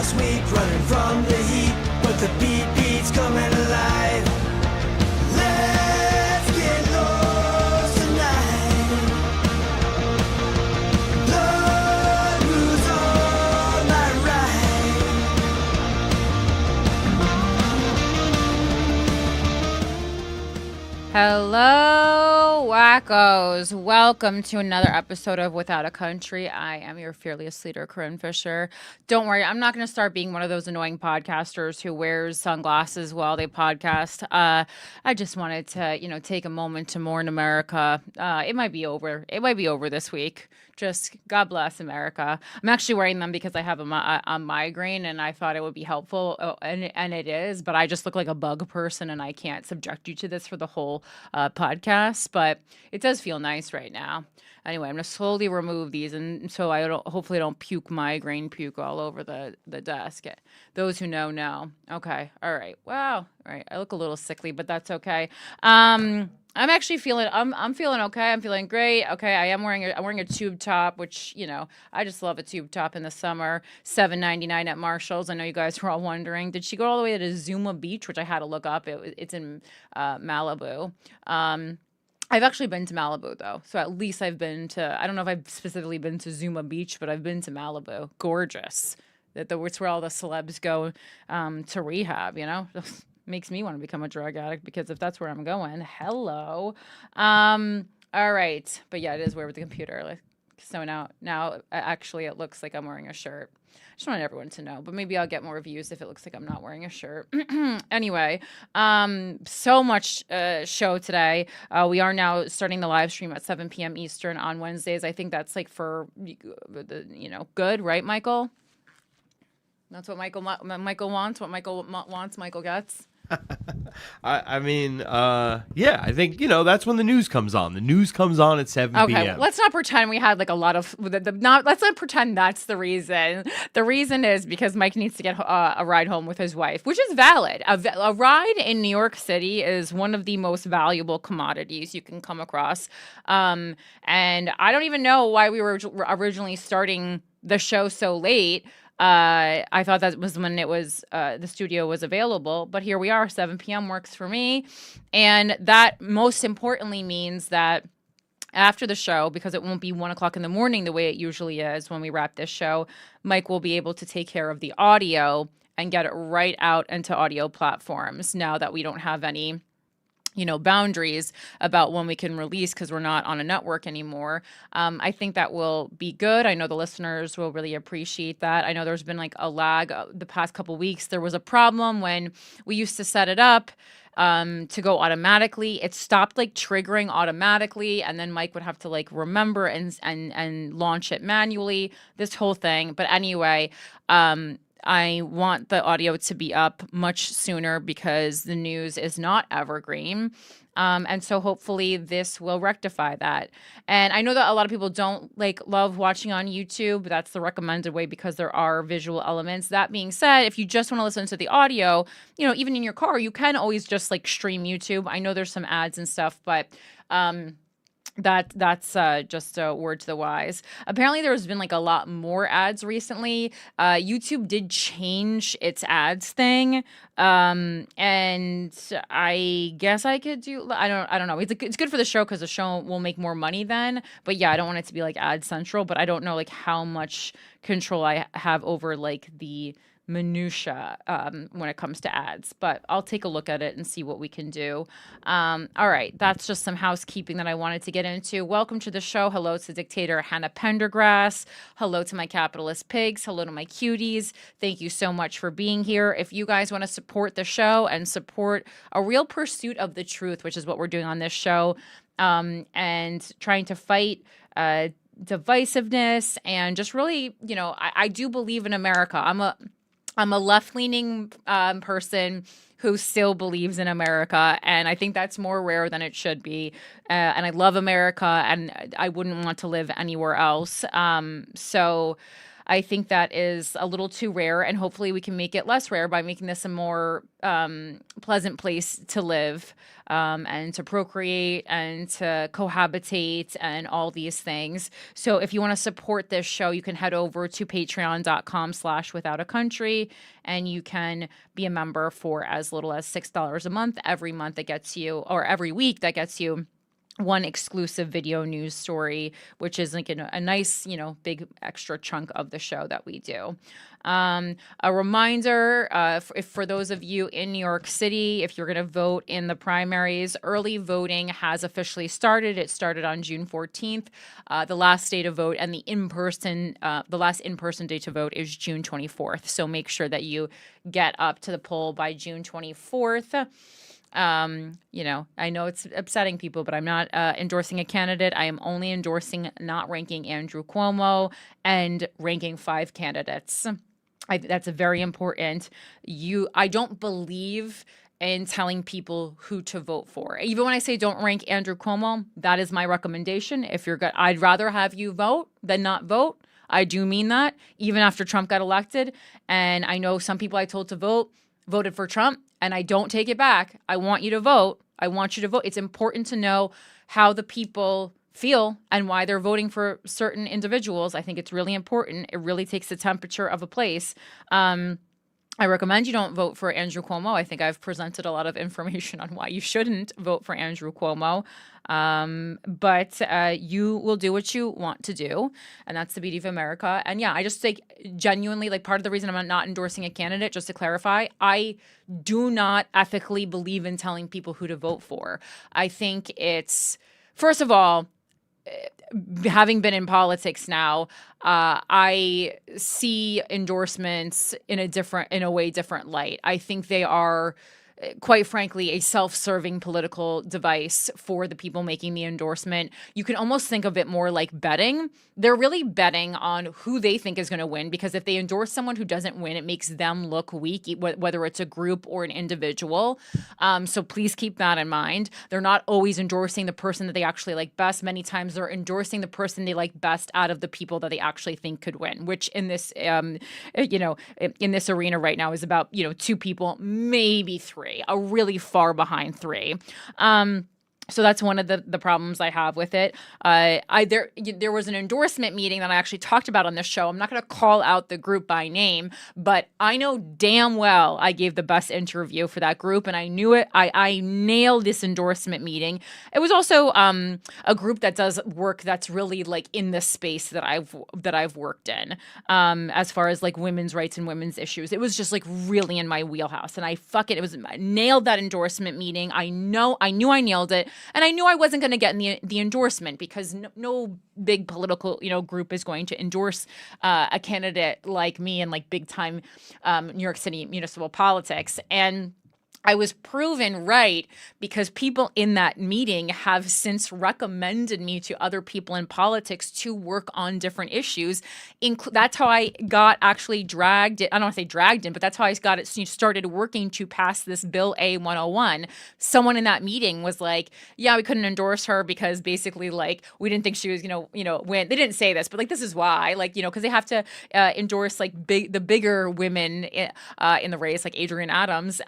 last week, running from the heat, but the beat beats coming alive. Let's get lost tonight. Lord, who's on my right? Hello, wackos. Welcome to another episode of Without a Country. I am your fearless leader, Corinne Fisher. Don't worry, I'm not going to start being one of those annoying podcasters who wears sunglasses while they podcast. I just wanted to, take a moment to mourn America. It might be over. It might be over this week. Just God bless America. I'm actually wearing them because I have a migraine and I thought it would be helpful, and it is, but I just look like a bug person and I can't subject you to this for the whole podcast, but it does feel nice right now. Anyway, I'm going to slowly remove these and so hopefully I don't puke all over the desk. Those who know. Okay. All right. Wow. All right. I look a little sickly, but that's okay. I'm actually feeling I'm feeling okay. I'm feeling great. Okay, I'm wearing a tube top, which, I just love a tube top in the summer. $7.99 at Marshall's. I know you guys were all wondering, did she go all the way to Zuma Beach, which I had to look up. It's in Malibu. I've actually been to Malibu though. So at least I've been to, I don't know if I've specifically been to Zuma Beach, but I've been to Malibu. Gorgeous. It's where all the celebs go to rehab, Makes me want to become a drug addict because if that's where I'm going, hello. All right. But yeah, it is weird with the computer. So now actually it looks like I'm wearing a shirt. I just wanted everyone to know, but maybe I'll get more views if it looks like I'm not wearing a shirt. Anyway, so much show today. We are now starting the live stream at 7 p.m. Eastern on Wednesdays. I think that's for, good, right, Michael? That's what Michael wants. What Michael wants, Michael gets. I think, that's when the news comes on. The news comes on at 7 p.m. Okay, let's not pretend we had a lot of, let's not pretend that's the reason. The reason is because Mike needs to get a ride home with his wife, which is valid. A ride in New York City is one of the most valuable commodities you can come across. And I don't even know why we were originally starting the show so late. I thought that was when it was the studio was available, but here we are. 7 p.m. works for me, and that most importantly means that after the show, because it won't be 1 o'clock in the morning the way it usually is when we wrap this show, Mike will be able to take care of the audio and get it right out into audio platforms now that we don't have any boundaries about when we can release because we're not on a network anymore. I think that will be good. I know the listeners will really appreciate that. I know there's been a lag the past couple weeks. There was a problem when we used to set it up to go automatically. It stopped triggering automatically, and then Mike would have to remember and launch it manually, this whole thing. But anyway, I want the audio to be up much sooner because the news is not evergreen. And so hopefully this will rectify that. And I know that a lot of people don't love watching on YouTube. That's the recommended way because there are visual elements. That being said, if you just want to listen to the audio, even in your car, you can always just stream YouTube. I know there's some ads and stuff, but that's just a word to the wise. Apparently there's been a lot more ads recently. YouTube did change its ads thing. And I guess I could do, I don't know. It's good for the show because the show will make more money then. But yeah, I don't want it to be ad central, but I don't know how much control I have over the minutia when it comes to ads, but I'll take a look at it and see what we can do. All right, that's just some housekeeping that I wanted to get into. Welcome to the show. Hello to dictator Hannah Pendergrass. Hello to my capitalist pigs. Hello to my cuties. Thank you so much for being here. If you guys want to support the show and support a real pursuit of the truth, which is what we're doing on this show, and trying to fight divisiveness and just really, I do believe in America. I'm a left-leaning person who still believes in America, and I think that's more rare than it should be. And I love America, and I wouldn't want to live anywhere else. So I think that is a little too rare, and hopefully we can make it less rare by making this a more pleasant place to live and to procreate and to cohabitate and all these things. So if you want to support this show, you can head over to patreon.com/withoutacountry, and you can be a member for as little as $6 a month. Every month that gets you, or every week that gets you, one exclusive video news story, which is like a nice, big extra chunk of the show that we do. A reminder, for those of you in New York City, if you're going to vote in the primaries, early voting has officially started. It started on June 14th. The last day to vote and the last in-person day to vote is June 24th. So make sure that you get up to the poll by June 24th. I know it's upsetting people, but I'm not endorsing a candidate. I am only endorsing not ranking Andrew Cuomo and ranking 5 candidates. That's very important. I don't believe in telling people who to vote for. Even when I say don't rank Andrew Cuomo, that is my recommendation. If you're good, I'd rather have you vote than not vote. I do mean that, even after Trump got elected. And I know some people I told to vote voted for Trump. And I don't take it back. I want you to vote. I want you to vote. It's important to know how the people feel and why they're voting for certain individuals. I think it's really important. It really takes the temperature of a place. I recommend you don't vote for Andrew Cuomo. I think I've presented a lot of information on why you shouldn't vote for Andrew Cuomo. But you will do what you want to do. And that's the beauty of America. And yeah, I just think genuinely, like, part of the reason I'm not endorsing a candidate, just to clarify, I do not ethically believe in telling people who to vote for. I think it's, first of all, having been in politics now, I see endorsements in a way different light. I think they are, quite frankly, a self-serving political device for the people making the endorsement. You can almost think of it more like betting. They're really betting on who they think is going to win, because if they endorse someone who doesn't win, it makes them look weak, whether it's a group or an individual. So please keep that in mind. They're not always endorsing the person that they actually like best. Many times they're endorsing the person they like best out of the people that they actually think could win, which in this, in this arena right now is about, 2 people, maybe 3, a really far behind 3. So that's one of the problems I have with it. There was an endorsement meeting that I actually talked about on this show. I'm not going to call out the group by name, but I know damn well I gave the best interview for that group, and I knew it. I nailed this endorsement meeting. It was also a group that does work that's really like in the space that I've worked in, as far as like women's rights and women's issues. It was just like really in my wheelhouse, and I nailed that endorsement meeting. I knew I nailed it. And I knew I wasn't going to get in the endorsement, because no big political, group is going to endorse a candidate like me in like big time New York City municipal politics. And I was proven right, because people in that meeting have since recommended me to other people in politics to work on different issues. That's how I got actually dragged. I don't want to say dragged in, but that's how I got it started working to pass this Bill A-101. Someone in that meeting was like, yeah, we couldn't endorse her because basically like we didn't think she was, win. They didn't say this, but like this is why, like, because they have to endorse like the bigger women in the race, like Adriana Adams.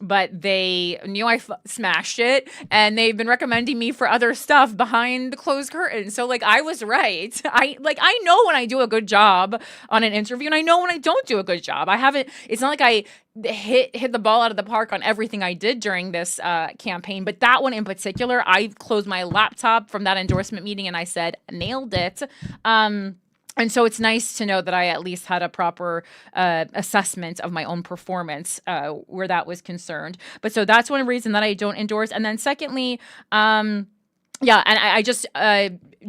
But they knew I smashed it, and they've been recommending me for other stuff behind the closed curtain. So like I was right. I know when I do a good job on an interview, and I know when I don't do a good job. It's not like I hit the ball out of the park on everything I did during this campaign, but that one in particular, I closed my laptop from that endorsement meeting and I said, nailed it. And so it's nice to know that I at least had a proper assessment of my own performance where that was concerned. But so that's one reason that I don't endorse. And then secondly, and I just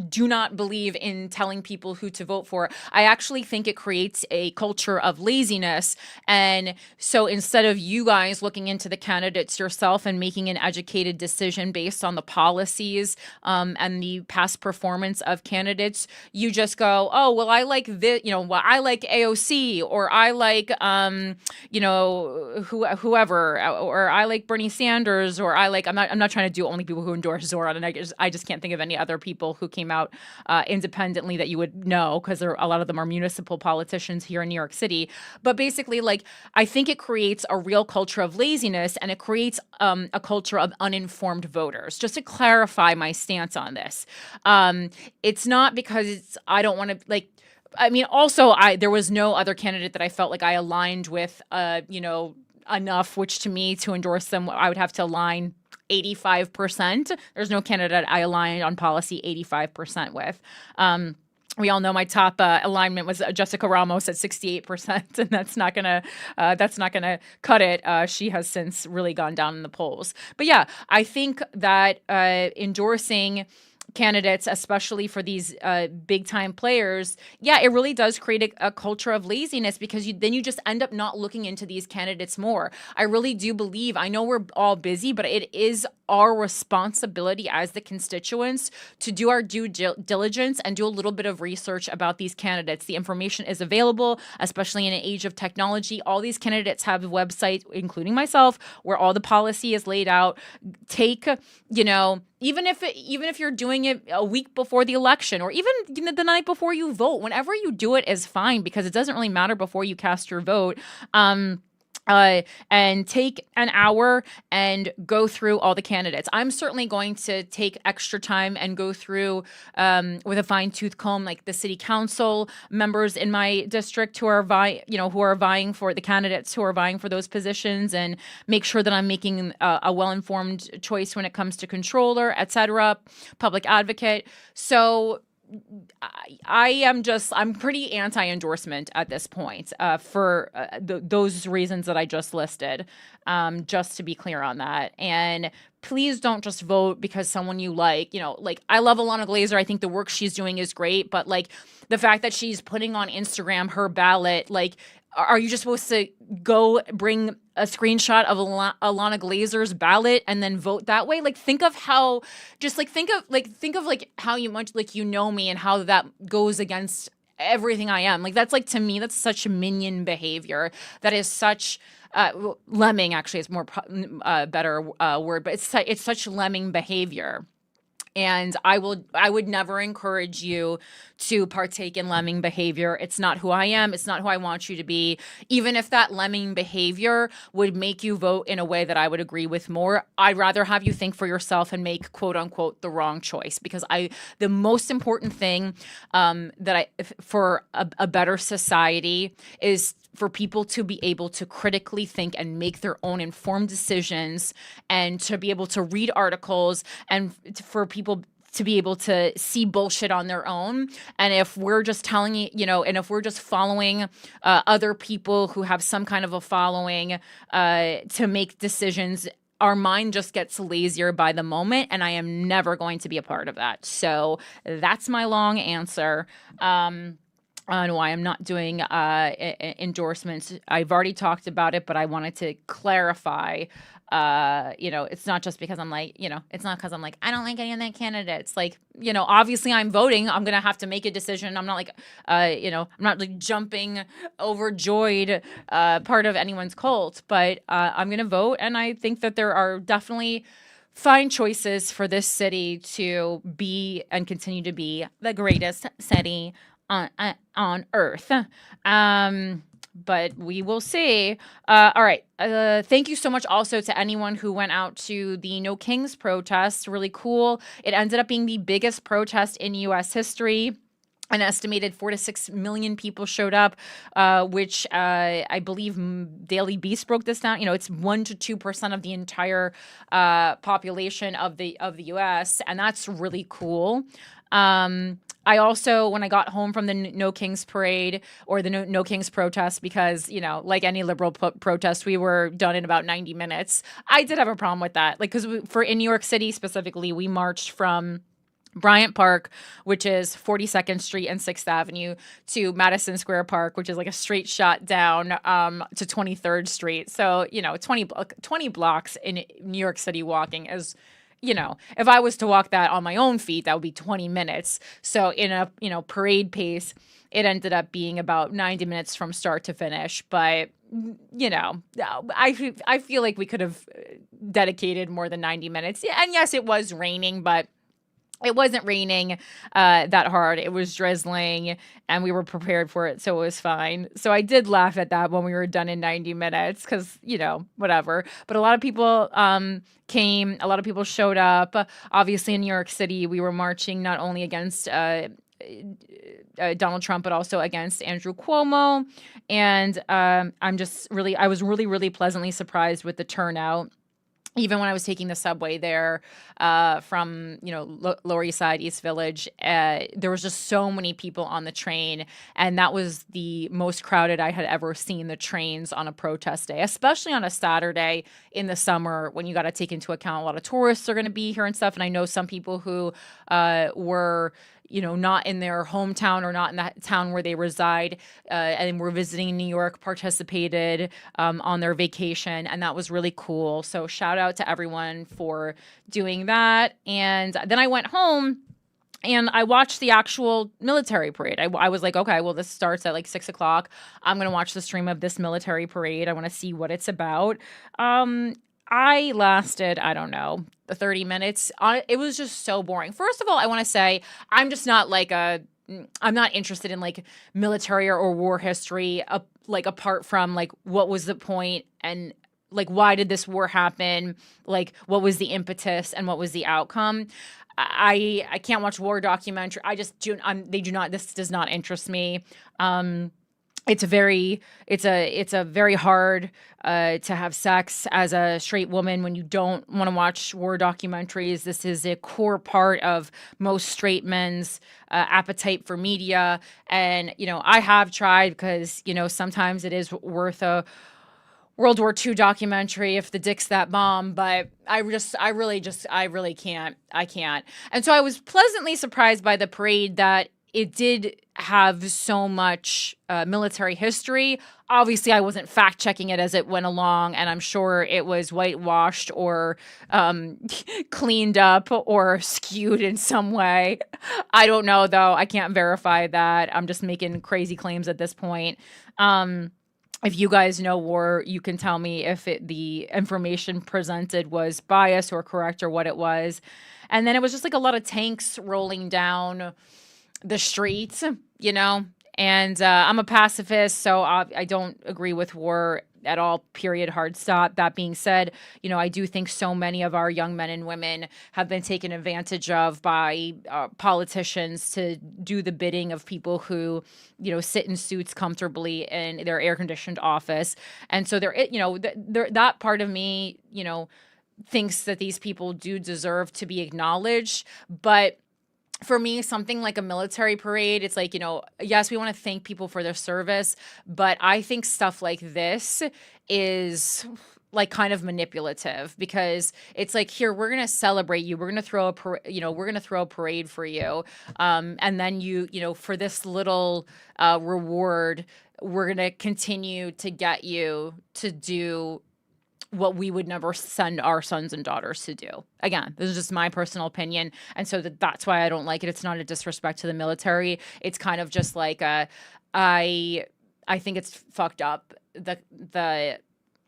do not believe in telling people who to vote for. I actually think it creates a culture of laziness. And so instead of you guys looking into the candidates yourself and making an educated decision based on the policies and the past performance of candidates, you just go, oh, well, I like this, I like AOC, or I like, whoever, or I like Bernie Sanders, or I'm not trying to do only people who endorse Zora, and I just can't think of any other people who came out independently that you would know, because a lot of them are municipal politicians here in New York City. But basically, like, I think it creates a real culture of laziness, and it creates a culture of uninformed voters. Just to clarify my stance on this, it's not because I don't want to, like, I mean, also, there was no other candidate that I felt like I aligned with, enough, which to me, to endorse them, I would have to align 85%. There's no candidate I aligned on policy 85% with. We all know my top alignment was Jessica Ramos at 68%, and that's not gonna cut it. She has since really gone down in the polls. But yeah, I think that endorsing candidates, especially for these big time players, yeah, it really does create a culture of laziness, because then you just end up not looking into these candidates more. I really do believe, I know we're all busy, but it is our responsibility as the constituents to do our due diligence and do a little bit of research about these candidates. The information is available, especially in an age of technology. All these candidates have websites, including myself, where all the policy is laid out. Take, even if you're doing it a week before the election, or even the night before you vote, whenever you do it is fine, because it doesn't really matter before you cast your vote. And take an hour and go through all the candidates. I'm certainly going to take extra time and go through with a fine-tooth comb, like the city council members in my district who are vying for the candidates who are vying for those positions, and make sure that I'm making a well-informed choice when it comes to controller, etc., public advocate. So I'm pretty anti-endorsement at this point for those reasons that I just listed, just to be clear on that. And please don't just vote because someone you like, like, I love Alana Glazer. I think the work she's doing is great, but like the fact that she's putting on Instagram her ballot, like, are you just supposed to go bring a screenshot of Alana Glazer's ballot and then vote that way? Like, think of how how much you know me, and how that goes against everything I am. Like, that's, like, to me, that's such minion behavior. That is such lemming. Actually, it's more better word, but it's such lemming behavior. And I would never encourage you to partake in lemming behavior. It's not who I am. It's not who I want you to be. Even if that lemming behavior would make you vote in a way that I would agree with more, I'd rather have you think for yourself and make, quote unquote, the wrong choice. Because the most important thing for a better society is for people to be able to critically think and make their own informed decisions, and to be able to read articles, and for people to be able to see bullshit on their own. And if we're just telling and if we're just following other people who have some kind of a following to make decisions, our mind just gets lazier by the moment, and I am never going to be a part of that. So that's my long answer on why I'm not doing endorsements. I've already talked about it, but I wanted to clarify. It's not just because I'm like, it's not because I'm like, I don't like any of that candidates. Like, obviously I'm voting. I'm going to have to make a decision. I'm not like, I'm not like jumping overjoyed part of anyone's cult, but I'm going to vote. And I think that there are definitely fine choices for this city to be and continue to be the greatest city on earth. But we will see. All right. Thank you so much also to anyone who went out to the No Kings protest. Really cool. It ended up being the biggest protest in U.S. history. An estimated 4 to 6 million people showed up, which I believe Daily Beast broke this down. It's 1 to 2% of the entire population of the U.S., and that's really cool. I also, when I got home from the No Kings parade, or the No Kings protest, because, like any liberal protest, we were done in about 90 minutes. I did have a problem with that. Like, because in New York City specifically, we marched from Bryant Park, which is 42nd Street and 6th Avenue, to Madison Square Park, which is like a straight shot down to 23rd Street. So, 20 blocks in New York City walking is, if I was to walk that on my own feet, that would be 20 minutes. So in a, parade pace, it ended up being about 90 minutes from start to finish. But, I feel like we could have dedicated more than 90 minutes. Yeah, and yes, it was raining, but it wasn't raining that hard. It was drizzling, and we were prepared for it, so it was fine. So I did laugh at that when we were done in 90 minutes because, whatever. But a lot of people came. A lot of people showed up. Obviously, in New York City, we were marching not only against Donald Trump, but also against Andrew Cuomo. And I was really, really pleasantly surprised with the turnout. Even when I was taking the subway there from, Lower East Side, East Village, there was just so many people on the train. And that was the most crowded I had ever seen the trains on a protest day, especially on a Saturday in the summer when you got to take into account a lot of tourists are going to be here and stuff. And I know some people who were not in their hometown or not in the town where they reside, and were visiting New York, participated on their vacation, and that was really cool. So shout out to everyone for doing that. And then I went home and I watched the actual military parade. I was like, okay, well, this starts at like 6 o'clock. I'm going to watch the stream of this military parade. I want to see what it's about. I lasted, I don't know, 30 minutes. It was just so boring. First of all, I want to say I'm just not I'm not interested in like military or war history, like apart from like what was the point and like why did this war happen? Like what was the impetus and what was the outcome? I can't watch war documentary. This does not interest me. It's a very hard to have sex as a straight woman when you don't want to watch war documentaries. This is a core part of most straight men's appetite for media. And, I have tried because, sometimes it is worth a World War II documentary if the dick's that bomb, but I really can't. I can't. And so I was pleasantly surprised by the parade that it did have so much military history. Obviously, I wasn't fact checking it as it went along, and I'm sure it was whitewashed or cleaned up or skewed in some way. I don't know, though. I can't verify that. I'm just making crazy claims at this point. If you guys know war, you can tell me if the information presented was biased or correct or what it was. And then it was just like a lot of tanks rolling down the streets, and I'm a pacifist, so I don't agree with war at all, period, hard stop. That being said, I do think so many of our young men and women have been taken advantage of by politicians to do the bidding of people who, sit in suits comfortably in their air-conditioned office. And so that part of me, thinks that these people do deserve to be acknowledged. But for me, something like a military parade, it's like, yes, we want to thank people for their service, but I think stuff like this is like kind of manipulative because it's like, here, we're going to celebrate you. We're going to throw a parade for you. And then for this little reward, we're going to continue to get you to do what we would never send our sons and daughters to do. Again, this is just my personal opinion. And so that's why I don't like it. It's not a disrespect to the military. It's kind of just like I think it's fucked up. The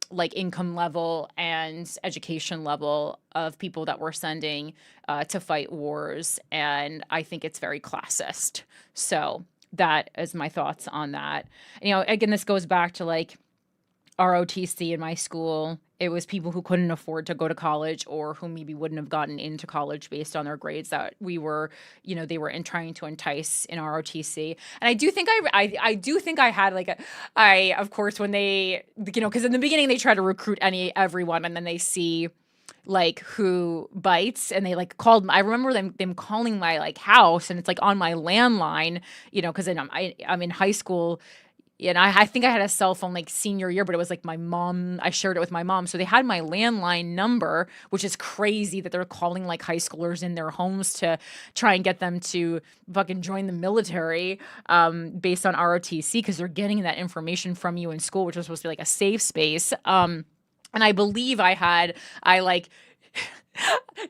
like income level and education level of people that we're sending to fight wars. And I think it's very classist. So that is my thoughts on that. Again, this goes back to like ROTC in my school. It was people who couldn't afford to go to college or who maybe wouldn't have gotten into college based on their grades that we were, they were trying to entice in ROTC. And I do think I do think I had like of course, when they, because in the beginning they try to recruit everyone and then they see like who bites and they like called, I remember them calling my like house and it's like on my landline, because I'm in high school. And I think I had a cell phone like senior year, but it was like my mom. I shared it with my mom. So they had my landline number, which is crazy that they're calling like high schoolers in their homes to try and get them to fucking join the military based on ROTC because they're getting that information from you in school, which was supposed to be like a safe space. And I believe I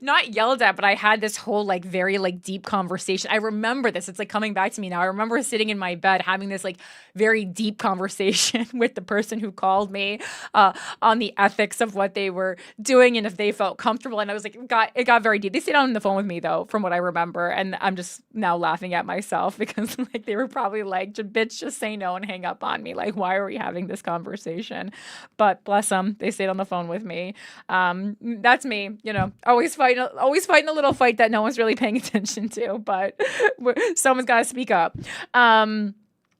not yelled at, but I had this whole like very like deep conversation. I remember this. It's like coming back to me now. I remember sitting in my bed having this like very deep conversation with the person who called me on the ethics of what they were doing and if they felt comfortable. And I was like, it got very deep. They stayed on the phone with me though, from what I remember. And I'm just now laughing at myself because like they were probably like, bitch, just say no and hang up on me. Like, why are we having this conversation? But bless them, they stayed on the phone with me. That's me, you know, always fighting a little fight that no one's really paying attention to, but someone's got to speak up.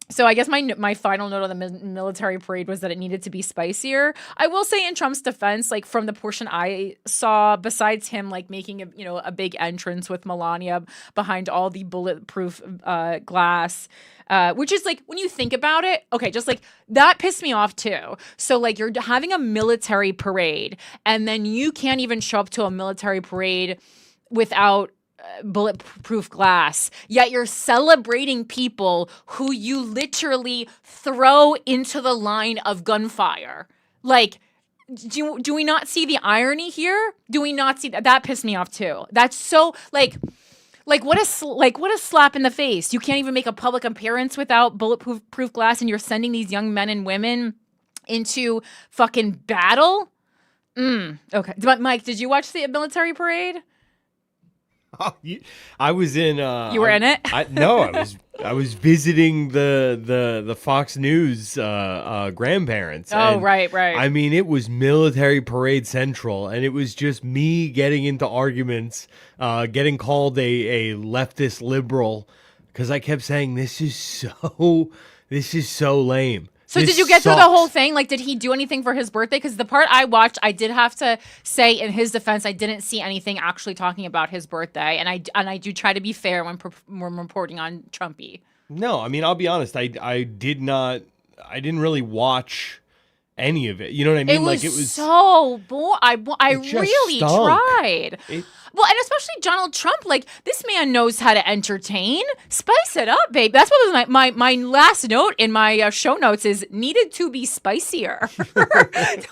So I guess my final note on the military parade was that it needed to be spicier. I will say in Trump's defense, like from the portion I saw, besides him like making a big entrance with Melania behind all the bulletproof glass, which is like when you think about it, okay, just like that pissed me off too. So like you're having a military parade and then you can't even show up to a military parade without bulletproof glass, yet you're celebrating people who you literally throw into the line of gunfire. Like, do we not see the irony here? Do we not see that? That pissed me off too. That's so like what a slap in the face. You can't even make a public appearance without bulletproof glass, and you're sending these young men and women into fucking battle. Okay, but Mike, did you watch the military parade? Oh, I was in. You were in it? I was visiting the Fox News grandparents. Oh, and, right. I mean, it was military parade central, and it was just me getting into arguments, getting called a leftist liberal because I kept saying this is so lame. So did you get through the whole thing? Like, did he do anything for his birthday? Because the part I watched, I did have to say in his defense, I didn't see anything actually talking about his birthday. And I do try to be fair when reporting on Trumpy. No, I mean, I'll be honest. I didn't really watch any of it. You know what I mean? It was so boring. I really tried. Well, and especially Donald Trump, like, this man knows how to entertain. Spice it up, babe. That's what was my last note in my show notes is needed to be spicier.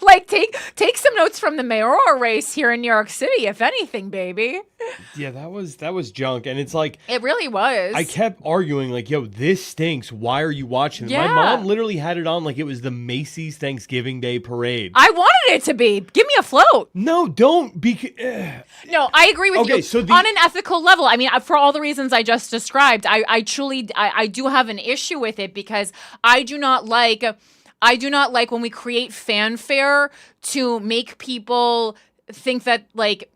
Like, take some notes from the mayoral race here in New York City, if anything, baby. Yeah, that was junk. And it's like... It really was. I kept arguing, like, yo, this stinks. Why are you watching it? Yeah. My mom literally had it on like it was the Macy's Thanksgiving Day parade. I wanted it to be. Give me a float. No, don't. No, I agree with you. So on an ethical level, I mean, for all the reasons I just described, I truly do have an issue with it because I do not like when we create fanfare to make people think that like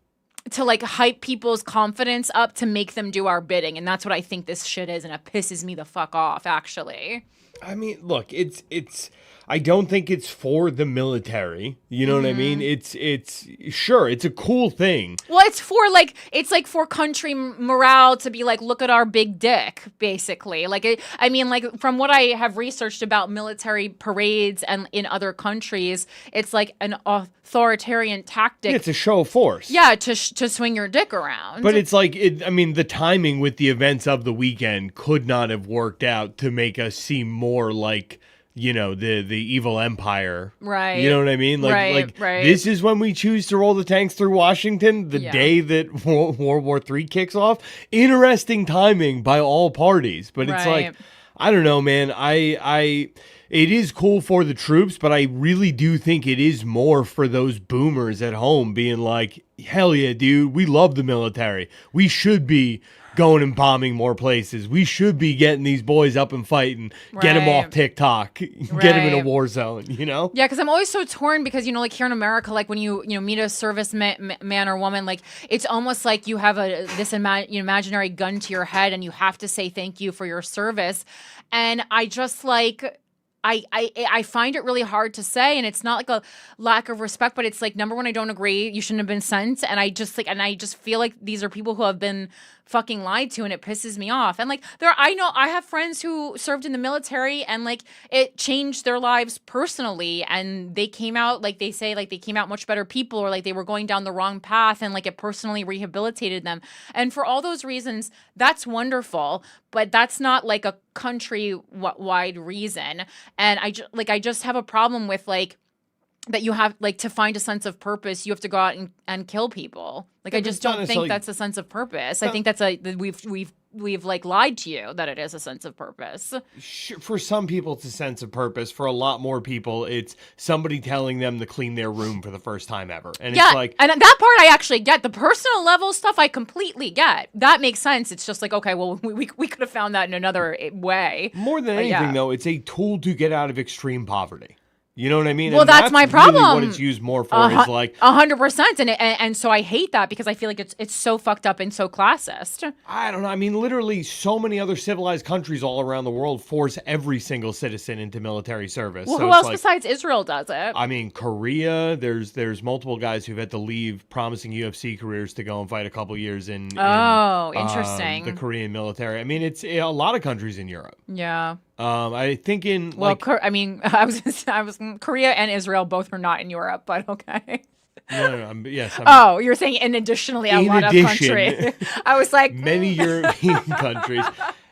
to like hype people's confidence up to make them do our bidding, and that's what I think this shit is, and it pisses me the fuck off, actually. I mean, look, it's I don't think it's for the military. You know what I mean? It's sure, it's a cool thing. Well, it's like for country morale to be like, look at our big dick, basically. Like, I mean, like from what I have researched about military parades and in other countries, it's like an authoritarian tactic. Yeah, it's a show of force. Yeah, to swing your dick around. But it's like, I mean, the timing with the events of the weekend could not have worked out to make us seem more like, you know, the evil empire. Right. You know what I mean? Like, this is when we choose to roll the tanks through Washington, the day that World War III kicks off. Interesting timing by all parties. But it's like, I don't know, man. It is cool for the troops, but I really do think it is more for those boomers at home being like, hell yeah, dude, we love the military. We should be going and bombing more places. We should be getting these boys up and fighting, get them off TikTok, get them in a war zone, you know? Yeah, because I'm always so torn because, you know, like here in America, like when you meet a service man or woman, like it's almost like you have this imaginary gun to your head and you have to say thank you for your service. And I just like... I find it really hard to say, and it's not like a lack of respect, but it's like, number one, I don't agree. You shouldn't have been sent. And I just feel like these are people who have been fucking lied to, and it pisses me off. And like I have friends who served in the military and like it changed their lives personally, and they came out, like they say, like they came out much better people, or like they were going down the wrong path and like it personally rehabilitated them. And for all those reasons, that's wonderful, but that's not like a country-wide reason. And I just have a problem with like that you have like to find a sense of purpose, you have to go out and kill people. Like, I just don't think that's a sense of purpose. I think that's we've like lied to you that it is a sense of purpose. For some people, it's a sense of purpose. For a lot more people, it's somebody telling them to clean their room for the first time ever. And it's like, and that part I actually get. The personal level stuff I completely get. That makes sense. It's just like, okay, well, we could have found that in another way. More than anything, though, it's a tool to get out of extreme poverty. You know what I mean? Well, and that's my problem. Really what it's used more for is like 100%, and so I hate that because I feel like it's so fucked up and so classist. I don't know. I mean, literally, so many other civilized countries all around the world force every single citizen into military service. Well, so who else besides Israel does it? I mean, Korea. There's multiple guys who've had to leave promising UFC careers to go and fight a couple years in. Interesting. The Korean military. I mean, it's a lot of countries in Europe. Yeah. I think in I was Korea and Israel both are not in Europe, but okay. Yes. You're saying additionally a lot of countries. I was like many European countries.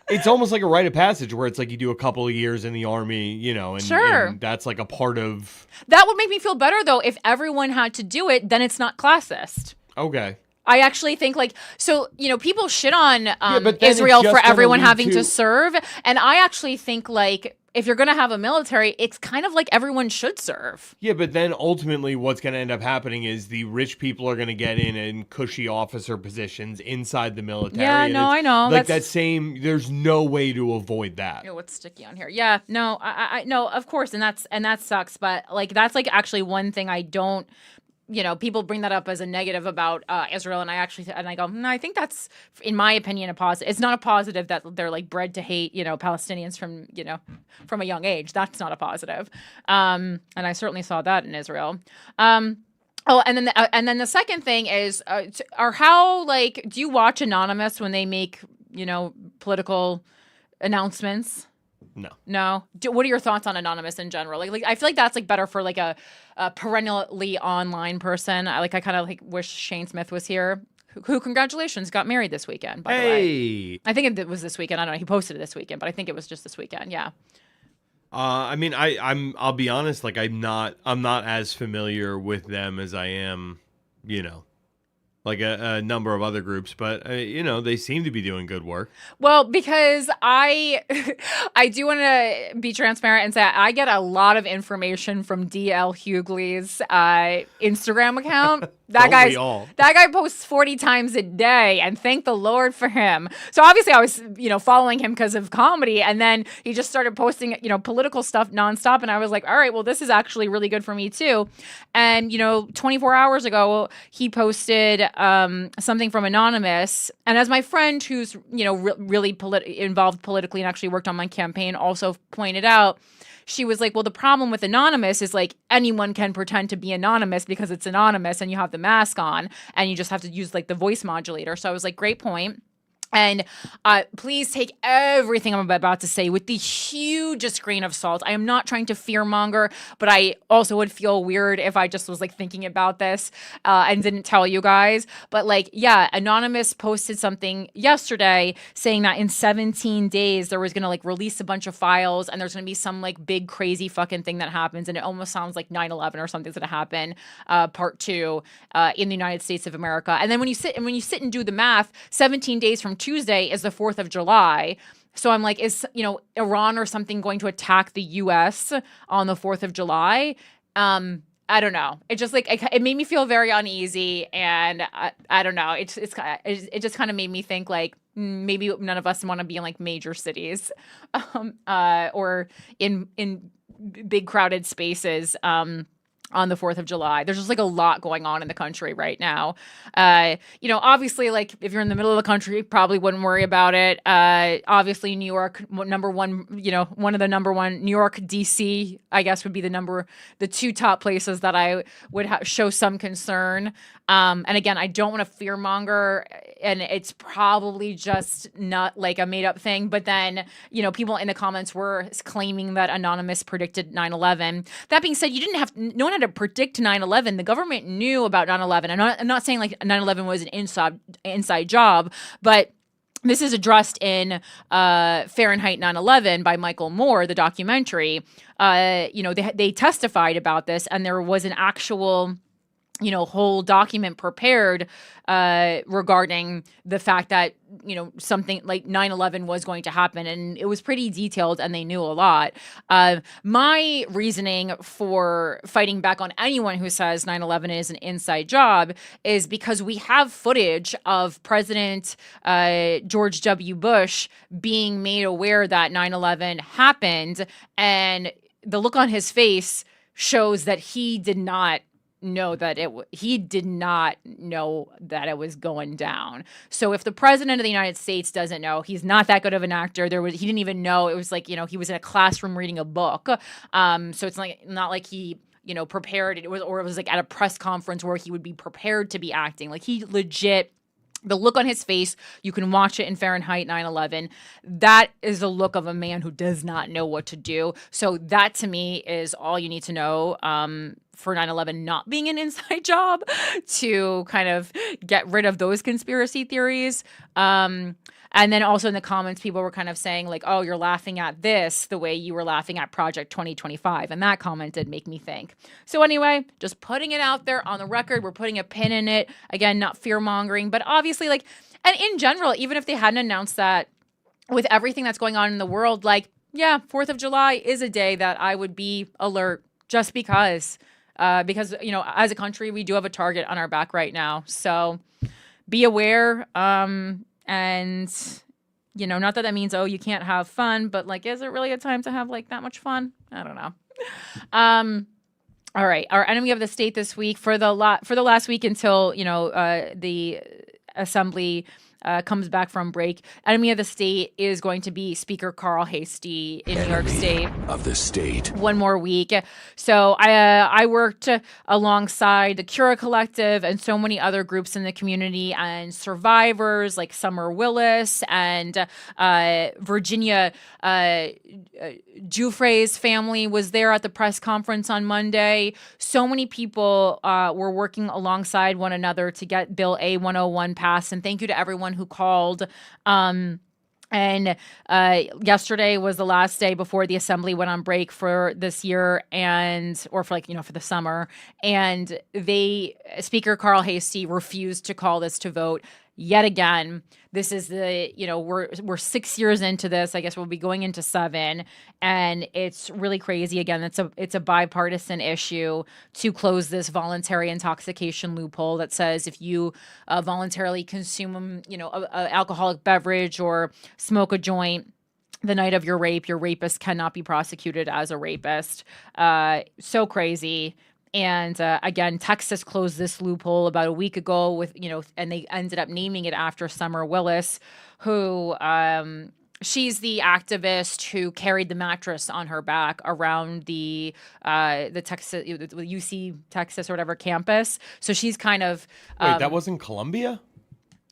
It's almost like a rite of passage where it's like you do a couple of years in the army, you know, and that's like a part of. That would make me feel better though if everyone had to do it. Then it's not classist. Okay. I actually think people shit on Israel for everyone having to serve. And I actually think like if you're going to have a military, it's kind of like everyone should serve. Yeah, but then ultimately what's going to end up happening is the rich people are going to get in cushy officer positions inside the military. Yeah, no, I know. Like there's no way to avoid that. What's sticky on here? Yeah, no, I no, of course. And that sucks. But like, that's like actually one thing I don't. People bring that up as a negative about Israel, and I go, I think that's, in my opinion, a positive. It's not a positive that they're like bred to hate, Palestinians from a young age. That's not a positive, and I certainly saw that in Israel. And then the second thing is, do you watch Anonymous when they make political announcements? No. What are your thoughts on Anonymous in general? Like I feel like that's like better for like a perennially online person. I kind of like wish Shane Smith was here. Who congratulations, got married this weekend, by the way. I think it was this weekend. I don't know. He posted it this weekend, but I think it was just this weekend. Yeah. I mean, I'll be honest. Like I'm not as familiar with them as I am, like a number of other groups, but they seem to be doing good work. Well, because I do want to be transparent and say I get a lot of information from DL Hughley's Instagram account. That guy posts 40 times a day, and thank the Lord for him. So obviously I was, following him because of comedy, and then he just started posting, political stuff nonstop, and I was like, all right, well, this is actually really good for me too. And 24 hours ago, he posted something from Anonymous, and as my friend who's really involved politically and actually worked on my campaign also pointed out, she was like, well, the problem with Anonymous is like anyone can pretend to be anonymous because it's anonymous and you have the mask on and you just have to use like the voice modulator. So I was like, great point. And please take everything I'm about to say with the hugest grain of salt. I am not trying to fearmonger, but I also would feel weird if I just was like thinking about this and didn't tell you guys. But like, yeah, Anonymous posted something yesterday saying that in 17 days there was going to like release a bunch of files and there's going to be some like big crazy fucking thing that happens. And it almost sounds like 9/11 or something's going to happen, part 2 in the United States of America. And then when you sit and do the math, 17 days from Tuesday is the 4th of July. So I'm like, is, Iran or something going to attack the U.S. on the 4th of July? I don't know. It just like, it made me feel very uneasy. And I don't know. It just kind of made me think like, maybe none of us want to be in like major cities or in big crowded spaces on the 4th of July. There's just like a lot going on in the country right now. Obviously, like if you're in the middle of the country, you probably wouldn't worry about it. Obviously, New York, number one, one of the number one, New York, DC, I guess would be the 2 top places that I would show some concern. And again, I don't want to fearmonger, and it's probably just not like a made up thing. But then, people in the comments were claiming that Anonymous predicted 9/11. That being said, no one had to predict 9/11. The government knew about 9/11. I'm not saying like 9/11 was an inside job, but this is addressed in Fahrenheit 9/11 by Michael Moore, the documentary. They testified about this, and there was an actual whole document prepared regarding the fact that, something like 9/11 was going to happen. And it was pretty detailed, and they knew a lot. My reasoning for fighting back on anyone who says 9/11 is an inside job is because we have footage of President George W. Bush being made aware that 9/11 happened. And the look on his face shows that he did not know that it was going down. So if the president of the United States doesn't know, he's not that good of an actor. He didn't even know. It was like, he was in a classroom reading a book. So it's not like he, prepared it. It was like at a press conference where he would be prepared to be acting. Like, he legit, the look on his face, you can watch it in Fahrenheit 9/11. That is the look of a man who does not know what to do. So that, to me, is all you need to know for 9/11 not being an inside job to kind of get rid of those conspiracy theories. And then also in the comments, people were kind of saying like, oh, you're laughing at this the way you were laughing at Project 2025. And that comment did make me think. So anyway, just putting it out there on the record. We're putting a pin in it. Again, not fear-mongering, but obviously, like, and in general, even if they hadn't announced that, with everything that's going on in the world, like, yeah, 4th of July is a day that I would be alert just because, as a country, we do have a target on our back right now. So be aware. And, not that means, oh, you can't have fun, but like, is it really a time to have like that much fun? I don't know. All right. Our enemy of the state this week for the last week until, the assembly comes back from break. Enemy of the state is going to be Speaker Carl Hastie in New York State. Of the state. One more week. So I worked alongside the Cura Collective and so many other groups in the community and survivors like Summer Willis and Virginia Giuffre's family was there at the press conference on Monday. So many people were working alongside one another to get Bill A-101 passed. And thank you to everyone who called. And yesterday was the last day before the assembly went on break for this year for the summer. And Speaker Carl Hastie refused to call this to vote yet again. This is we're 6 years into this. I guess we'll be going into 7, and it's really crazy. Again, it's a bipartisan issue to close this voluntary intoxication loophole that says if you voluntarily consume, a alcoholic beverage or smoke a joint the night of your rape, your rapist cannot be prosecuted as a rapist. So crazy. And again, Texas closed this loophole about a week ago with, and they ended up naming it after Summer Willis, who she's the activist who carried the mattress on her back around the Texas, UC Texas or whatever campus. So she's kind of wait, that wasn't Columbia?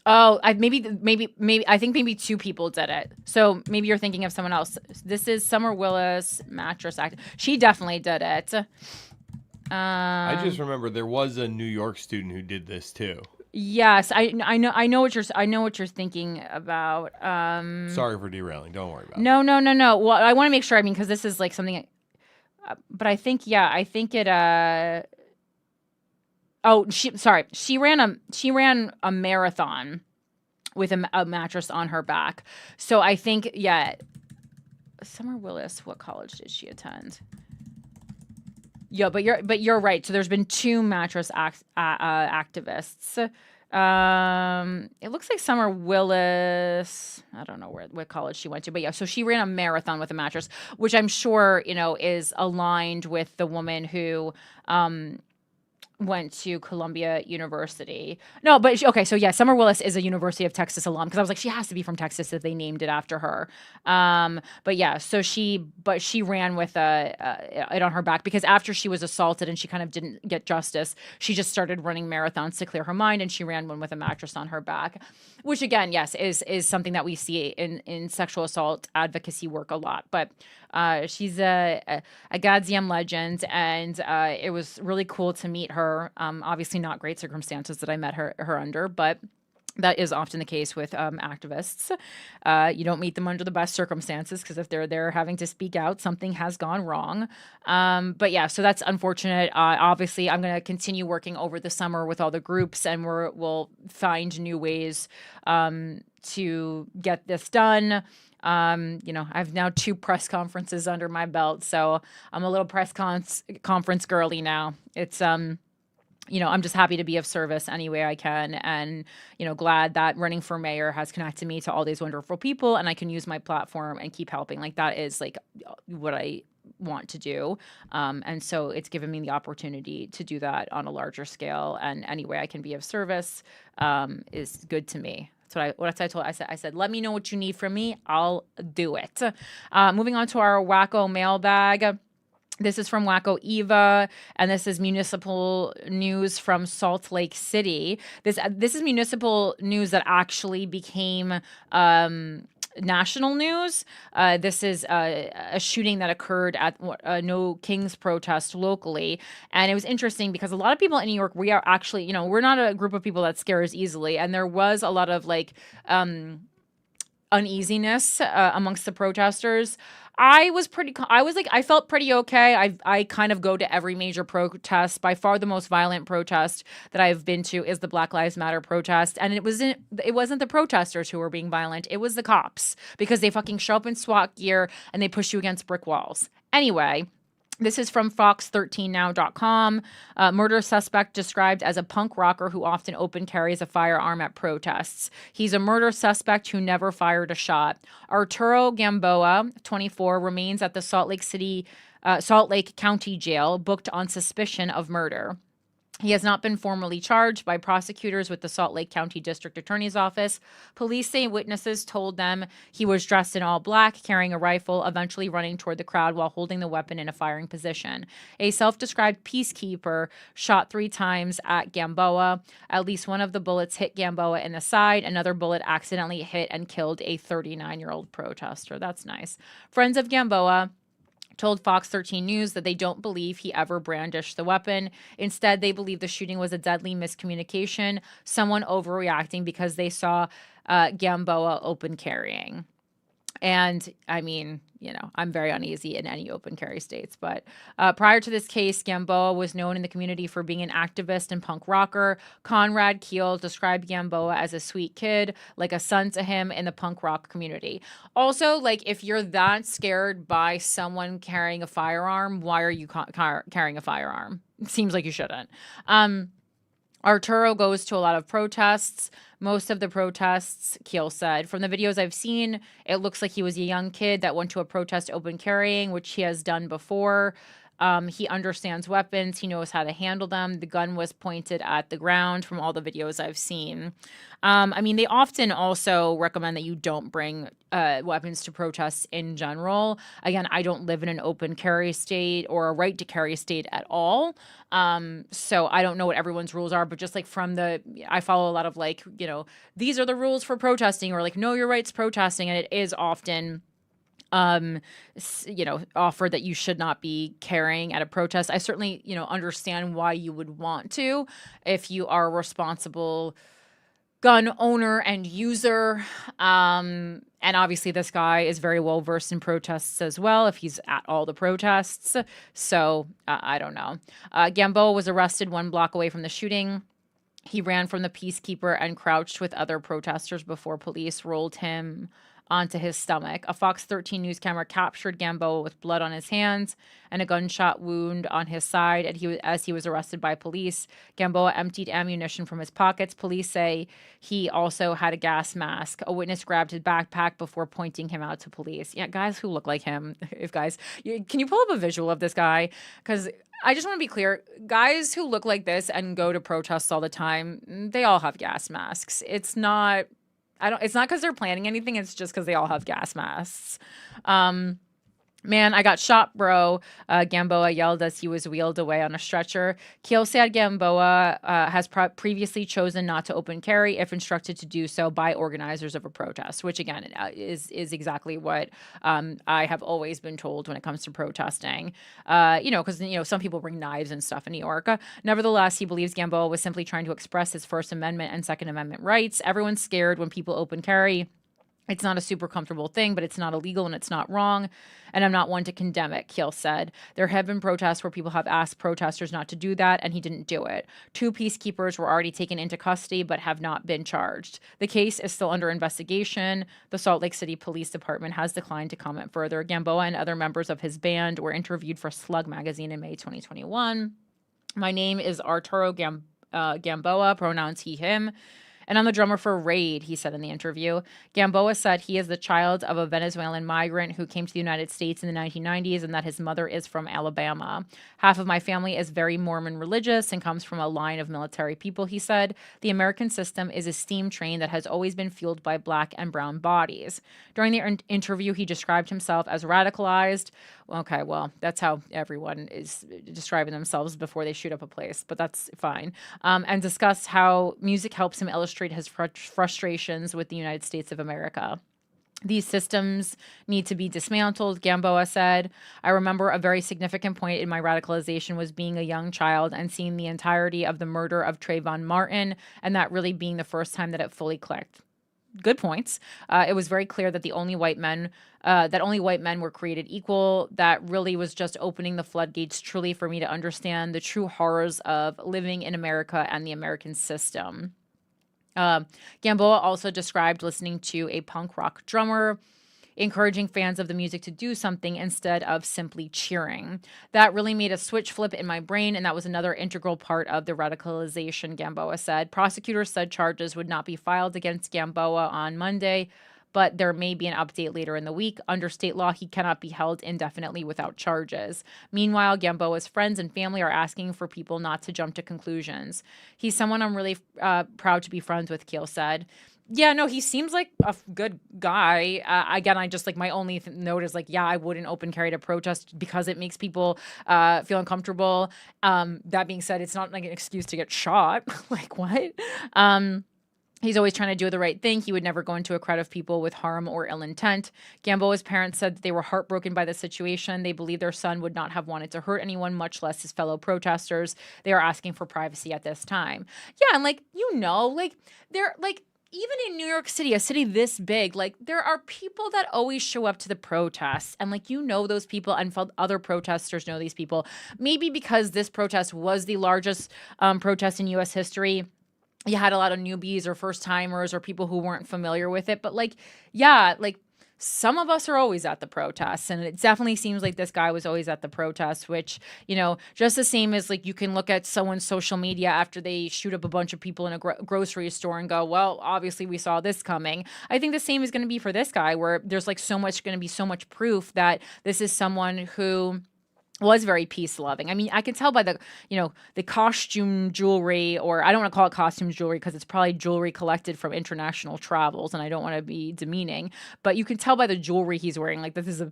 Oh, maybe I think maybe 2 people did it. So maybe you're thinking of someone else. This is Summer Willis mattress act. She definitely did it. I just remember there was a New York student who did this too. Yes, I know what you're thinking about. Sorry for derailing. Don't worry about it. No. Well, I want to make sure. Because this is like something. But I think it. She ran a marathon with a mattress on her back. So I think Summer Willis. What college did she attend? Yeah, but you're right. So there's been 2 mattress activists. It looks like Summer Willis. I don't know what college she went to, but yeah. So she ran a marathon with a mattress, which I'm sure is aligned with the woman who went to Columbia University. No, but okay. So yeah, Summer Willis is a University of Texas alum because I was like, she has to be from Texas if they named it after her. But yeah, so she ran with it on her back because after she was assaulted and she kind of didn't get justice, she just started running marathons to clear her mind, and she ran one with a mattress on her back, which again, yes, is something that we see in sexual assault advocacy work a lot. But she's a goddamn legend, and it was really cool to meet her. Obviously not great circumstances that I met her under, but That is often the case with activists. You don't meet them under the best circumstances because if they're there having to speak out, something has gone wrong. But yeah, so that's unfortunate. Obviously, I'm going to continue working over the summer with all the groups, and we'll find new ways to get this done. I've now 2 press conferences under my belt, so I'm a little press conference girly now. It's I'm just happy to be of service any way I can, and glad that running for mayor has connected me to all these wonderful people, and I can use my platform and keep helping. Like, that is like what I want to do, and so it's given me the opportunity to do that on a larger scale, and any way I can be of service is good to me. I said, let me know what you need from me. I'll do it. Moving on to our wacko mailbag. This is from Wacko Eva, and this is municipal news from Salt Lake City. This is municipal news that actually became national news. This is a shooting that occurred at No Kings protest locally. And it was interesting because a lot of people in New York, we are actually, we're not a group of people that scares easily. And there was a lot of uneasiness amongst the protesters. I felt pretty okay. I kind of go to every major protest. By far the most violent protest that I've been to is the Black Lives Matter protest. And it wasn't the protesters who were being violent. It was the cops, because they fucking show up in SWAT gear and they push you against brick walls. Anyway, this is from Fox13now.com. Murder suspect described as a punk rocker who often open carries a firearm at protests. He's a murder suspect who never fired a shot. Arturo Gamboa, 24, remains at the Salt Lake County Jail, booked on suspicion of murder. He has not been formally charged by prosecutors with the Salt Lake County District Attorney's Office. Police say witnesses told them he was dressed in all black, carrying a rifle, eventually running toward the crowd while holding the weapon in a firing position. A self-described peacekeeper shot 3 times at Gamboa. At least one of the bullets hit Gamboa in the side. Another bullet accidentally hit and killed a 39-year-old protester. That's nice. Friends of Gamboa told Fox 13 News that they don't believe he ever brandished the weapon. Instead, they believe the shooting was a deadly miscommunication, someone overreacting because they saw Gamboa open carrying. And I mean, I'm very uneasy in any open carry states. But prior to this case, Gamboa was known in the community for being an activist and punk rocker. Conrad Keel described Gamboa as a sweet kid, like a son to him in the punk rock community. Also, if you're that scared by someone carrying a firearm, why are you carrying a firearm? It seems like you shouldn't. Arturo goes to a lot of protests. Most of the protests, Keel said, from the videos I've seen, it looks like he was a young kid that went to a protest open carrying, which he has done before. He understands weapons. He knows how to handle them. The gun was pointed at the ground from all the videos I've seen. They often also recommend that you don't bring weapons to protests in general. Again, I don't live in an open carry state or a right to carry state at all. So I don't know what everyone's rules are, but just I follow a lot of these are the rules for protesting, or know your rights protesting. And it is often offered that you should not be carrying at a protest. I certainly, understand why you would want to if you are a responsible gun owner and user. And obviously this guy is very well versed in protests as well, if he's at all the protests. So I don't know. Gamboa was arrested 1 block away from the shooting. He ran from the peacekeeper and crouched with other protesters before police rolled him onto his stomach. A Fox 13 News camera captured Gamboa with blood on his hands and a gunshot wound on his side, and as he was arrested by police. Gamboa emptied ammunition from his pockets. Police say he also had a gas mask. A witness grabbed his backpack before pointing him out to police. Yeah, guys who look like him. Can you pull up a visual of this guy? Because I just want to be clear, guys who look like this and go to protests all the time, they all have gas masks. It's not because they're planning anything. It's just because they all have gas masks. Man, I got shot, bro. Gamboa yelled as he was wheeled away on a stretcher. Kiel said Gamboa has previously chosen not to open carry if instructed to do so by organizers of a protest, which again is exactly what I have always been told when it comes to protesting. Because some people bring knives and stuff in New York. Nevertheless, he believes Gamboa was simply trying to express his First Amendment and Second Amendment rights. Everyone's scared when people open carry. It's not a super comfortable thing, but it's not illegal and it's not wrong. And I'm not one to condemn it, Kiel said. There have been protests where people have asked protesters not to do that, and he didn't do it. 2 peacekeepers were already taken into custody but have not been charged. The case is still under investigation. The Salt Lake City Police Department has declined to comment further. Gamboa and other members of his band were interviewed for Slug magazine in May 2021. My name is Arturo Gamboa, pronouns he, him. And I'm the drummer for Raid, he said in the interview. Gamboa said he is the child of a Venezuelan migrant who came to the United States in the 1990s and that his mother is from Alabama. Half of my family is very Mormon religious and comes from a line of military people, he said. The American system is a steam train that has always been fueled by black and brown bodies. During the interview, he described himself as radicalized. Okay, well, that's how everyone is describing themselves before they shoot up a place, but that's fine. And discussed how music helps him illustrate his frustrations with the United States of America. These systems need to be dismantled, Gamboa said. I remember a very significant point in my radicalization was being a young child and seeing the entirety of the murder of Trayvon Martin, and that really being the first time that it fully clicked. Good points. It was very clear that only white men were created equal. That really was just opening the floodgates truly for me to understand the true horrors of living in America and the American system. Gamboa also described listening to a punk rock drummer, encouraging fans of the music to do something instead of simply cheering. That really made a switch flip in my brain, and that was another integral part of the radicalization, Gamboa said. Prosecutors said charges would not be filed against Gamboa on Monday, but there may be an update later in the week. Under state law, he cannot be held indefinitely without charges. Meanwhile, Gamboa's friends and family are asking for people not to jump to conclusions. He's someone I'm really proud to be friends with, Kiel said. Yeah, no, he seems like a good guy. Again, I just my only note is I wouldn't open carry to protest because it makes people feel uncomfortable. That being said, it's not an excuse to get shot. What? He's always trying to do the right thing. He would never go into a crowd of people with harm or ill intent. Gamboa's parents said that they were heartbroken by the situation. They believe their son would not have wanted to hurt anyone, much less his fellow protesters. They are asking for privacy at this time. Yeah, and they're even in New York City, a city this big, there are people that always show up to the protests and those people and other protesters know these people. Maybe because this protest was the largest protest in U.S. history. You had a lot of newbies or first timers or people who weren't familiar with it. But some of us are always at the protests, and it definitely seems like this guy was always at the protests, which, just the same as you can look at someone's social media after they shoot up a bunch of people in a grocery store and go, well, obviously we saw this coming. I think the same is going to be for this guy, where there's going to be so much proof that this is someone who was very peace loving. I mean, I can tell by the costume jewelry, or I don't want to call it costume jewelry because it's probably jewelry collected from international travels, and I don't want to be demeaning, but you can tell by the jewelry he's wearing, this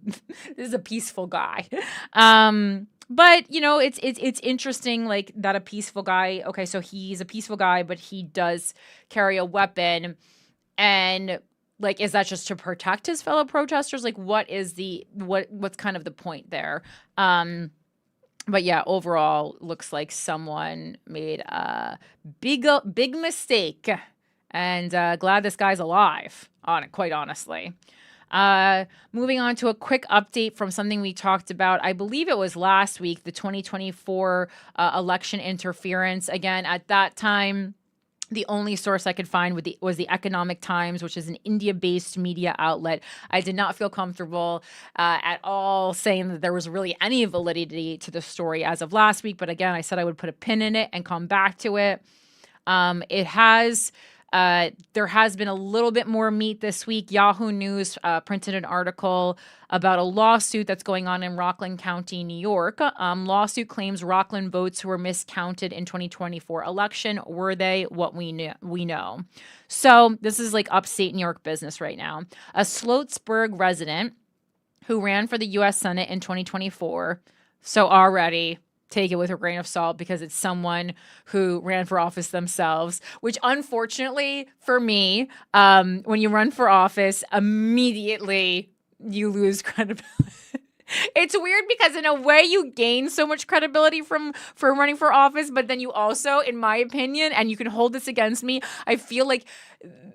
is a peaceful guy. But it's interesting, that a peaceful guy. Okay, so he's a peaceful guy, but he does carry a weapon, and is that just to protect his fellow protesters? What's kind of the point there? But yeah, overall, looks like someone made a big mistake, and glad this guy's alive. Quite honestly. Moving on to a quick update from something we talked about. I believe it was last week, the 2024 election interference. Again, at that time, the only source I could find was the Economic Times, which is an India-based media outlet. I did not feel comfortable at all saying that there was really any validity to the story as of last week. But again, I said I would put a pin in it and come back to it. There has been a little bit more meat this week. Yahoo News printed an article about a lawsuit that's going on in Rockland County, New York. Lawsuit claims Rockland votes were miscounted in 2024 election. Were they? What we know. So this is upstate New York business right now. A Sloatsburg resident who ran for the U.S. Senate in 2024. So already take it with a grain of salt because it's someone who ran for office themselves, which unfortunately for me, when you run for office, immediately you lose credibility. It's weird because in a way you gain so much credibility from running for office, but then you also, in my opinion, and you can hold this against me, I feel like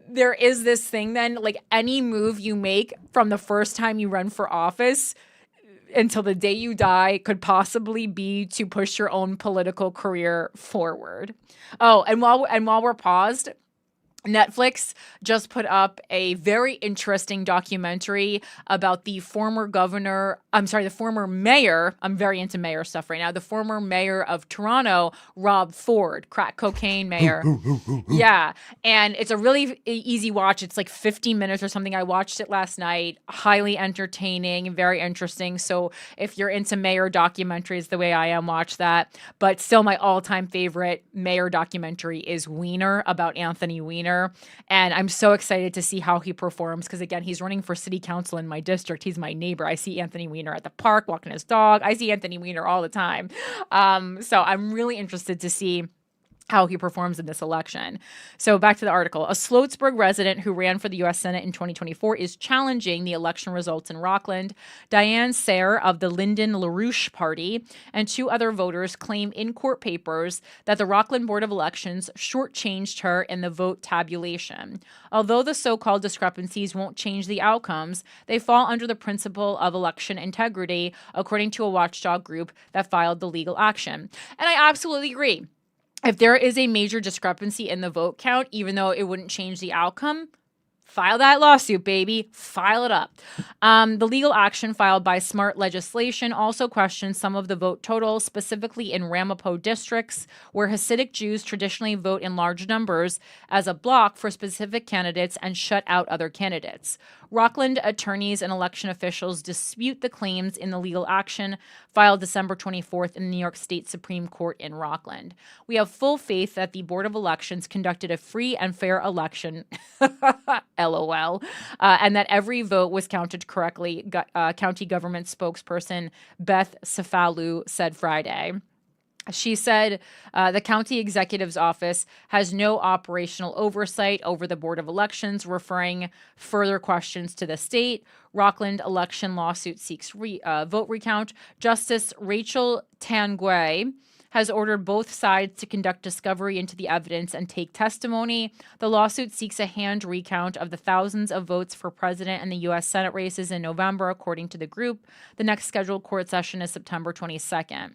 there is this thing then, like any move you make from the first time you run for office until the day you die could possibly be to push your own political career forward. Oh, and while we're paused, Netflix just put up a very interesting documentary about the former mayor. I'm very into mayor stuff right now. The former mayor of Toronto, Rob Ford, crack cocaine mayor. Yeah. And it's a really easy watch. It's like 50 minutes or something. I watched it last night. Highly entertaining, very interesting. So if you're into mayor documentaries the way I am, watch that. But still my all-time favorite mayor documentary is Weiner, about Anthony Weiner. And I'm so excited to see how he performs because, again, he's running for city council in my district. He's my neighbor. I see Anthony Weiner at the park walking his dog. I see Anthony Weiner all the time. So I'm really interested to see how he performs in this election. So back to the article. A Sloatsburg resident who ran for the U.S. Senate in 2024 is challenging the election results in Rockland. Diane Sayre of the Lyndon LaRouche Party and 2 other voters claim in court papers that the Rockland Board of Elections shortchanged her in the vote tabulation. Although the so-called discrepancies won't change the outcomes, they fall under the principle of election integrity, according to a watchdog group that filed the legal action. And I absolutely agree. If there is a major discrepancy in the vote count, even though it wouldn't change the outcome, file that lawsuit, baby. File it up. The legal action filed by Smart Legislation also questions some of the vote totals, specifically in Ramapo districts, where Hasidic Jews traditionally vote in large numbers as a bloc for specific candidates and shut out other candidates. Rockland attorneys and election officials dispute the claims in the legal action filed December 24th in the New York State Supreme Court in Rockland. We have full faith that the Board of Elections conducted a free and fair election, LOL, and that every vote was counted correctly, county government spokesperson Beth Cefalu said Friday. She said the county executive's office has no operational oversight over the Board of Elections, referring further questions to the state. Rockland election lawsuit seeks vote recount. Justice Rachel Tanguay has ordered both sides to conduct discovery into the evidence and take testimony. The lawsuit seeks a hand recount of the thousands of votes for president and the U.S. Senate races in November, according to the group. The next scheduled court session is September 22nd.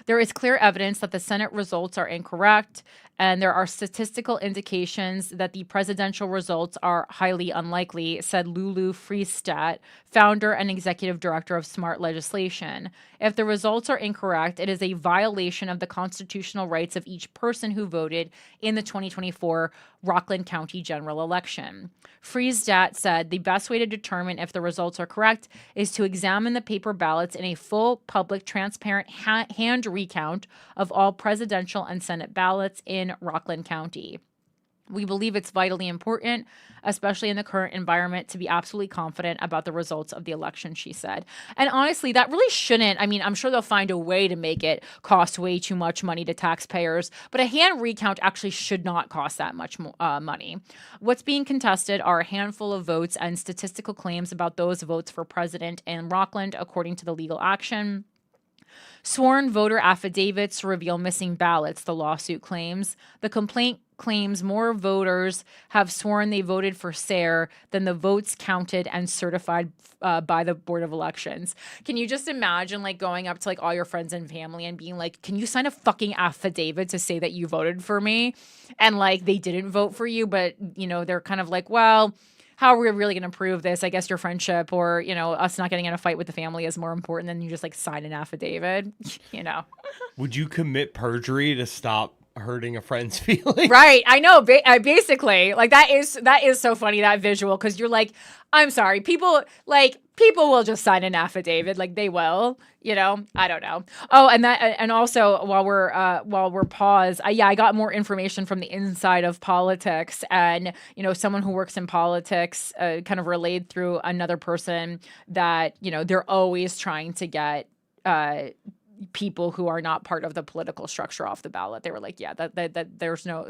There is clear evidence that the Senate results are incorrect, and there are statistical indications that the presidential results are highly unlikely, said Lulu Friestat, founder and executive director of Smart Legislation. If the results are incorrect, it is a violation of the constitutional rights of each person who voted in the 2024 Rockland County general election. Friesdat said the best way to determine if the results are correct is to examine the paper ballots in a full, public, transparent hand recount of all presidential and Senate ballots in Rockland County. We believe it's vitally important, especially in the current environment, to be absolutely confident about the results of the election, she said. And honestly, that really shouldn't, I mean, I'm sure they'll find a way to make it cost way too much money to taxpayers, but a hand recount actually should not cost that much money. What's being contested are a handful of votes and statistical claims about those votes for president in Rockland, according to the legal action. Sworn voter affidavits reveal missing ballots, the lawsuit claims. The complaint claims more voters have sworn they voted for Sayre than the votes counted and certified by the Board of Elections. Can you just imagine like going up to like all your friends and family and being like, can you sign a fucking affidavit to say that you voted for me? And like they didn't vote for you, but you know, they're kind of like, well, how are we really going to prove this? I guess your friendship or, you know, us not getting in a fight with the family is more important than you just like sign an affidavit, you know. Would you commit perjury to stop hurting a friend's feelings. Right. I know. Basically, like that is so funny, that visual, because you're like, I'm sorry, people will just sign an affidavit, like they will, I don't know. Oh, and also while we're paused, I got more information from the inside of politics, and someone who works in politics kind of relayed through another person that they're always trying to get people who are not part of the political structure off the ballot. They were like, yeah, that there's no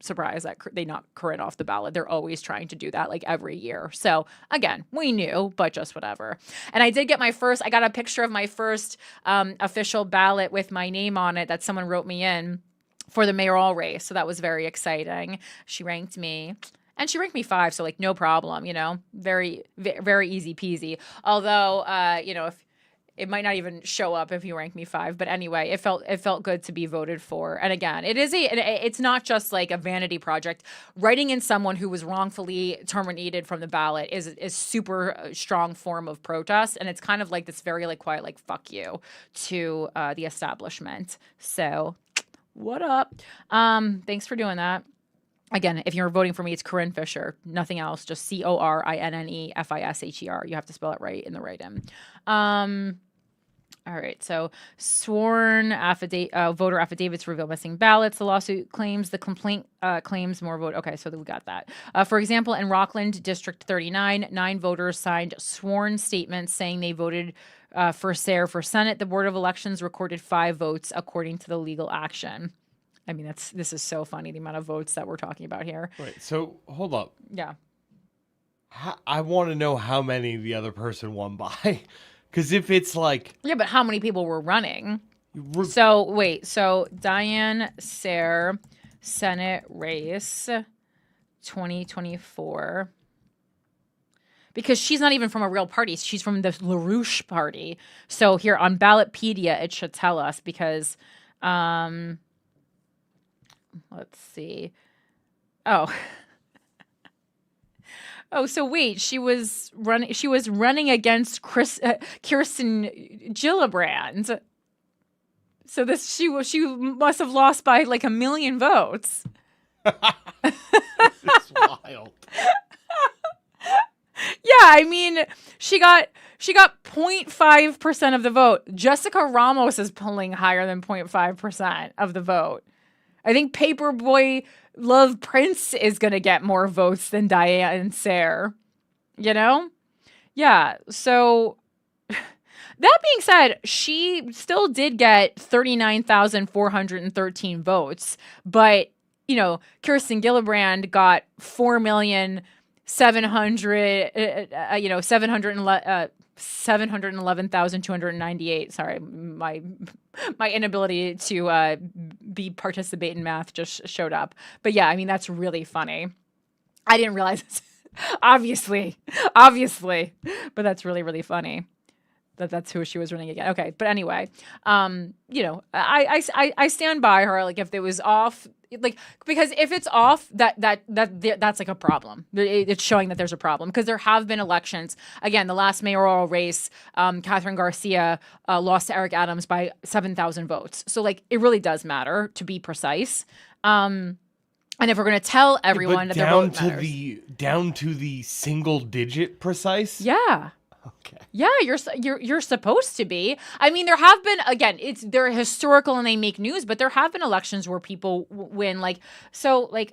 surprise that they knock Corinne off the ballot. They're always trying to do that, like every year. So again, we knew, but just whatever. And I did get I got a picture of my first official ballot with my name on it that someone wrote me in for the mayoral race. So that was very exciting. She ranked me. And she ranked me 5, so like no problem, very, very easy peasy. Although, if it might not even show up if you rank me 5, but anyway, it felt good to be voted for. And again, it's not just like a vanity project. Writing in someone who was wrongfully terminated from the ballot is super strong form of protest, and it's kind of like this very like quiet like fuck you to the establishment. So, what up? Thanks for doing that. Again, if you're voting for me, it's Corinne Fisher, nothing else, just CORINNEFISHER. You have to spell it right in the write-in. All right, so sworn voter affidavits reveal missing ballots. The lawsuit claims the complaint claims more vote. Okay, so we got that. For example, in Rockland District 39, 9 voters signed sworn statements saying they voted for Sayre for Senate. The Board of Elections recorded 5 votes according to the legal action. I mean, this is so funny, the amount of votes that we're talking about here. Right. So hold up. Yeah. I want to know how many the other person won by. Because if it's like... Yeah, but how many people were running? So Diane Sayre, Senate race, 2024. Because she's not even from a real party. She's from the LaRouche party. So here on Ballotpedia, it should tell us because... let's see. Oh. Oh, so wait, she was running against Kirsten Gillibrand. So she must have lost by like 1 million votes. This is wild. Yeah, I mean, she got 0.5% of the vote. Jessica Ramos is pulling higher than 0.5% of the vote. I think Paperboy Love Prince is going to get more votes than Diane Sayre. Yeah, so that being said, she still did get 39,413 votes. But, Kirsten Gillibrand got 711,298. Sorry, my inability to participate in math just showed up. But yeah, I mean, that's really funny. I didn't realize this. obviously, but that's really, really funny. That's who she was running against. Okay, but anyway, I stand by her. Like if it was off, like because if it's off, that's like a problem. It's showing that there's a problem because there have been elections. Again, the last mayoral race, Catherine Garcia lost to Eric Adams by 7,000 votes. So like it really does matter, to be precise. And if we're going to tell everyone that their vote matters, down to the single digit precise. Yeah. Okay. Yeah, you're supposed to be. I mean, there have been, again, they're historical and they make news, but there have been elections where people win.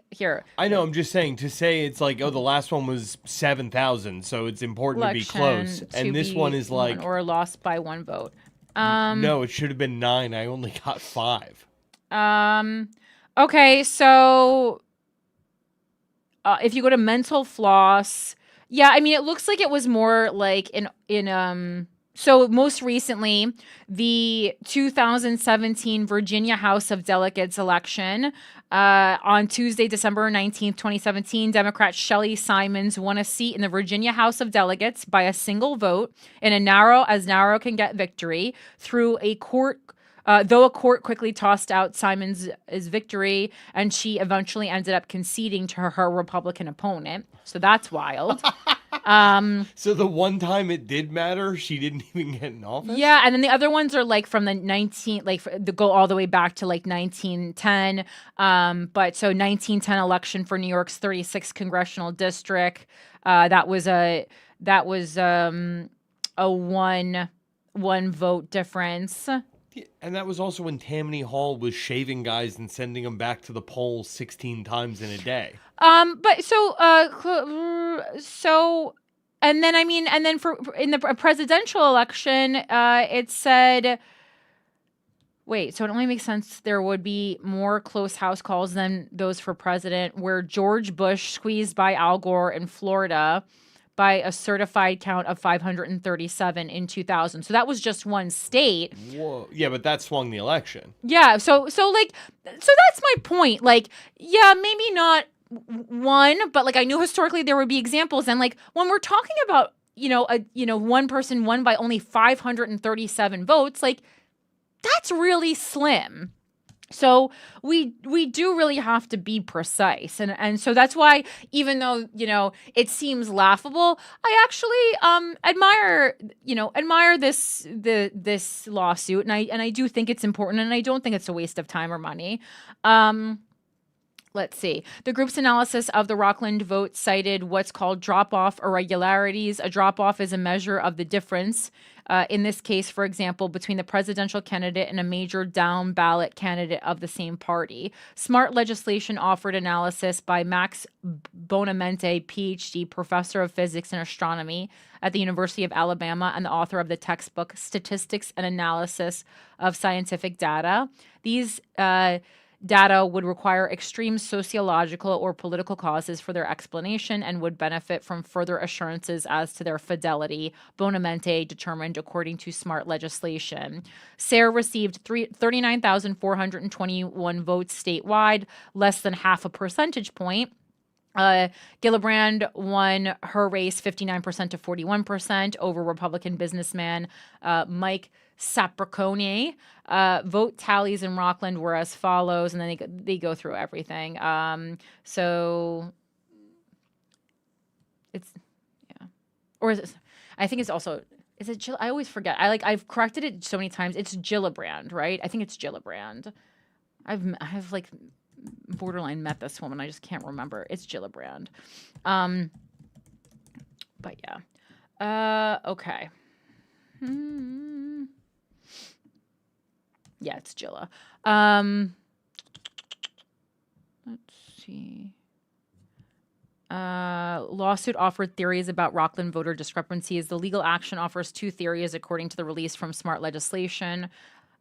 Here. I know. I'm just saying to say it's like, oh, the last one was 7,000, so it's important to be close, and this one is like or lost by 1 vote. No, it should have been 9. I only got 5. Okay, so if you go to mental floss. Yeah, I mean, it looks like it was more like so most recently, the 2017 Virginia House of Delegates election on Tuesday, December 19th, 2017, Democrat Shelley Simons won a seat in the Virginia House of Delegates by a single vote in a narrow can get victory through a court. Though a court quickly tossed out Simons' victory, and she eventually ended up conceding to her Republican opponent. So that's wild. So the one time it did matter, she didn't even get in office? Yeah, and then the other ones are like from the go all the way back to like 1910. But so 1910 election for New York's 36th congressional district. That was a one vote difference. Yeah, and that was also when Tammany Hall was shaving guys and sending them back to the polls 16 times in a day. But and then for in the presidential election, it said, wait, so it only makes sense there would be more close house calls than those for president, where George Bush squeezed by Al Gore in Florida by a certified count of 537 in 2000. So that was just one state. Whoa. Yeah, but that swung the election. Yeah, so that's my point. Like, yeah, maybe not one, but like I knew historically there would be examples, and like when we're talking about one person won by only 537 votes, like that's really slim. So we do really have to be precise, and so that's why, even though it seems laughable, I actually admire this lawsuit, and I do think it's important, and I don't think it's a waste of time or money. Let's see. The group's analysis of the Rockland vote cited what's called drop-off irregularities. A drop-off is a measure of the difference, in this case, for example, between the presidential candidate and a major down-ballot candidate of the same party. Smart Legislation offered analysis by Max Bonamente, Ph.D., professor of physics and astronomy at the University of Alabama and the author of the textbook Statistics and Analysis of Scientific Data. These data would require extreme sociological or political causes for their explanation and would benefit from further assurances as to their fidelity, Bonamente determined according to Smart Legislation. Sayre received 39,421 votes statewide, less than half a percentage point. Gillibrand won her race 59% to 41% over Republican businessman Mike Sapricone. Vote tallies in Rockland were as follows, and then they go through everything. So it's or is it? I think it's also. Is it Jill? I always forget. I've corrected it so many times. It's Gillibrand, right? I think it's Gillibrand. I've like borderline met this woman. I just can't remember. It's Gillibrand. But yeah. Okay. Yeah, it's Gilla. Let's see. Lawsuit offered theories about Rockland voter discrepancies. The legal action offers two theories according to the release from Smart Legislation.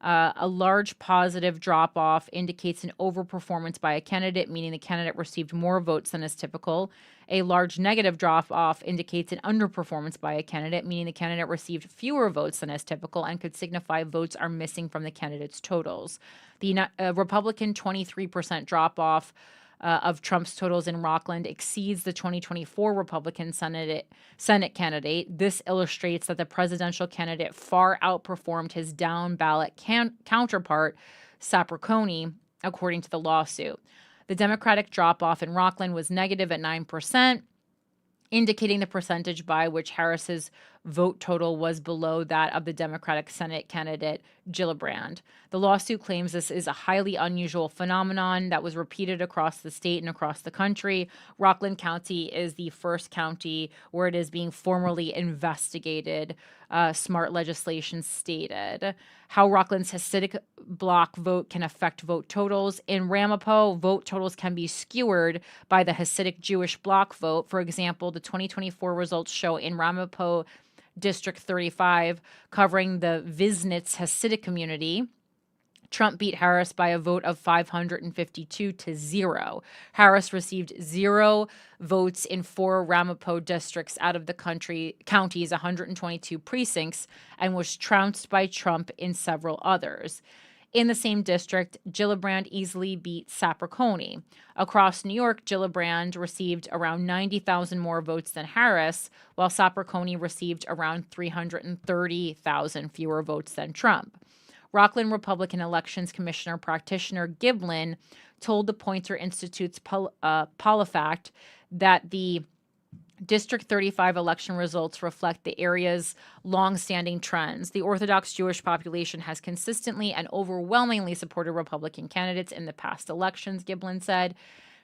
A large positive drop-off indicates an overperformance by a candidate, meaning the candidate received more votes than is typical. A large negative drop-off indicates an underperformance by a candidate, meaning the candidate received fewer votes than is typical and could signify votes are missing from the candidate's totals. The Republican 23% drop-off of Trump's totals in Rockland exceeds the 2024 Republican Senate candidate. This illustrates that the presidential candidate far outperformed his down-ballot counterpart, Sapricone, according to the lawsuit. The Democratic drop-off in Rockland was negative at 9%, indicating the percentage by which Harris's vote total was below that of the Democratic Senate candidate Gillibrand. The lawsuit claims this is a highly unusual phenomenon that was repeated across the state and across the country. Rockland County is the first county where it is being formally investigated, Smart Legislation stated. How Rockland's Hasidic bloc vote can affect vote totals. In Ramapo, vote totals can be skewered by the Hasidic Jewish bloc vote. For example, the 2024 results show in Ramapo District 35, covering the Viznitz Hasidic community, Trump beat Harris by a vote of 552 to 0. Harris received 0 votes in 4 Ramapo districts out of the county's 122 precincts and was trounced by Trump in several others. In the same district, Gillibrand easily beat Sapricone. Across New York, Gillibrand received around 90,000 more votes than Harris, while Sapricone received around 330,000 fewer votes than Trump. Rockland Republican Elections Commissioner practitioner Giblin told the Poynter Institute's PolitiFact that the District 35 election results reflect the area's long-standing trends. The Orthodox Jewish population has consistently and overwhelmingly supported Republican candidates in the past elections, Giblin said.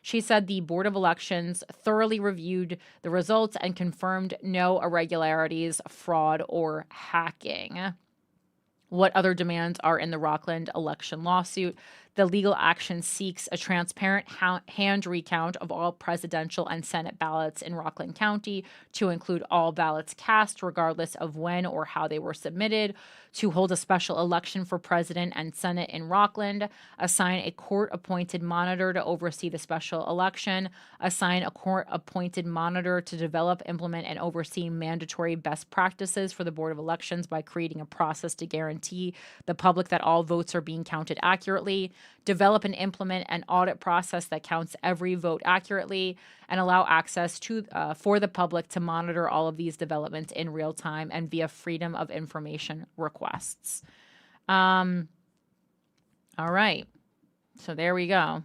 She said the Board of Elections thoroughly reviewed the results and confirmed no irregularities, fraud, or hacking. What other demands are in the Rockland election lawsuit? The legal action seeks a transparent hand recount of all presidential and Senate ballots in Rockland County to include all ballots cast, regardless of when or how they were submitted, to hold a special election for president and Senate in Rockland, assign a court-appointed monitor to oversee the special election, assign a court-appointed monitor to develop, implement, and oversee mandatory best practices for the Board of Elections by creating a process to guarantee the public that all votes are being counted accurately, develop and implement an audit process that counts every vote accurately, and allow access to for the public to monitor all of these developments in real time and via Freedom of Information requests. All right. So there we go.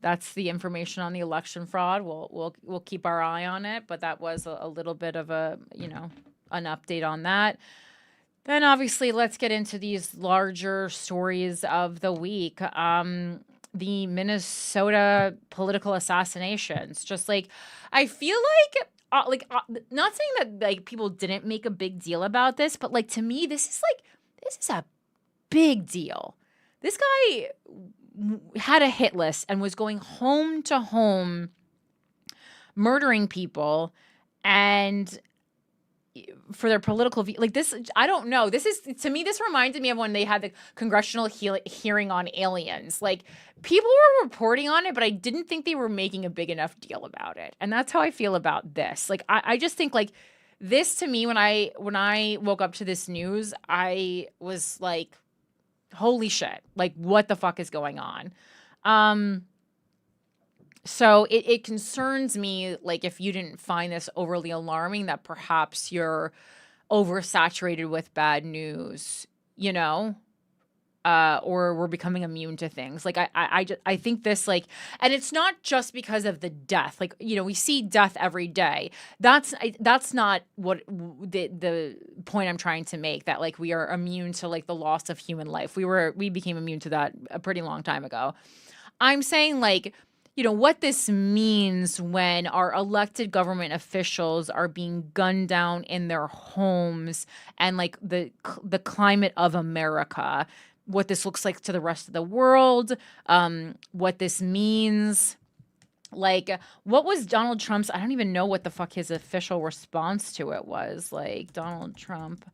That's the information on the election fraud. We'll keep our eye on it, but that was a little bit of an update on that. Then obviously let's get into these larger stories of the week. The Minnesota political assassinations. Just like, I feel like not saying that like people didn't make a big deal about this, but like to me, this is a big deal. This guy had a hit list and was going home to home murdering people, and for their political view, like this, I don't know. This is, to me, this reminded me of when they had the congressional hearing on aliens. Like, people were reporting on it, but I didn't think they were making a big enough deal about it. And that's how I feel about this. Like, I just think like this, to me, when I woke up to this news, I was like, holy shit, like what the fuck is going on? So it concerns me, like, if you didn't find this overly alarming, that perhaps you're oversaturated with bad news, or we're becoming immune to things. Like, I think this, like, and it's not just because of the death. Like, we see death every day. That's not what the point I'm trying to make, that, like, we are immune to, like, the loss of human life. We became immune to that a pretty long time ago. I'm saying, like, what this means when our elected government officials are being gunned down in their homes, and like the climate of America, what this looks like to the rest of the world, what this means. Like, what was Donald Trump's, I don't even know what the fuck his official response to it was. Like, Donald Trump,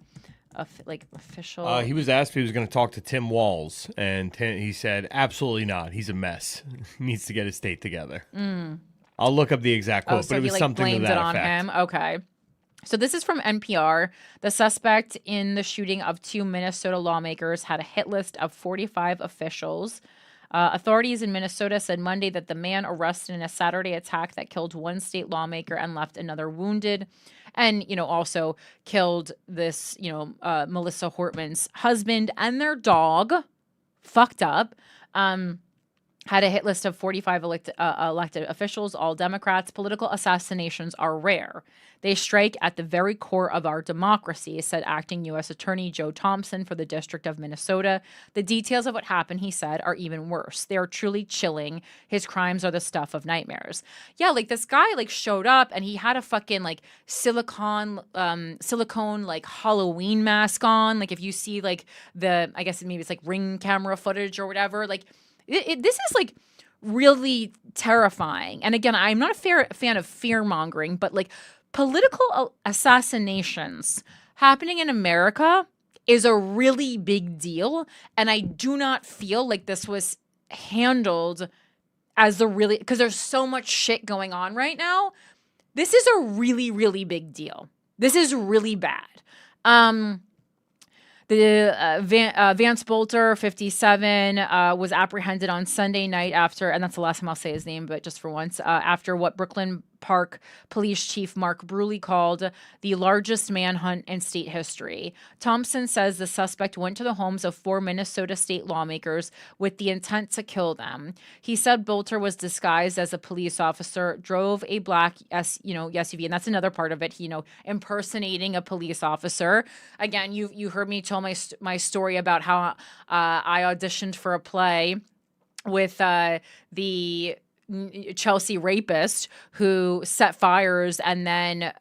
official. He was asked if he was going to talk to Tim Walz, and he said, absolutely not. He's a mess. He needs to get his state together. I'll look up the exact quote, but it was something to that effect. Him. Okay. So this is from NPR. The suspect in the shooting of 2 Minnesota lawmakers had a hit list of 45 officials. Authorities in Minnesota said Monday that the man arrested in a Saturday attack that killed 1 state lawmaker and left another wounded, and, also killed this, Melissa Hortman's husband and their dog, fucked up, had a hit list of 45 elected officials, all Democrats. Political assassinations are rare. They strike at the very core of our democracy, said acting U.S. Attorney Joe Thompson for the District of Minnesota. The details of what happened, he said, are even worse. They are truly chilling. His crimes are the stuff of nightmares. Yeah, like this guy like showed up and he had a fucking like silicone like Halloween mask on. Like if you see like I guess maybe it's like Ring camera footage or whatever, like this is like really terrifying. And again, I'm not a fan of fear mongering, but like political assassinations happening in America is a really big deal. And I do not feel like this was handled as because there's so much shit going on right now. This is a really, really big deal. This is really bad. Vance Bolter, 57, was apprehended on Sunday night after, and that's the last time I'll say his name, but just for once, after what Brooklyn Park Police Chief Mark Bruley called the largest manhunt in state history. Thompson says the suspect went to the homes of 4 Minnesota state lawmakers with the intent to kill them. He said Bolter was disguised as a police officer, drove a black SUV, and that's another part of it. Impersonating a police officer. Again, you heard me tell my story about how I auditioned for a play with the Chelsea rapist who set fires and then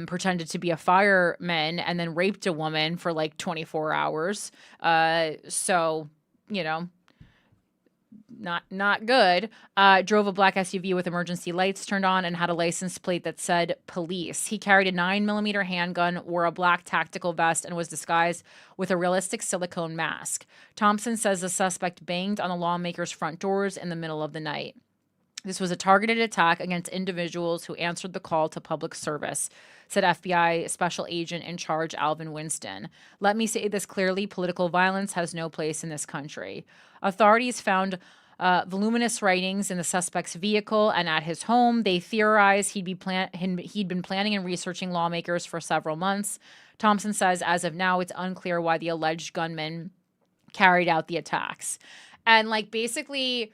pretended to be a fireman and then raped a woman for like 24 hours. Not good. Drove a black SUV with emergency lights turned on and had a license plate that said police. He carried a 9mm handgun, wore a black tactical vest, and was disguised with a realistic silicone mask. Thompson says the suspect banged on the lawmakers' front doors in the middle of the night. This was a targeted attack against individuals who answered the call to public service, said FBI Special Agent in Charge Alvin Winston. Let me say this clearly, political violence has no place in this country. Authorities found voluminous writings in the suspect's vehicle and at his home. They theorized he'd been planning and researching lawmakers for several months. Thompson says as of now, it's unclear why the alleged gunman carried out the attacks. And basically...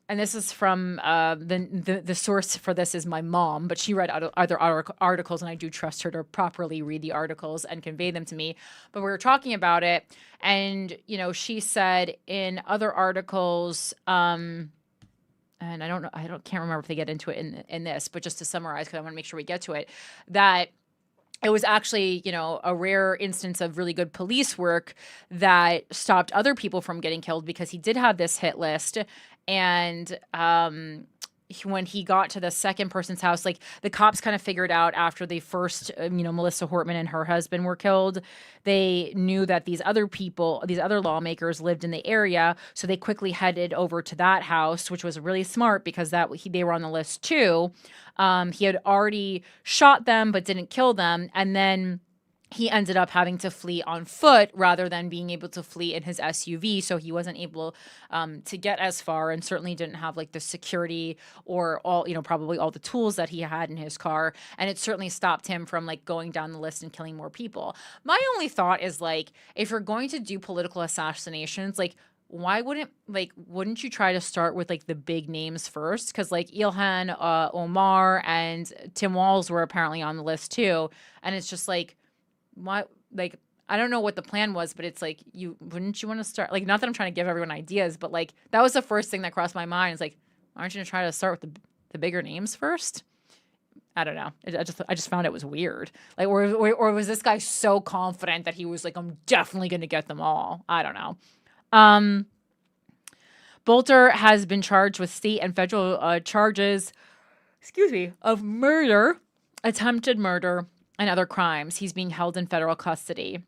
and this is from the source for this is my mom, but she read other articles, and I do trust her to properly read the articles and convey them to me. But we were talking about it, and she said in other articles, and can't remember if they get into it in this, but just to summarize, because I want to make sure we get to it, that it was actually, a rare instance of really good police work that stopped other people from getting killed because he did have this hit list. And when he got to the second person's house, the cops kind of figured out after the first, Melissa Hortman and her husband were killed, they knew that these other lawmakers lived in the area. So they quickly headed over to that house, which was really smart because they were on the list too. He had already shot them, but didn't kill them. And then he ended up having to flee on foot rather than being able to flee in his SUV. So he wasn't able to get as far, and certainly didn't have the security or probably all the tools that he had in his car. And it certainly stopped him from going down the list and killing more people. My only thought is if you're going to do political assassinations, why wouldn't you try to start with the big names first? Because Ilhan Omar and Tim Walz were apparently on the list too. And it's just why, I don't know what the plan was, but it's wouldn't you want to start, not that I'm trying to give everyone ideas, but that was the first thing that crossed my mind. It's why aren't you going to try to start with the bigger names first? I don't know. I just found it was weird. Or was this guy so confident that he was I'm definitely going to get them all? I don't know. Bolter has been charged with state and federal charges, of murder, attempted murder, and other crimes. He's being held in federal custody.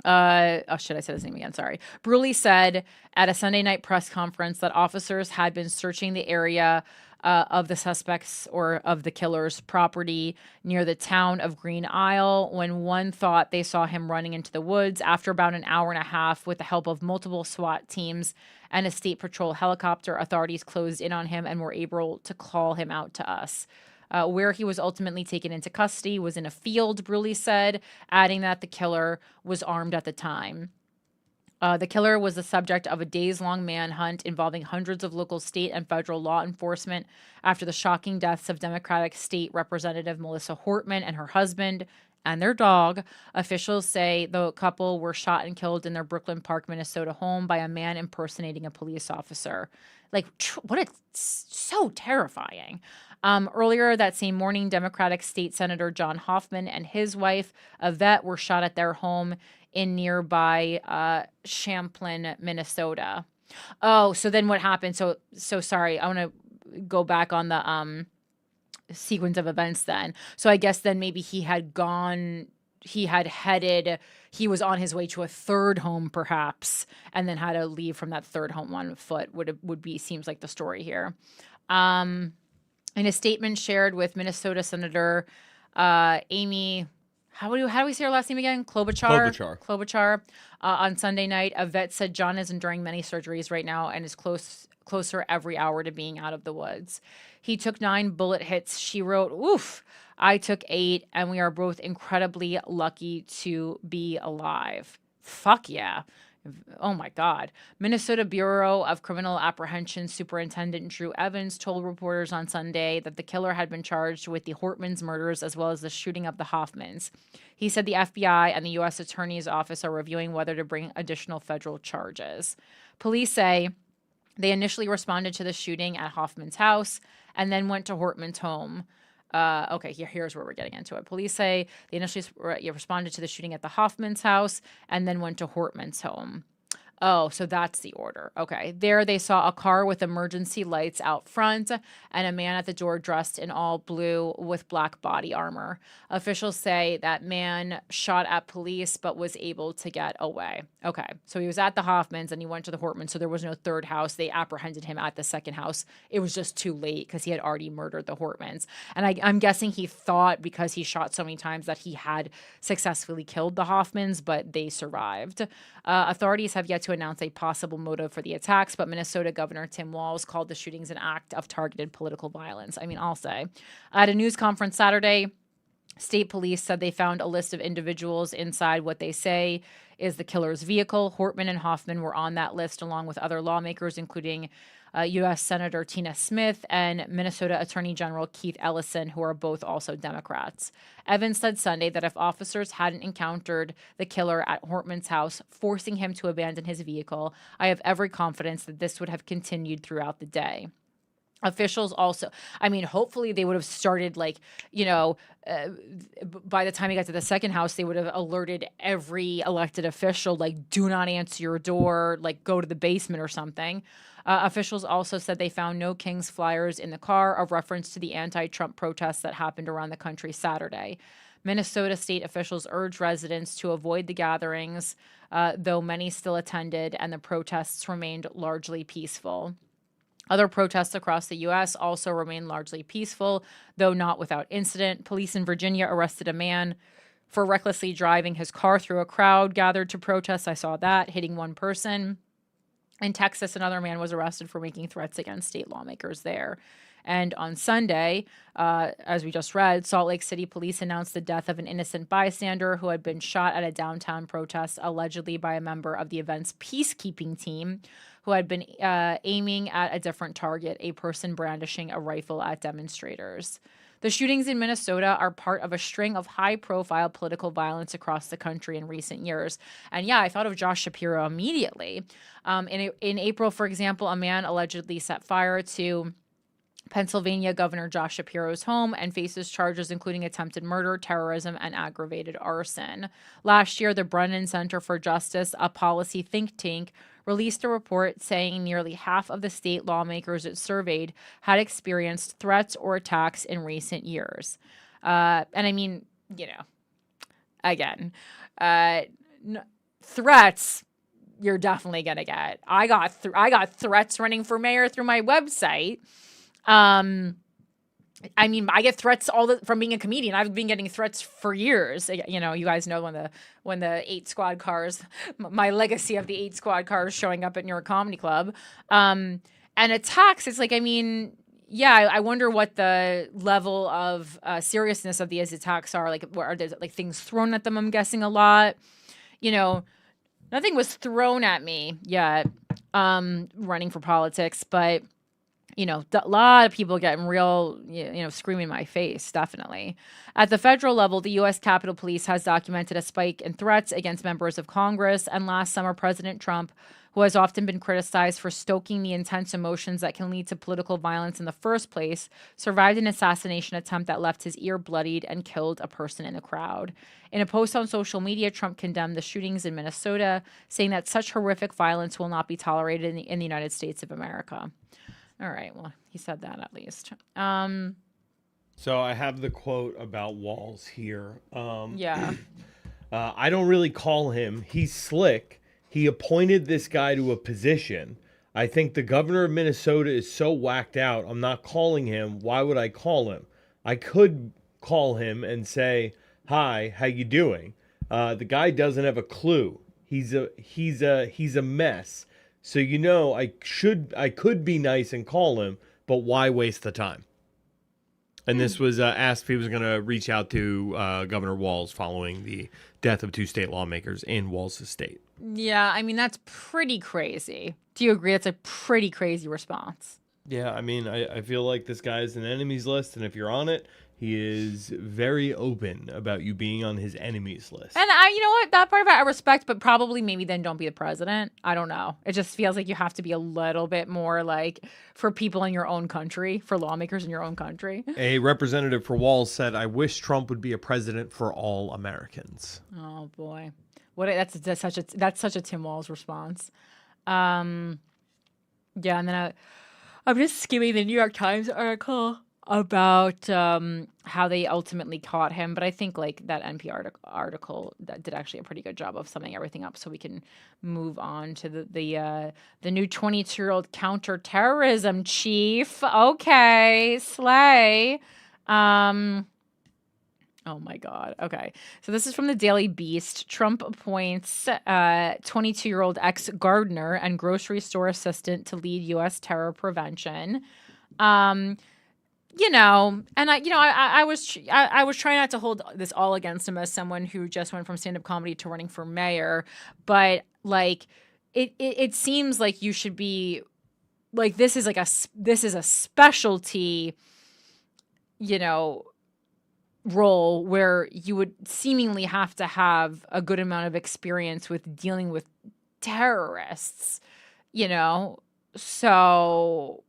Should I say his name again? Sorry. Bruley said at a Sunday night press conference that officers had been searching the area of the suspects or of the killer's property near the town of Green Isle when one thought they saw him running into the woods. After about an hour and a half, with the help of multiple SWAT teams and a state patrol helicopter, authorities closed in on him and were able to call him out to us. Where he was ultimately taken into custody was in a field, Bruley said, adding that the killer was armed at the time. The killer was the subject of a days-long manhunt involving hundreds of local, state, and federal law enforcement after the shocking deaths of Democratic State Representative Melissa Hortman and her husband and their dog. Officials say the couple were shot and killed in their Brooklyn Park, Minnesota home by a man impersonating a police officer. So terrifying. Earlier that same morning, Democratic State Senator John Hoffman and his wife, Yvette, were shot at their home in nearby Champlin, Minnesota. Oh, so then what happened? So sorry. I want to go back on the sequence of events then. So I guess then maybe he was on his way to a third home perhaps, and then had to leave from that third home on foot seems like the story here. In a statement shared with Minnesota Senator Amy How do we say her last name again? Klobuchar. On Sunday night, a vet said John is enduring many surgeries right now and is closer every hour to being out of the woods. He took 9 bullet hits. She wrote, "Oof, I took 8, and we are both incredibly lucky to be alive." Fuck yeah. Oh my God. Minnesota Bureau of Criminal Apprehension Superintendent Drew Evans told reporters on Sunday that the killer had been charged with the Hortmans murders as well as the shooting of the Hoffmans. He said the FBI and the U.S. Attorney's Office are reviewing whether to bring additional federal charges. Police say they initially responded to the shooting at Hoffman's house and then went to Hortman's home. Here's where we're getting into it. Police say they initially responded to the shooting at the Hoffman's house and then went to Hortman's home. Oh, so that's the order. Okay. There they saw a car with emergency lights out front and a man at the door dressed in all blue with black body armor. Officials say that man shot at police but was able to get away. Okay. So he was at the Hoffmans and he went to the Hortmans, so there was no third house. They apprehended him at the second house. It was just too late because he had already murdered the Hortmans. And I'm guessing he thought because he shot so many times that he had successfully killed the Hoffmans, but they survived. Authorities have yet to announce a possible motive for the attacks, but Minnesota Governor Tim Walz called the shootings an act of targeted political violence. I mean, I'll say. At a news conference Saturday, state police said they found a list of individuals inside what they say is the killer's vehicle. Hortman and Hoffman were on that list along with other lawmakers, including U.S. Senator Tina Smith and Minnesota Attorney General Keith Ellison, who are both also Democrats. Evans said Sunday that if officers hadn't encountered the killer at Hortman's house, forcing him to abandon his vehicle, I have every confidence that this would have continued throughout the day. Officials also, hopefully they would have started by the time he got to the second house, they would have alerted every elected official, do not answer your door, go to the basement or something. Officials also said they found no King's flyers in the car, a reference to the anti-Trump protests that happened around the country Saturday. Minnesota state officials urged residents to avoid the gatherings, though many still attended, and the protests remained largely peaceful. Other protests across the U.S. also remain largely peaceful, though not without incident. Police in Virginia arrested a man for recklessly driving his car through a crowd gathered to protest. I saw that, hitting one person. In Texas, another man was arrested for making threats against state lawmakers there. And on Sunday, as we just read, Salt Lake City police announced the death of an innocent bystander who had been shot at a downtown protest, allegedly by a member of the event's peacekeeping team who had been aiming at a different target, a person brandishing a rifle at demonstrators. The shootings in Minnesota are part of a string of high-profile political violence across the country in recent years. And yeah, I thought of Josh Shapiro immediately. In April, for example, a man allegedly set fire to Pennsylvania Governor Josh Shapiro's home and faces charges including attempted murder, terrorism, and aggravated arson. Last year, the Brennan Center for Justice, a policy think tank, released a report saying nearly half of the state lawmakers it surveyed had experienced threats or attacks in recent years. Threats you're definitely going to get. I got threats running for mayor through my website. I get threats from being a comedian. I've been getting threats for years. You guys know when the 8 squad cars, my legacy of the 8 squad cars showing up at New York Comedy Club, and attacks. It's I wonder what the level of seriousness of these attacks are. Are there things thrown at them? I'm guessing a lot. Nothing was thrown at me yet. Running for politics, but. A lot of people getting real, screaming in my face, definitely. At the federal level, the U.S. Capitol Police has documented a spike in threats against members of Congress. And last summer, President Trump, who has often been criticized for stoking the intense emotions that can lead to political violence in the first place, survived an assassination attempt that left his ear bloodied and killed a person in the crowd. In a post on social media, Trump condemned the shootings in Minnesota, saying that such horrific violence will not be tolerated in the United States of America. All right. Well, he said that at least. So I have the quote about Walz here. Yeah. I don't really call him. He's slick. He appointed this guy to a position. I think the governor of Minnesota is so whacked out. I'm not calling him. Why would I call him? I could call him and say, hi, how you doing? The guy doesn't have a clue. He's a mess. So I could be nice and call him, but why waste the time? And this was asked if he was going to reach out to Governor Walz following the death of 2 state lawmakers in Walz's state. Yeah, I mean, that's pretty crazy. Do you agree? That's a pretty crazy response. Yeah, I mean, I feel like this guy is an enemies list, and if you're on it, he is very open about you being on his enemies list. And you know what? That part of it I respect, but probably maybe then don't be the president. I don't know. It just feels like you have to be a little bit more like for people in your own country, for lawmakers in your own country. A representative for Walz said, "I wish Trump would be a president for all Americans." Oh boy, that's such a Tim Walz response. Yeah, and then I'm just skimming the New York Times article about how they ultimately caught him, but I think like that NPR article that did actually a pretty good job of summing everything up, so we can move on to the new 22-year-old counter-terrorism chief. Okay, slay. Oh my God. Okay. So this is from the Daily Beast. Trump appoints 22-year-old ex-gardener and grocery store assistant to lead U.S. terror prevention. I was trying not to hold this all against him as someone who just went from stand-up comedy to running for mayor, but like it seems like you should be like this is a specialty, role where you would seemingly have to have a good amount of experience with dealing with terrorists, so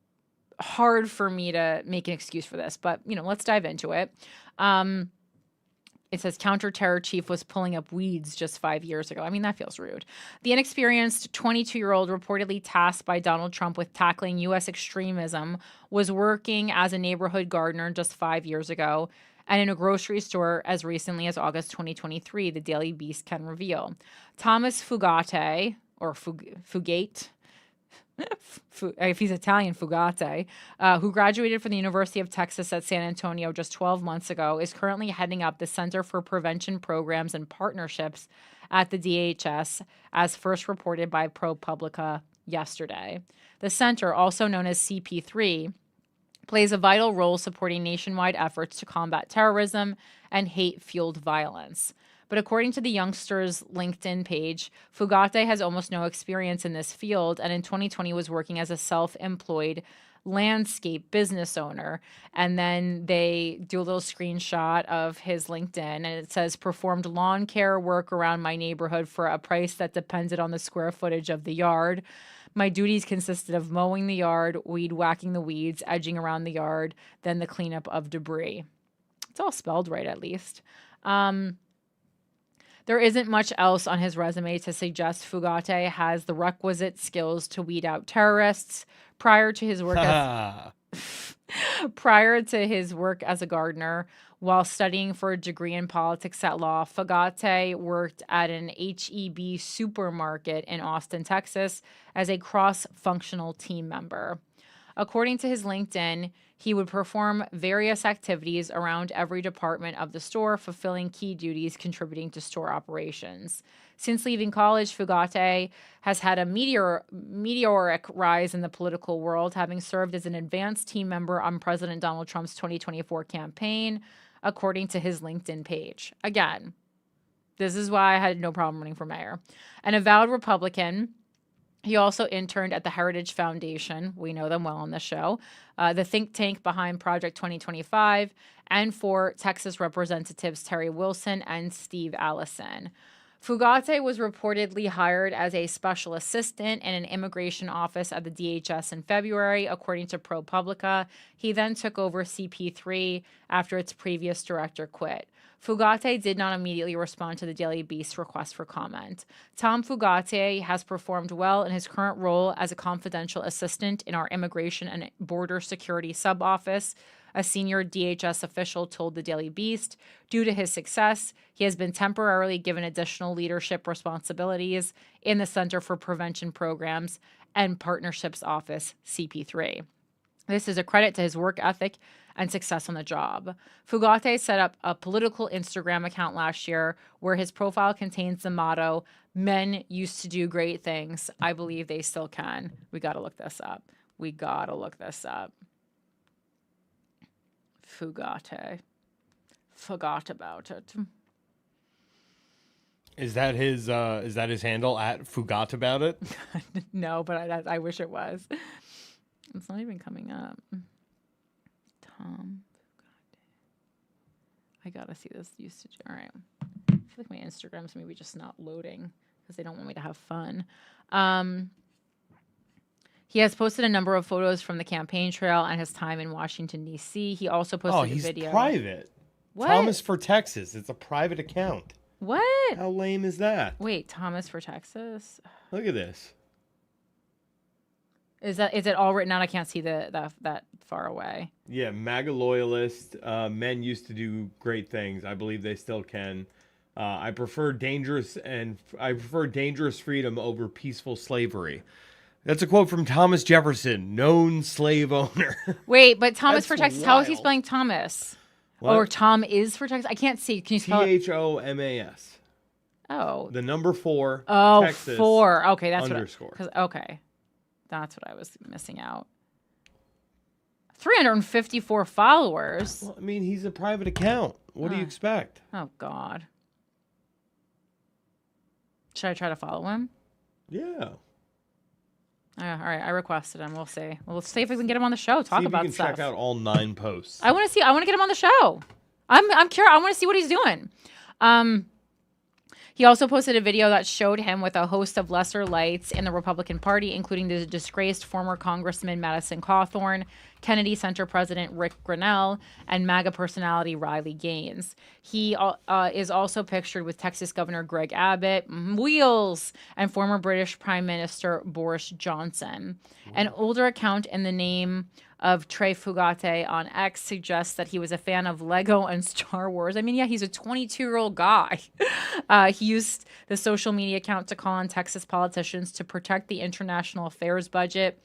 hard for me to make an excuse for this, but let's dive into it. It says counter-terror chief was pulling up weeds just 5 years ago. I mean, that feels rude. The inexperienced 22-year-old reportedly tasked by Donald Trump with tackling U.S. extremism was working as a neighborhood gardener just 5 years ago and in a grocery store as recently as August 2023, the Daily Beast can reveal. Thomas Fugate, or Fugate, if he's Italian, Fugate, who graduated from the University of Texas at San Antonio just 12 months ago, is currently heading up the Center for Prevention Programs and Partnerships at the DHS, as first reported by ProPublica yesterday. The center, also known as CP3, plays a vital role supporting nationwide efforts to combat terrorism and hate-fueled violence. But according to the youngster's LinkedIn page, Fugate has almost no experience in this field, and in 2020 was working as a self-employed landscape business owner. And then they do a little screenshot of his LinkedIn, and it says, performed lawn care work around my neighborhood for a price that depended on the square footage of the yard. My duties consisted of mowing the yard, weed whacking the weeds, edging around the yard, then the cleanup of debris. It's all spelled right, at least. There isn't much else on his resume to suggest Fugate has the requisite skills to weed out terrorists. Prior to his work as a gardener, while studying for a degree in politics at law, Fugate worked at an H-E-B supermarket in Austin, Texas, as a cross-functional team member. According to his LinkedIn, he would perform various activities around every department of the store, fulfilling key duties contributing to store operations. Since leaving college, Fugate has had a meteoric rise in the political world, having served as an advanced team member on President Donald Trump's 2024 campaign, according to his LinkedIn page. Again, this is why I had no problem running for mayor. An avowed Republican, he also interned at the Heritage Foundation. We know them well on this show. The think tank behind Project 2025, and for Texas Representatives Terry Wilson and Steve Allison. Fugate was reportedly hired as a special assistant in an immigration office at the DHS in February, according to ProPublica. He then took over CP3 after its previous director quit. Fugate did not immediately respond to the Daily Beast's request for comment. Tom Fugate has performed well in his current role as a confidential assistant in our Immigration and Border Security Sub-Office, a senior DHS official told the Daily Beast. Due to his success, he has been temporarily given additional leadership responsibilities in the Center for Prevention Programs and Partnerships Office, CP3. This is a credit to his work ethic and success on the job. Fugate set up a political Instagram account last year where his profile contains the motto, "Men used to do great things. I believe they still can." We got to look this up. Fugate. Forgot about it. Is that his handle at Fugat about it? No, but I wish it was. It's not even coming up. Tom Fugate. I gotta see this usage. All right. I feel like my Instagram's maybe just not loading because they don't want me to have fun. He has posted a number of photos from the campaign trail and his time in Washington, D.C. He also posted a video. Oh, he's private. What? Thomas for Texas. It's a private account. What? How lame is that? Wait, Thomas for Texas? Look at this. Is it all written out? I can't see that far away. Yeah, MAGA loyalist. Men used to do great things. I believe they still can. I prefer dangerous freedom over peaceful slavery. That's a quote from Thomas Jefferson, known slave owner. Wait, but Thomas for Texas. Wild. How is he spelling Thomas? What? Or Tom is for Texas? I can't see. Can you spell it? THOMAS. Oh. The number 4. Oh, Texas 4. Okay, that's underscore. Okay. That's what I was missing out. 354 followers. Well, I mean, he's a private account. What do you expect? Oh, God. Should I try to follow him? Yeah. All right, I requested him. We'll see. We'll see if we can get him on the show. Talk about stuff. Check out all 9 posts. I want to get him on the show. I'm curious. I want to see what he's doing. He also posted a video that showed him with a host of lesser lights in the Republican Party, including the disgraced former Congressman Madison Cawthorn, Kennedy Center President Rick Grenell, and MAGA personality Riley Gaines. He is also pictured with Texas Governor Greg Abbott, Wheels, and former British Prime Minister Boris Johnson. An older account in the name of Trey Fugate on X suggests that he was a fan of Lego and Star Wars. I mean, yeah, he's a 22-year-old guy. He used the social media account to call on Texas politicians to protect the international affairs budget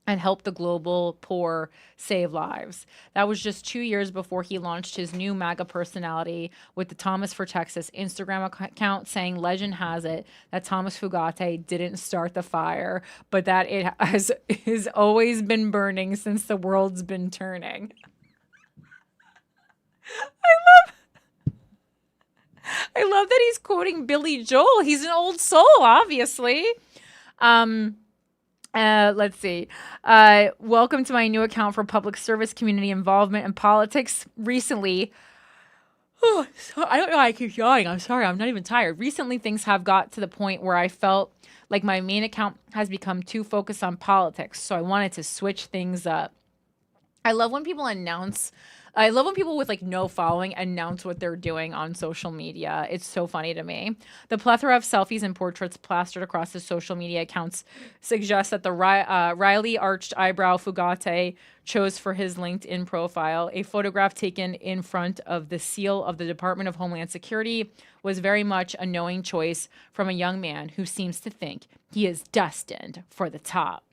and help the global poor save lives. That was just 2 years before he launched his new MAGA personality with the Thomas for Texas Instagram account, saying legend has it that Thomas Fugate didn't start the fire, but that it has always been burning since the world's been turning. I love that he's quoting Billy Joel. He's an old soul, obviously. Let's see. Welcome to my new account for public service, community involvement, and politics. Recently, I don't know why I keep yawning. I'm sorry. I'm not even tired. Recently, things have got to the point where I felt like my main account has become too focused on politics, so I wanted to switch things up. I love when people with like no following announce what they're doing on social media. It's so funny to me. The plethora of selfies and portraits plastered across the social media accounts suggests that the Riley arched eyebrow Fugate chose for his LinkedIn profile. A photograph taken in front of the seal of the Department of Homeland Security was very much a knowing choice from a young man who seems to think he is destined for the top.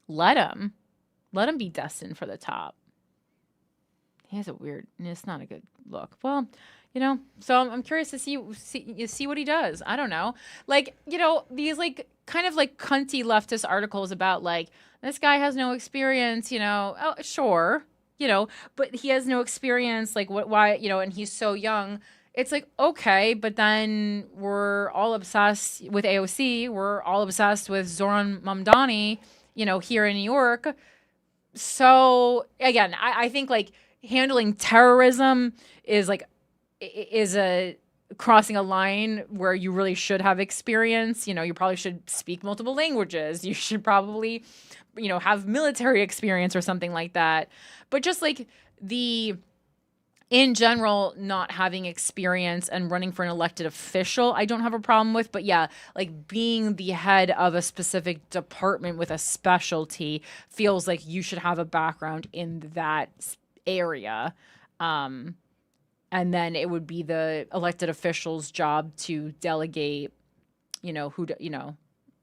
Let him be destined for the top. He has it's not a good look. Well, so I'm curious to see what he does. I don't know. Like, these like kind of like cunty leftist articles about like, this guy has no experience, oh, sure, but he has no experience. Like why, and he's so young. It's like, okay, but then we're all obsessed with AOC. We're all obsessed with Zoran Mamdani, here in New York. So again, I think like, handling terrorism is a crossing a line where you really should have experience. You probably should speak multiple languages. You should probably, have military experience or something like that. But just like in general, not having experience and running for an elected official, I don't have a problem with. But yeah, like being the head of a specific department with a specialty feels like you should have a background in that area, and then it would be the elected official's job to delegate, the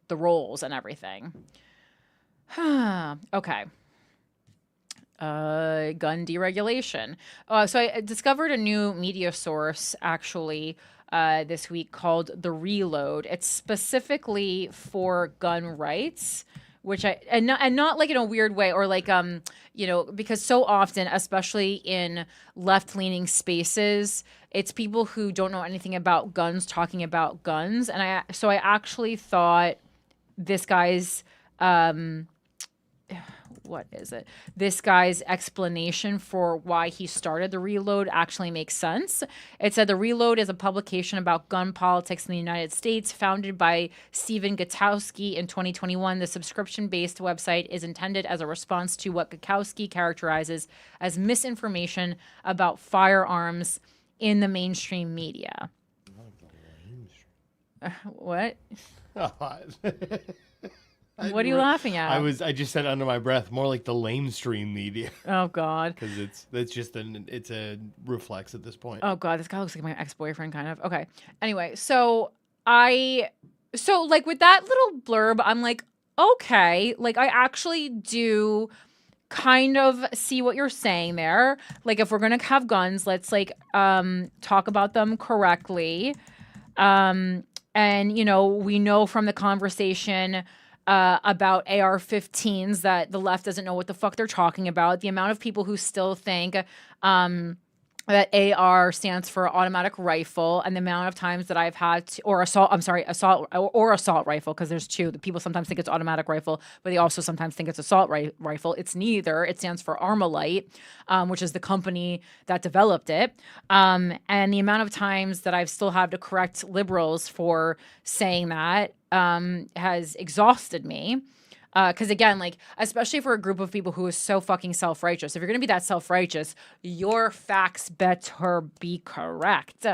roles and everything. Okay. gun deregulation. So I discovered a new media source actually this week called The Reload. It's specifically for gun rights, which and not like in a weird way or like because so often, especially in left-leaning spaces, it's people who don't know anything about guns talking about guns, and I actually thought this guy's what is it? This guy's explanation for why he started The Reload actually makes sense. It said The Reload is a publication about gun politics in the United States, founded by Stephen Gutowski in 2021. The subscription-based website is intended as a response to what Gutowski characterizes as misinformation about firearms in the mainstream media. What? What are you laughing at? I just said under my breath, more like the lamestream media. Oh God. Because it's a reflex at this point. Oh God, this guy looks like my ex-boyfriend kind of. Okay. Anyway, so like with that little blurb, I'm like, okay, like I actually do kind of see what you're saying there. Like if we're gonna have guns, let's like talk about them correctly. And we know from the conversation about AR-15s that the left doesn't know what the fuck they're talking about. The amount of people who still think that AR stands for automatic rifle, and the amount of times that I've had to, assault rifle, because there's two. The people sometimes think it's automatic rifle, but they also sometimes think it's assault rifle. It's neither. It stands for Armalite, which is the company that developed it. And the amount of times that I've still had to correct liberals for saying that has exhausted me. Because again, like, especially for a group of people who is so fucking self-righteous, if you're going to be that self-righteous, your facts better be correct.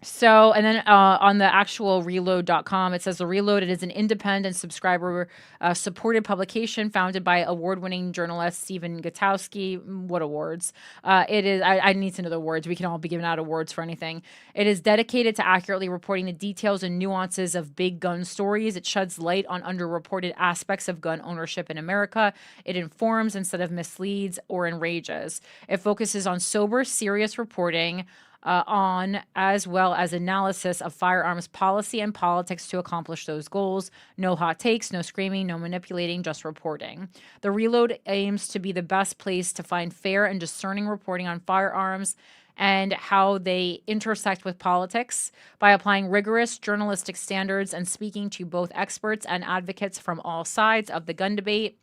So, and then on the actual reload.com, it says The Reload, it is an independent subscriber supported publication founded by award-winning journalist Stephen Gutowski. What awards? It is, I need to know the awards. We can all be giving out awards for anything. It is dedicated to accurately reporting the details and nuances of big gun stories. It sheds light on underreported aspects of gun ownership in America. It informs instead of misleads or enrages. It focuses on sober, serious reporting on as well as analysis of firearms policy and politics to accomplish those goals. No hot takes, no screaming, no manipulating, just reporting. The Reload aims to be the best place to find fair and discerning reporting on firearms and how they intersect with politics by applying rigorous journalistic standards and speaking to both experts and advocates from all sides of the gun debate.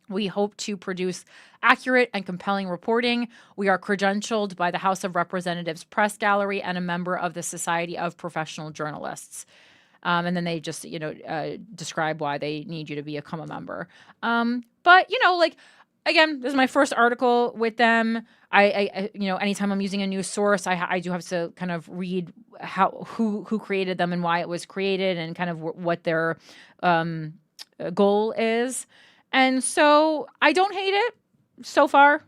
We hope to produce accurate and compelling reporting. We are credentialed by the House of Representatives Press Gallery and a member of the Society of Professional Journalists. And then they just, describe why they need you to become a member. But, again, this is my first article with them. I anytime I'm using a news source, I do have to kind of read who created them and why it was created and kind of what their goal is. And so I don't hate it so far.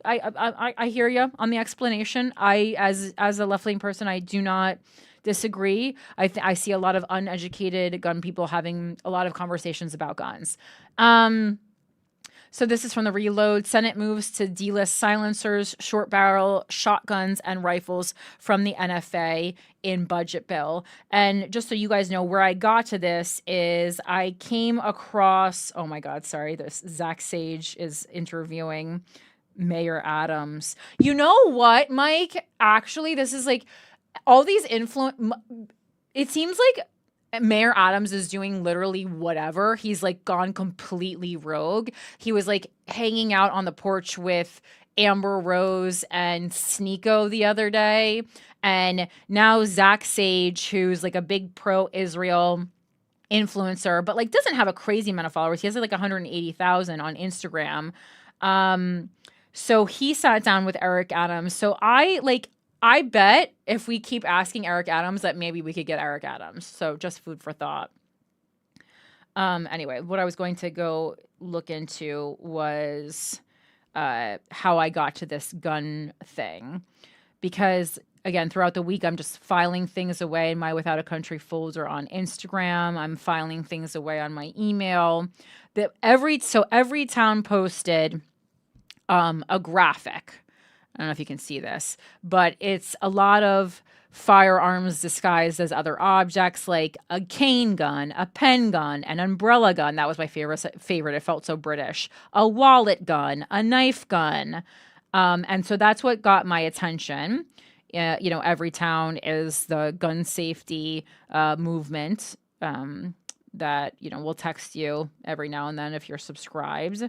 I hear you on the explanation. As a left-leaning person, I do not disagree. I see a lot of uneducated gun people having a lot of conversations about guns. So this is from The Reload. Senate moves to delist silencers, short barrel shotguns, and rifles from the NFA in budget bill. And just so you guys know, where I got to this is I came across, oh my God, sorry, this Zach Sage is interviewing Mayor Adams. You know what, Mike? Actually, this is like all these it seems like Mayor Adams is doing literally whatever. He's like gone completely rogue. He was like hanging out on the porch with Amber Rose and Sneeko the other day. And now Zach Sage, who's like a big pro-Israel influencer, but like doesn't have a crazy amount of followers. He has like 180,000 on Instagram. So he sat down with Eric Adams. So I bet if we keep asking Eric Adams that maybe we could get Eric Adams. So just food for thought. Anyway, what I was going to go look into was how I got to this gun thing. Because, again, throughout the week, I'm just filing things away in my Without a Country folder on Instagram. I'm filing things away on my email. Every town posted a graphic. I don't know if you can see this, but it's a lot of firearms disguised as other objects, like a cane gun, a pen gun, an umbrella gun. That was my favorite. It felt so British. A wallet gun, a knife gun. And so that's what got my attention. Every town is the gun safety movement that, will text you every now and then if you're subscribed.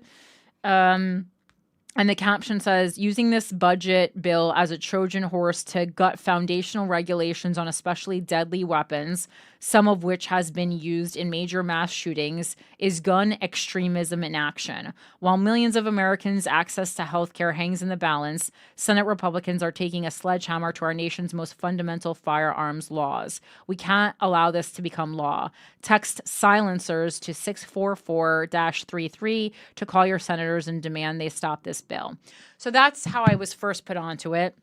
And the caption says, using this budget bill as a Trojan horse to gut foundational regulations on especially deadly weapons, some of which has been used in major mass shootings, is gun extremism in action. While millions of Americans' access to healthcare hangs in the balance, Senate Republicans are taking a sledgehammer to our nation's most fundamental firearms laws. We can't allow this to become law. Text silencers to 644-33 to call your senators and demand they stop this bill. So that's how I was first put onto it.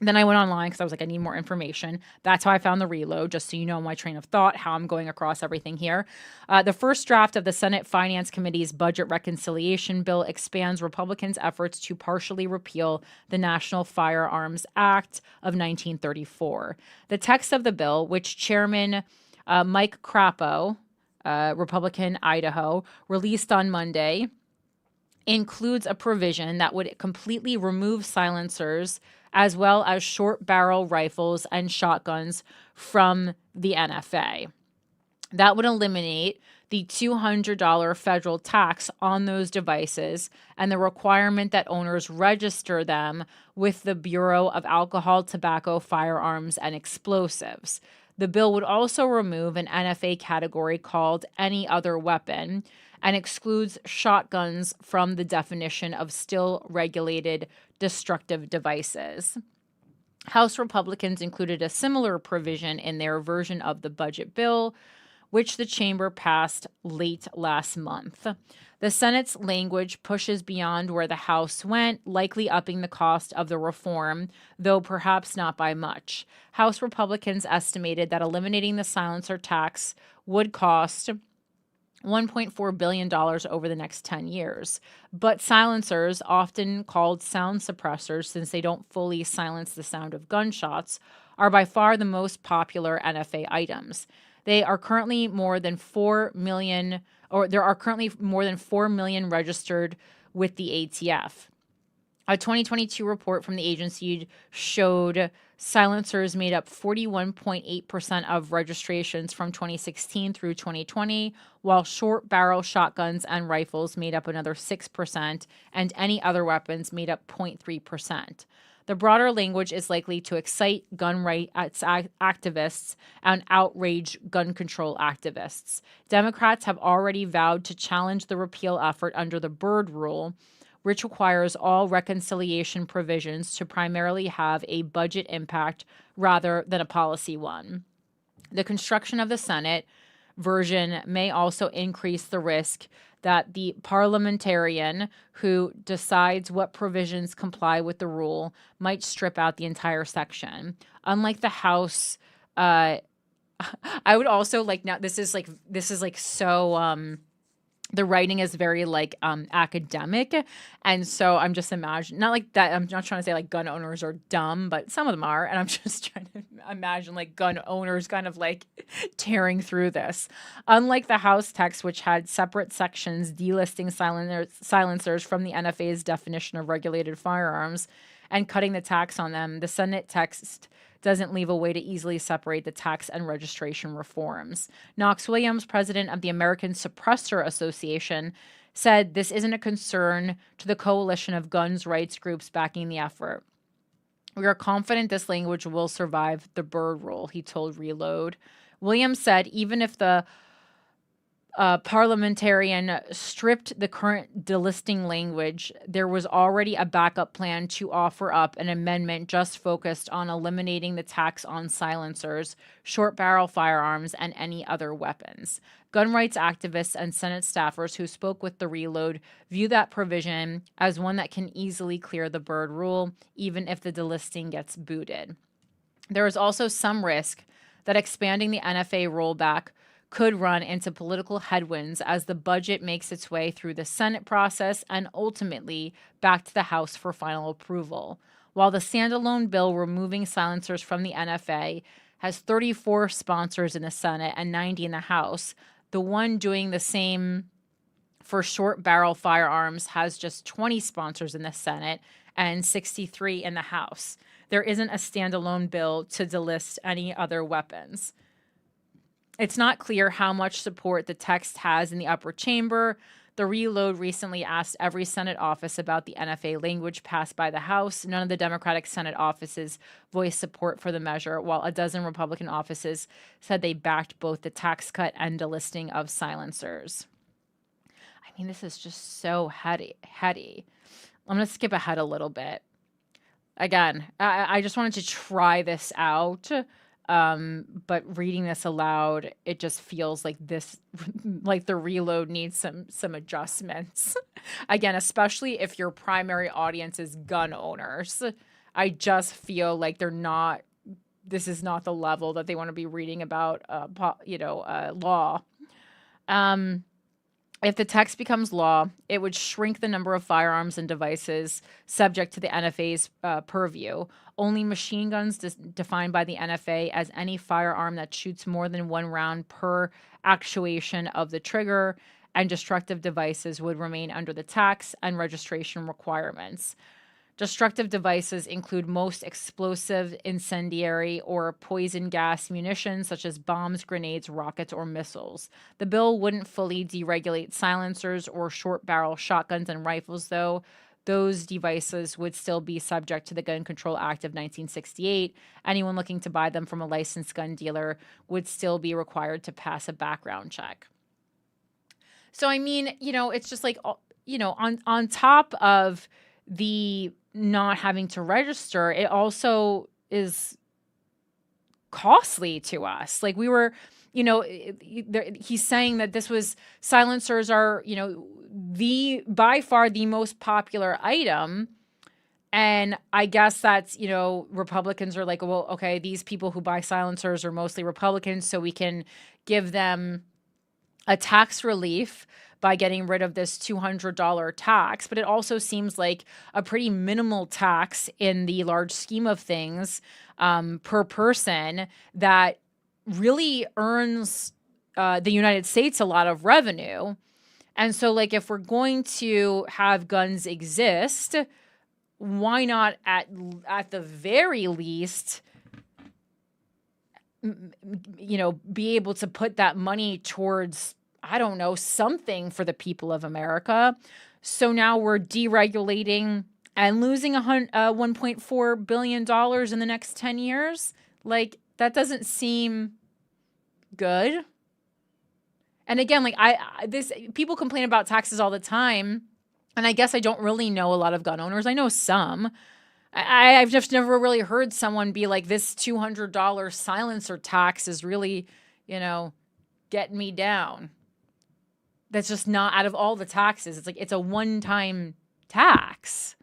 Then I went online because I was like, I need more information. That's how I found the reload, just so you know my train of thought, how I'm going across everything here. The first draft of the Senate Finance Committee's budget reconciliation bill expands Republicans' efforts to partially repeal the National Firearms Act of 1934. The text of the bill, which Chairman Mike Crapo, Republican Idaho, released on Monday, includes a provision that would completely remove silencers as well as short barrel rifles and shotguns from the NFA. That would eliminate the $200 federal tax on those devices and the requirement that owners register them with the Bureau of Alcohol, Tobacco, Firearms, and Explosives. The bill would also remove an NFA category called any other weapon and excludes shotguns from the definition of still regulated destructive devices. House Republicans included a similar provision in their version of the budget bill, which the chamber passed late last month. The Senate's language pushes beyond where the House went, likely upping the cost of the reform, though perhaps not by much. House Republicans estimated that eliminating the silencer tax would cost $1.4 billion over the next 10 years. But silencers, often called sound suppressors since they don't fully silence the sound of gunshots, are by far the most popular NFA items. There are currently more than 4 million registered with the ATF. A 2022 report from the agency showed silencers made up 41.8% of registrations from 2016 through 2020, while short barrel shotguns and rifles made up another 6%, and any other weapons made up 0.3%. The broader language is likely to excite gun rights activists and outrage gun control activists. Democrats have already vowed to challenge the repeal effort under the Byrd Rule, which requires all reconciliation provisions to primarily have a budget impact rather than a policy one. The construction of the Senate version may also increase the risk that the parliamentarian who decides what provisions comply with the rule might strip out the entire section. Unlike the House, I would also like, now this is so the writing is very academic. And so I'm just imagining, not like that, I'm not trying to say like gun owners are dumb, but some of them are. And I'm just trying to imagine like gun owners kind of like tearing through this. Unlike the House text, which had separate sections delisting silencers from the NFA's definition of regulated firearms and cutting the tax on them, the Senate text doesn't leave a way to easily separate the tax and registration reforms. Knox Williams, president of the American Suppressor Association, said this isn't a concern to the coalition of guns rights groups backing the effort. We are confident this language will survive the Byrd Rule, he told Reload. Williams said even if the parliamentarian stripped the current delisting language, there was already a backup plan to offer up an amendment just focused on eliminating the tax on silencers, short barrel firearms, and any other weapons. Gun rights activists and Senate staffers who spoke with the Reload view that provision as one that can easily clear the Byrd Rule, even if the delisting gets booted. There is also some risk that expanding the NFA rollback could run into political headwinds as the budget makes its way through the Senate process and ultimately back to the House for final approval. While the standalone bill removing silencers from the NFA has 34 sponsors in the Senate and 90 in the House, the one doing the same for short barrel firearms has just 20 sponsors in the Senate and 63 in the House. There isn't a standalone bill to delist any other weapons. It's not clear how much support the text has in the upper chamber. The Reload recently asked every Senate office about the NFA language passed by the House. None of the Democratic Senate offices voiced support for the measure, while a dozen Republican offices said they backed both the tax cut and delisting of silencers. I mean, this is just so heady. I'm going to skip ahead a little bit. Again, I just wanted to try this out. But reading this aloud, it just feels like the Reload needs some adjustments. Again, especially if your primary audience is gun owners. I just feel like this is not the level that they want to be reading about, law. If the text becomes law, it would shrink the number of firearms and devices subject to the NFA's purview. Only machine guns defined by the NFA as any firearm that shoots more than one round per actuation of the trigger, and destructive devices would remain under the tax and registration requirements. Destructive devices include most explosive, incendiary, or poison gas munitions such as bombs, grenades, rockets, or missiles. The bill wouldn't fully deregulate silencers or short barrel shotguns and rifles, though. Those devices would still be subject to the Gun Control Act of 1968. Anyone looking to buy them from a licensed gun dealer would still be required to pass a background check. So, I mean, it's just like, on top of the not having to register, it also is costly to us. Like we were, he's saying that silencers are, by far the most popular item. And I guess that's, Republicans are like, well, okay, these people who buy silencers are mostly Republicans, so we can give them a tax relief by getting rid of this $200 tax. But it also seems like a pretty minimal tax in the large scheme of things per person that really earns the United States a lot of revenue. And so, like, if we're going to have guns exist, why not at the very least, be able to put that money towards, I don't know, something for the people of America. So now we're deregulating and losing $1.4 billion in the next 10 years. Like, that doesn't seem good. And again, like people complain about taxes all the time. And I guess I don't really know a lot of gun owners. I know some. I've just never really heard someone be like, this $200 silencer tax is really, getting me down. That's just not, out of all the taxes, it's like it's a one-time tax.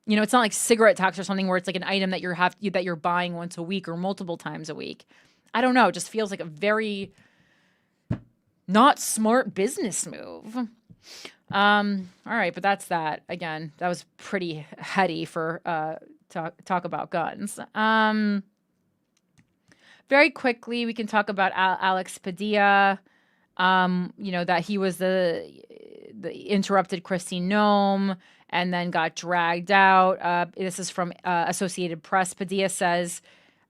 It's not like cigarette tax or something where it's like an item that you're buying once a week or multiple times a week. I don't know. It just feels like a very not smart business move. All right, but that's that. Again, that was pretty heady for talk about guns. Very quickly, we can talk about Alex Padilla. That he was the interrupted Kristi Noem and then got dragged out. This is from Associated Press. Padilla says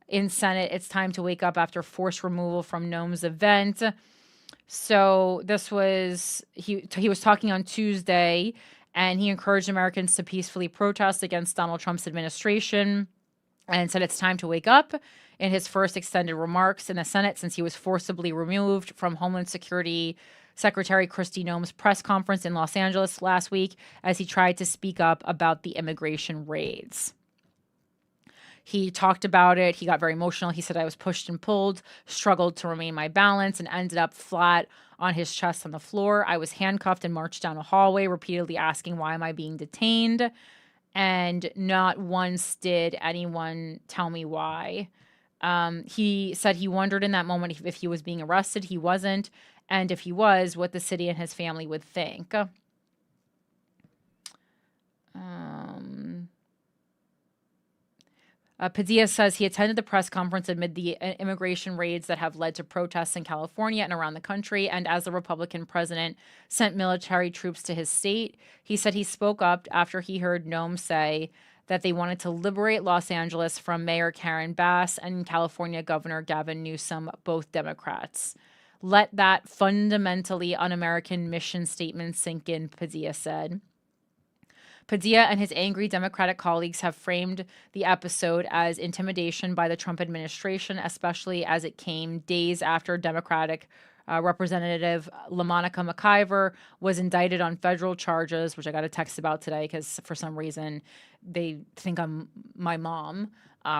in Senate, it's time to wake up after forced removal from Noem's event. So this was, he was talking on Tuesday, and he encouraged Americans to peacefully protest against Donald Trump's administration and said it's time to wake up in his first extended remarks in the Senate since he was forcibly removed from Homeland Security Secretary Kristi Noem's press conference in Los Angeles last week as he tried to speak up about the immigration raids. He talked about it. He got very emotional. He said, I was pushed and pulled, struggled to remain my balance, and ended up flat on his chest on the floor. I was handcuffed and marched down a hallway, repeatedly asking, why am I being detained? and not once did anyone tell me why. He said he wondered in that moment if he was being arrested. He wasn't. And if he was, what the city and his family would think. Padilla says he attended the press conference amid the immigration raids that have led to protests in California and around the country. And as the Republican president sent military troops to his state, he said he spoke up after he heard Noem say that they wanted to liberate Los Angeles from Mayor Karen Bass and California Governor Gavin Newsom, both Democrats. Let that fundamentally un-American mission statement sink in, Padilla said. Padilla and his angry Democratic colleagues have framed the episode as intimidation by the Trump administration, especially as it came days after Democratic Representative LaMonica McIver was indicted on federal charges, which I got a text about today because for some reason they think I'm my mom.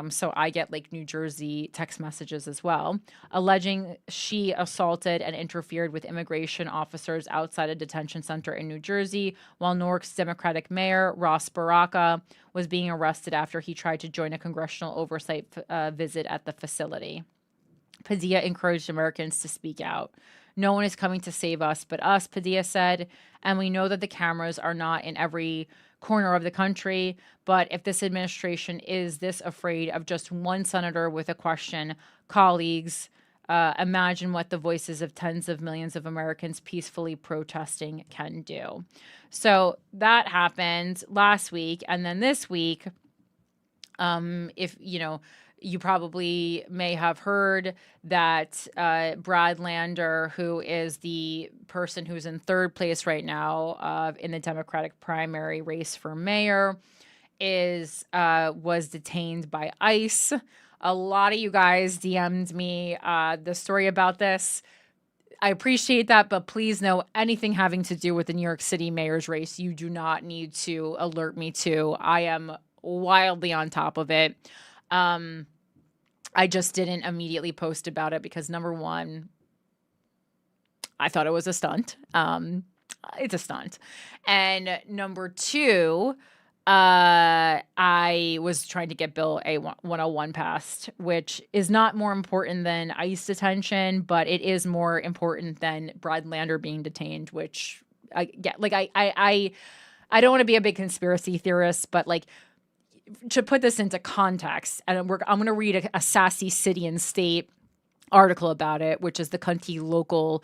So I get like New Jersey text messages as well, alleging she assaulted and interfered with immigration officers outside a detention center in New Jersey, while Newark's Democratic mayor, Ross Baraka, was being arrested after he tried to join a congressional oversight visit at the facility. Padilla encouraged Americans to speak out. No one is coming to save us but us, Padilla said, and we know that the cameras are not in every corner of the country, but if this administration is this afraid of just one senator with a question, colleagues, imagine what the voices of tens of millions of Americans peacefully protesting can do. So that happened last week, and then this week, if you know, you probably may have heard that Brad Lander, who is the person who's in third place right now in the Democratic primary race for mayor, was detained by ICE. A lot of you guys DM'd me the story about this. I appreciate that, but please know anything having to do with the New York City mayor's race, you do not need to alert me to. I am wildly on top of it. I just didn't immediately post about it because, number one, I thought it was a stunt. It's a stunt. And number two, I was trying to get Bill A-101 passed, which is not more important than ICE detention, but it is more important than Brad Lander being detained, which I don't want to be a big conspiracy theorist, but like, to put this into context, and I'm going to read a Sassy City and State article about it, which is the Cunty local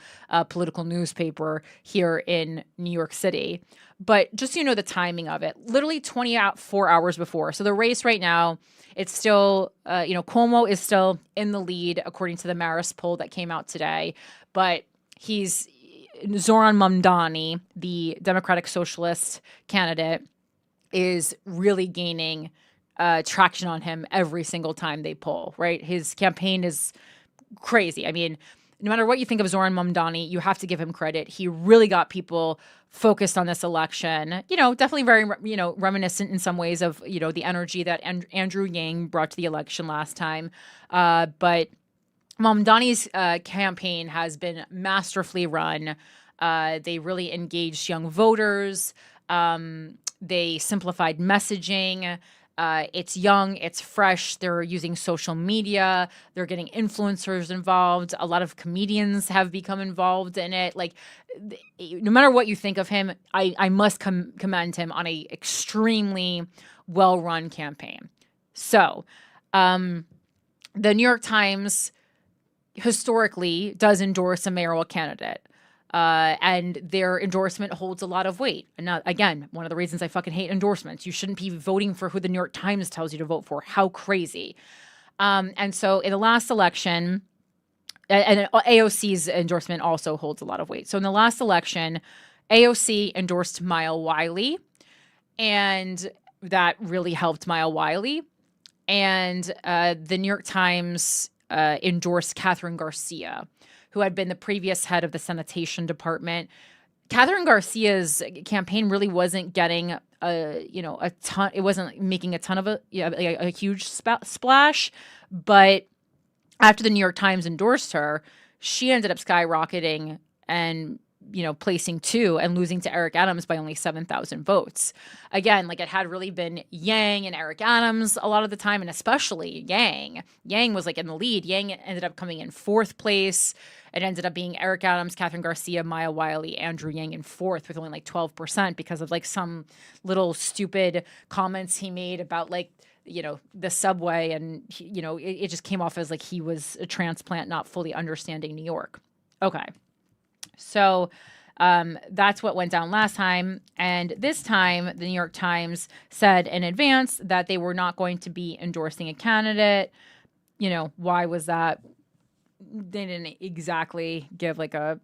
political newspaper here in New York City. But just so you know the timing of it, literally 24 hours before. So the race right now, it's still, Cuomo is still in the lead according to the Marist poll that came out today. But Zoran Mamdani, the Democratic Socialist candidate, is really gaining traction on him every single time they poll, right? His campaign is crazy. I mean, no matter what you think of Zoran Mamdani, you have to give him credit. He really got people focused on this election, definitely very, reminiscent in some ways of, the energy that Andrew Yang brought to the election last time. But Mamdani's campaign has been masterfully run. They really engaged young voters. They simplified messaging. It's young, it's fresh. They're using social media. They're getting influencers involved. A lot of comedians have become involved in it. Like, no matter what you think of him, I must commend him on a extremely well-run campaign. So, the New York Times historically does endorse a mayoral candidate. And their endorsement holds a lot of weight. And now, again, one of the reasons I fucking hate endorsements. You shouldn't be voting for who the New York Times tells you to vote for. How crazy. And so in the last election, and AOC's endorsement also holds a lot of weight. So in the last election, AOC endorsed Maya Wiley, and that really helped Maya Wiley. And the New York Times endorsed Catherine Garcia, who had been the previous head of the sanitation department. Catherine Garcia's campaign really wasn't getting a ton. It wasn't making a ton of a huge splash. But after the New York Times endorsed her, she ended up skyrocketing and placing 2 and losing to Eric Adams by only 7,000 votes. Again, like it had really been Yang and Eric Adams a lot of the time, and especially Yang. Yang was like in the lead. Yang ended up coming in 4th place. It ended up being Eric Adams, Catherine Garcia, Maya Wiley, Andrew Yang in 4th with only like 12% because of like some little stupid comments he made about like, the subway, and it just came off as like he was a transplant not fully understanding New York. Okay. So that's what went down last time. And this time, the New York Times said in advance that they were not going to be endorsing a candidate. Why was that? They didn't exactly give like I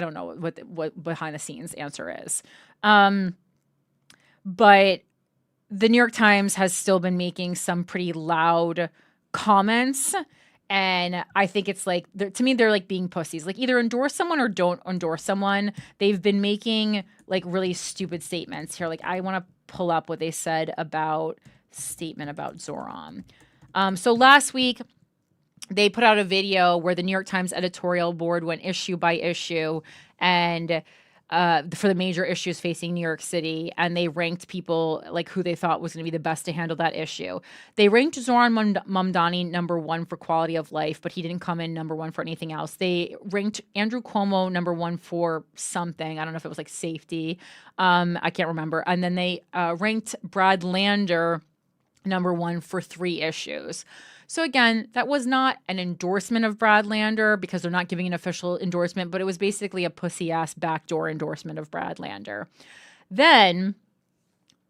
don't know what behind the scenes answer is. But the New York Times has still been making some pretty loud comments. And I think it's like, to me, they're like being pussies. Like either endorse someone or don't endorse someone. They've been making like really stupid statements here. Like I want to pull up what they said about Zoran. So last week, they put out a video where the New York Times editorial board went issue by issue and for the major issues facing New York City, and they ranked people like who they thought was going to be the best to handle that issue. They ranked Zoran Mamdani number 1 for quality of life, but he didn't come in number 1 for anything else. They ranked Andrew Cuomo number 1 for something. I don't know if it was like safety. I can't remember. And then they ranked Brad Lander number 1 for 3 issues. So again, that was not an endorsement of Brad Lander because they're not giving an official endorsement, but it was basically a pussy-ass backdoor endorsement of Brad Lander. Then,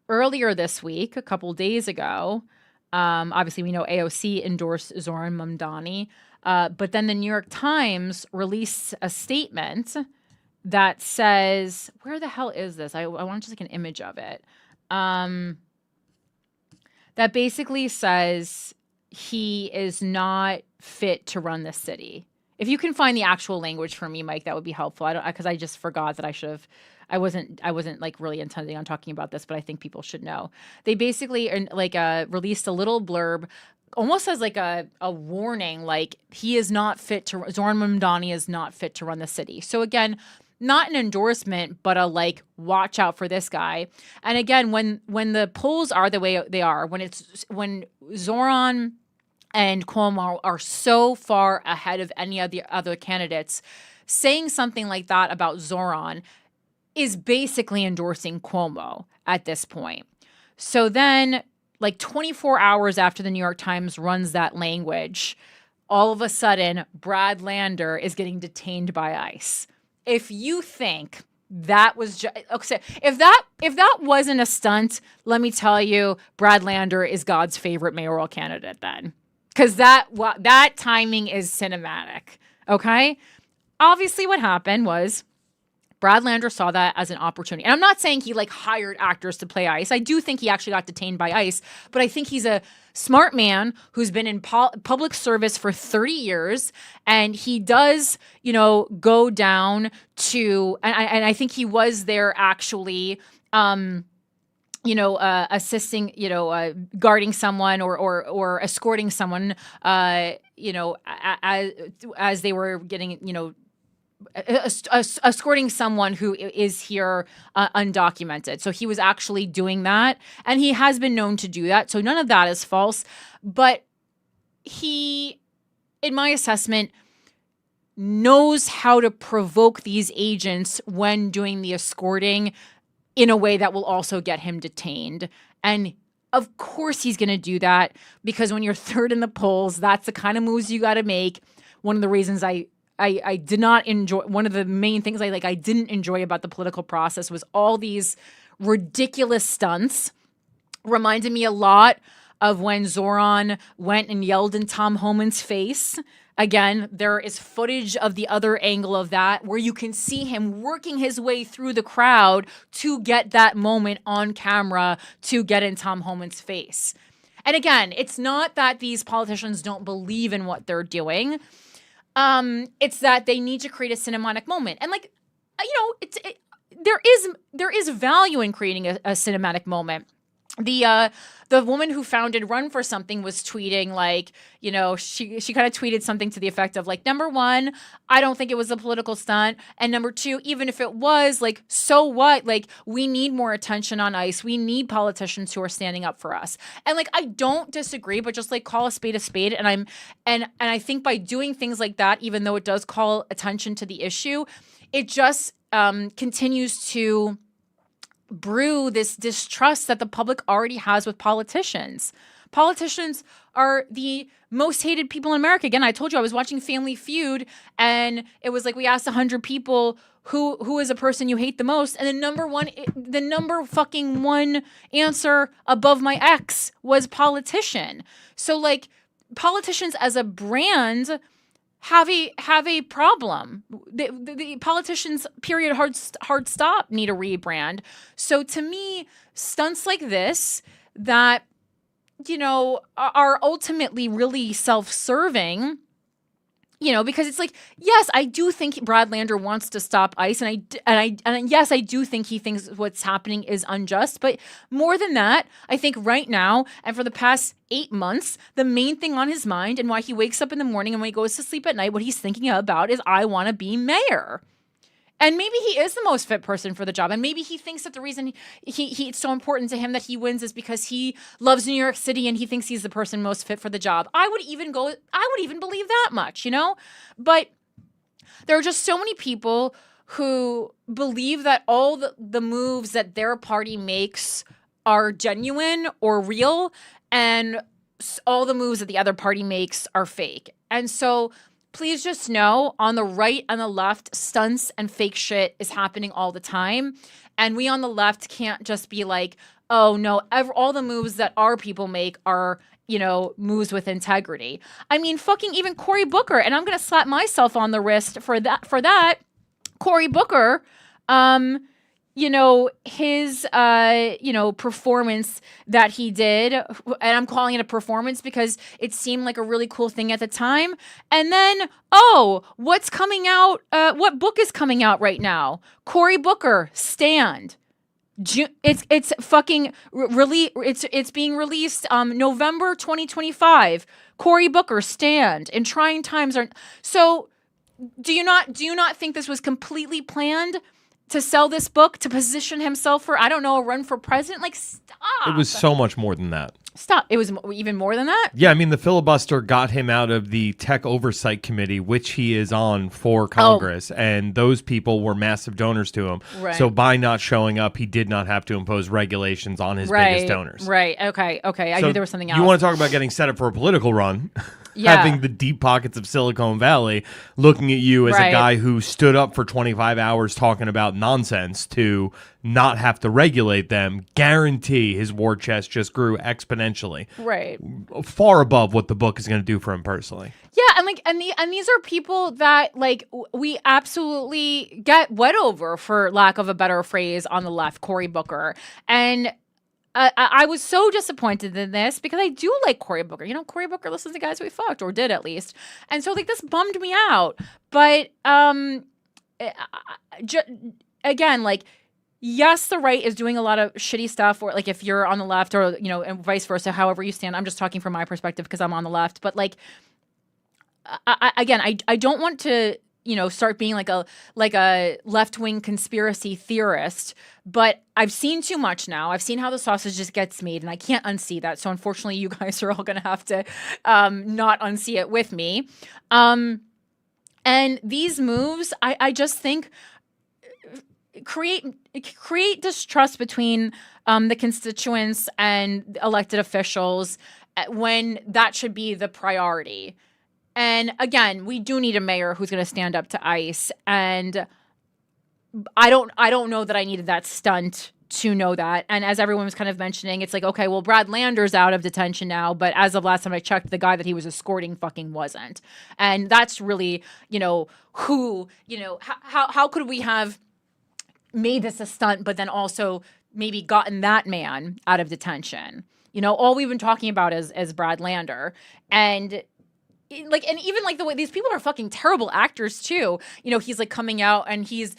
earlier this week, a couple days ago, obviously we know AOC endorsed Zoran Mamdani, but then the New York Times released a statement that says, where the hell is this? I want just like an image of it. That basically says he is not fit to run this city. If you can find the actual language for me, Mike, that would be helpful. Because I just forgot that I wasn't like really intending on talking about this, but I think people should know. They basically released a little blurb, almost as like a warning, like Zoran Mamdani is not fit to run the city. So again, not an endorsement, but a like, watch out for this guy. And again, when the polls are the way they are, when Zoran and Cuomo are so far ahead of any of the other candidates, saying something like that about Zoran is basically endorsing Cuomo at this point. So then, like 24 hours after the New York Times runs that language, all of a sudden, Brad Lander is getting detained by ICE. If you think that was okay, if that wasn't a stunt, let me tell you, Brad Lander is God's favorite mayoral candidate then. Because that timing is cinematic, okay? Obviously, what happened was Brad Lander saw that as an opportunity. And I'm not saying he like hired actors to play ICE. I do think he actually got detained by ICE, but I think he's a smart man who's been in public service for 30 years, and he does, go down to, and I think he was there actually, assisting, guarding someone or escorting someone, as they were getting, escorting someone who is here undocumented. So he was actually doing that, and he has been known to do that. So none of that is false. But he, in my assessment, knows how to provoke these agents when doing the escorting in a way that will also get him detained. And of course he's going to do that, because when you're third in the polls, that's the kind of moves you got to make. One of the reasons I did not enjoy, one of the main things I didn't enjoy about the political process was all these ridiculous stunts. Reminded me a lot of when Zoran went and yelled in Tom Homan's face. Again, there is footage of the other angle of that where you can see him working his way through the crowd to get that moment on camera to get in Tom Homan's face. And again, it's not that these politicians don't believe in what they're doing. It's that they need to create a cinematic moment. And there is value in creating a cinematic moment. The woman who founded Run for Something was tweeting like, you know, she kind of tweeted something to the effect of like, number one, I don't think it was a political stunt. And number two, even if it was, like, so what? Like, we need more attention on ICE. We need politicians who are standing up for us. And like, I don't disagree, but just like call a spade a spade. And I think by doing things like that, even though it does call attention to the issue, it just continues to brew this distrust that the public already has with politicians. Politicians are the most hated people in America. Again, I told you I was watching Family Feud, and it was like we asked 100 people who is a person you hate the most, and the number fucking one answer above my ex was politician. So like, politicians as a brand have a problem. The politicians, period, hard stop, need a rebrand. So to me, stunts like this that, you know, are ultimately really self-serving, you know, because it's like, yes, I do think Brad Lander wants to stop ICE, and yes, I do think he thinks what's happening is unjust. But more than that, I think right now and for the past 8 months, the main thing on his mind and why he wakes up in the morning and when he goes to sleep at night, what he's thinking about is, I want to be mayor. And maybe he is the most fit person for the job. And maybe he thinks that the reason it's so important to him that he wins is because he loves New York City and he thinks he's the person most fit for the job. I would even believe that much, you know? But there are just so many people who believe that all the moves that their party makes are genuine or real, and all the moves that the other party makes are fake. And so please just know, on the right and the left, stunts and fake shit is happening all the time. And we on the left can't just be like, oh no, all the moves that our people make are, you know, moves with integrity. I mean, fucking even Cory Booker, and I'm going to slap myself on the wrist for that. Cory Booker, you know, his, you know, performance that he did, and I'm calling it a performance because it seemed like a really cool thing at the time. And then, what's coming out? What book is coming out right now? Cory Booker, Stand. It's fucking it's being released November 2025. Cory Booker, Stand. In trying times are so. Do you not think this was completely planned? To sell this book, to position himself for, I don't know, a run for president? Like, stop. It was so much more than that. Stop. It was even more than that? Yeah, I mean, the filibuster got him out of the Tech Oversight Committee, which he is on for Congress, and those people were massive donors to him. Right. So by not showing up, he did not have to impose regulations on his biggest donors. Right. Okay. I knew there was something else. You want to talk about getting set up for a political run? Yeah. Having the deep pockets of Silicon Valley looking at you as a guy who stood up for 25 hours talking about nonsense to not have to regulate them, guarantee his war chest just grew exponentially. Right. Far above what the book is going to do for him personally. Yeah, and these are people that like we absolutely get wet over, for lack of a better phrase, on the left, Cory Booker. And I was so disappointed in this because I do like Cory Booker. You know, Cory Booker listens to Guys We Fucked, or did at least. And so like this bummed me out. But again, like, yes, the right is doing a lot of shitty stuff, or like if you're on the left, or, you know, and vice versa, however you stand. I'm just talking from my perspective because I'm on the left. But like, I don't want to, you know, start being like a left-wing conspiracy theorist, but I've seen too much now. I've seen how the sausage just gets made, and I can't unsee that. So unfortunately, you guys are all going to have to not unsee it with me. And these moves, I just think create distrust between the constituents and elected officials when that should be the priority. And again, we do need a mayor who's going to stand up to ICE. And I don't know that I needed that stunt to know that. And as everyone was kind of mentioning, it's like, okay, well, Brad Lander's out of detention now, but as of last time I checked, the guy that he was escorting fucking wasn't. And that's really, you know, who, you know, how could we have made this a stunt, but then also maybe gotten that man out of detention? You know, all we've been talking about is Brad Lander. And and even like the way these people are fucking terrible actors too. You know, he's like coming out and his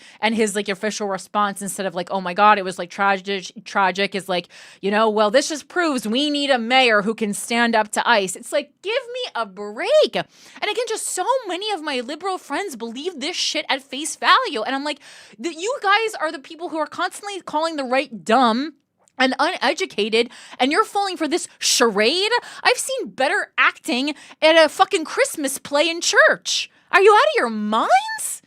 like official response, instead of like, oh my God, it was like tragic, is like, you know, well, this just proves we need a mayor who can stand up to ICE. It's like, give me a break. And again, just so many of my liberal friends believe this shit at face value. And I'm like, you guys are the people who are constantly calling the right dumb and uneducated, and you're falling for this charade? I've seen better acting at a fucking Christmas play in church. Are you out of your minds?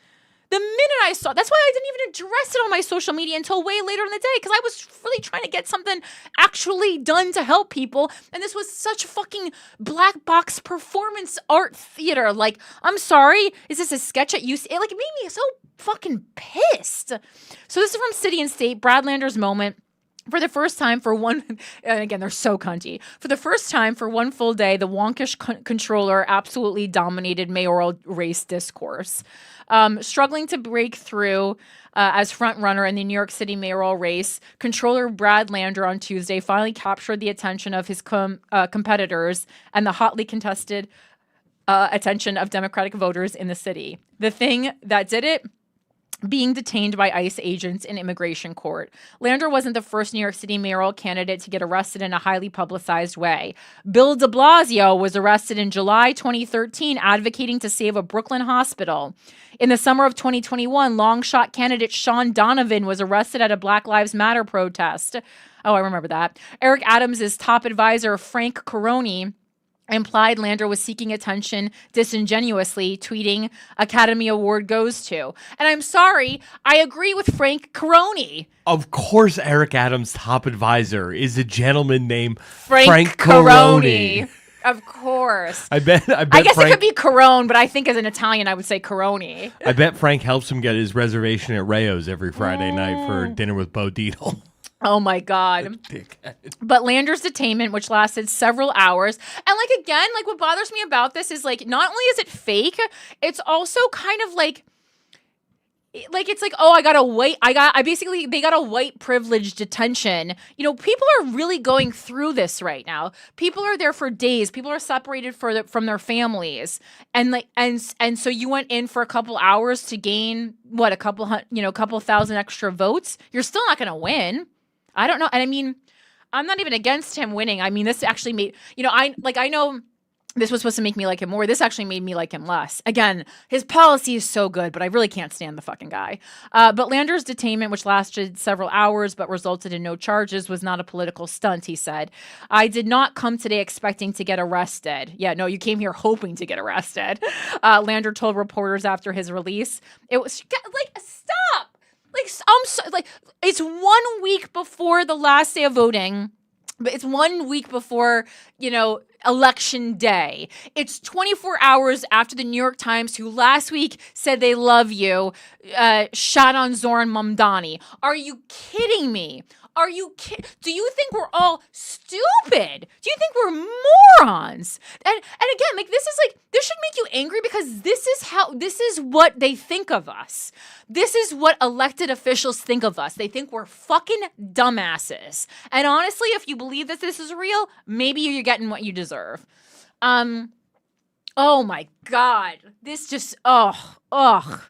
The minute I saw, that's why I didn't even address it on my social media until way later in the day, because I was really trying to get something actually done to help people, and this was such fucking black box performance art theater. Like, I'm sorry, is this a sketch at UC? Like, it made me so fucking pissed. So this is from City and State, Brad Lander's moment. For the first time for one, and again, they're so cunty. For the first time for one full day, the wonkish controller absolutely dominated mayoral race discourse. Struggling to break through as frontrunner in the New York City mayoral race, controller Brad Lander on Tuesday finally captured the attention of his competitors and the hotly contested attention of Democratic voters in the city. The thing that did it, being detained by ICE agents in immigration court. Lander wasn't the first New York City mayoral candidate to get arrested in a highly publicized way. Bill de Blasio was arrested in July 2013 advocating to save a Brooklyn hospital. In the summer of 2021, long-shot candidate Sean Donovan was arrested at a Black Lives Matter protest. Oh, I remember that. Eric Adams' top advisor, Frank Caroni, implied Lander was seeking attention disingenuously, tweeting, "Academy Award goes to." And I'm sorry, I agree with Frank Caroni. Of course, Eric Adams' top advisor is a gentleman named Frank Caroni. Of course. I bet I guess Frank, it could be Corone, but I think as an Italian, I would say Caroni. I bet Frank helps him get his reservation at Rayo's every Friday night for dinner with Bo Dietl. Oh my God. But Lander's detainment, which lasted several hours, and like, again, like, what bothers me about this is, like, not only is it fake, it's also kind of like it's like, oh, they got a white privilege detention. You know, people are really going through this right now. People are there for days. People are separated from their families. And like, and so you went in for a couple hours to gain what, a couple thousand extra votes. You're still not going to win. I don't know. And I mean, I'm not even against him winning. I mean, this actually made, I know this was supposed to make me like him more. This actually made me like him less. Again, his policy is so good, but I really can't stand the fucking guy. But Lander's detainment, which lasted several hours but resulted in no charges, was not a political stunt, he said. "I did not come today expecting to get arrested." Yeah, no, you came here hoping to get arrested. Lander told reporters after his release. It was like, stop. It's 1 week before the last day of voting, but it's 1 week before, election day. It's 24 hours after the New York Times, who last week said they love you, shot on Zoran Mamdani. Are you kidding me? Do you think we're all stupid? Do you think we're morons? And again, like, this should make you angry, because this is what they think of us. This is what elected officials think of us. They think we're fucking dumbasses. And honestly, if you believe that this is real, maybe you're getting what you deserve. Oh my God. This just, ugh.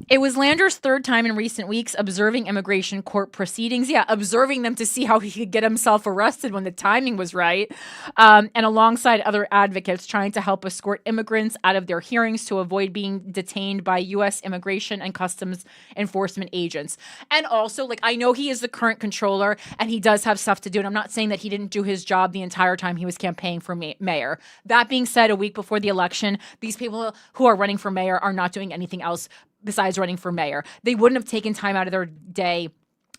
It was Lander's third time in recent weeks observing immigration court proceedings. Yeah, observing them to see how he could get himself arrested when the timing was right. And alongside other advocates trying to help escort immigrants out of their hearings to avoid being detained by U.S. Immigration and Customs Enforcement agents. And also, like, I know he is the current controller and he does have stuff to do. And I'm not saying that he didn't do his job the entire time he was campaigning for mayor. That being said, a week before the election, these people who are running for mayor are not doing anything else besides running for mayor. They wouldn't have taken time out of their day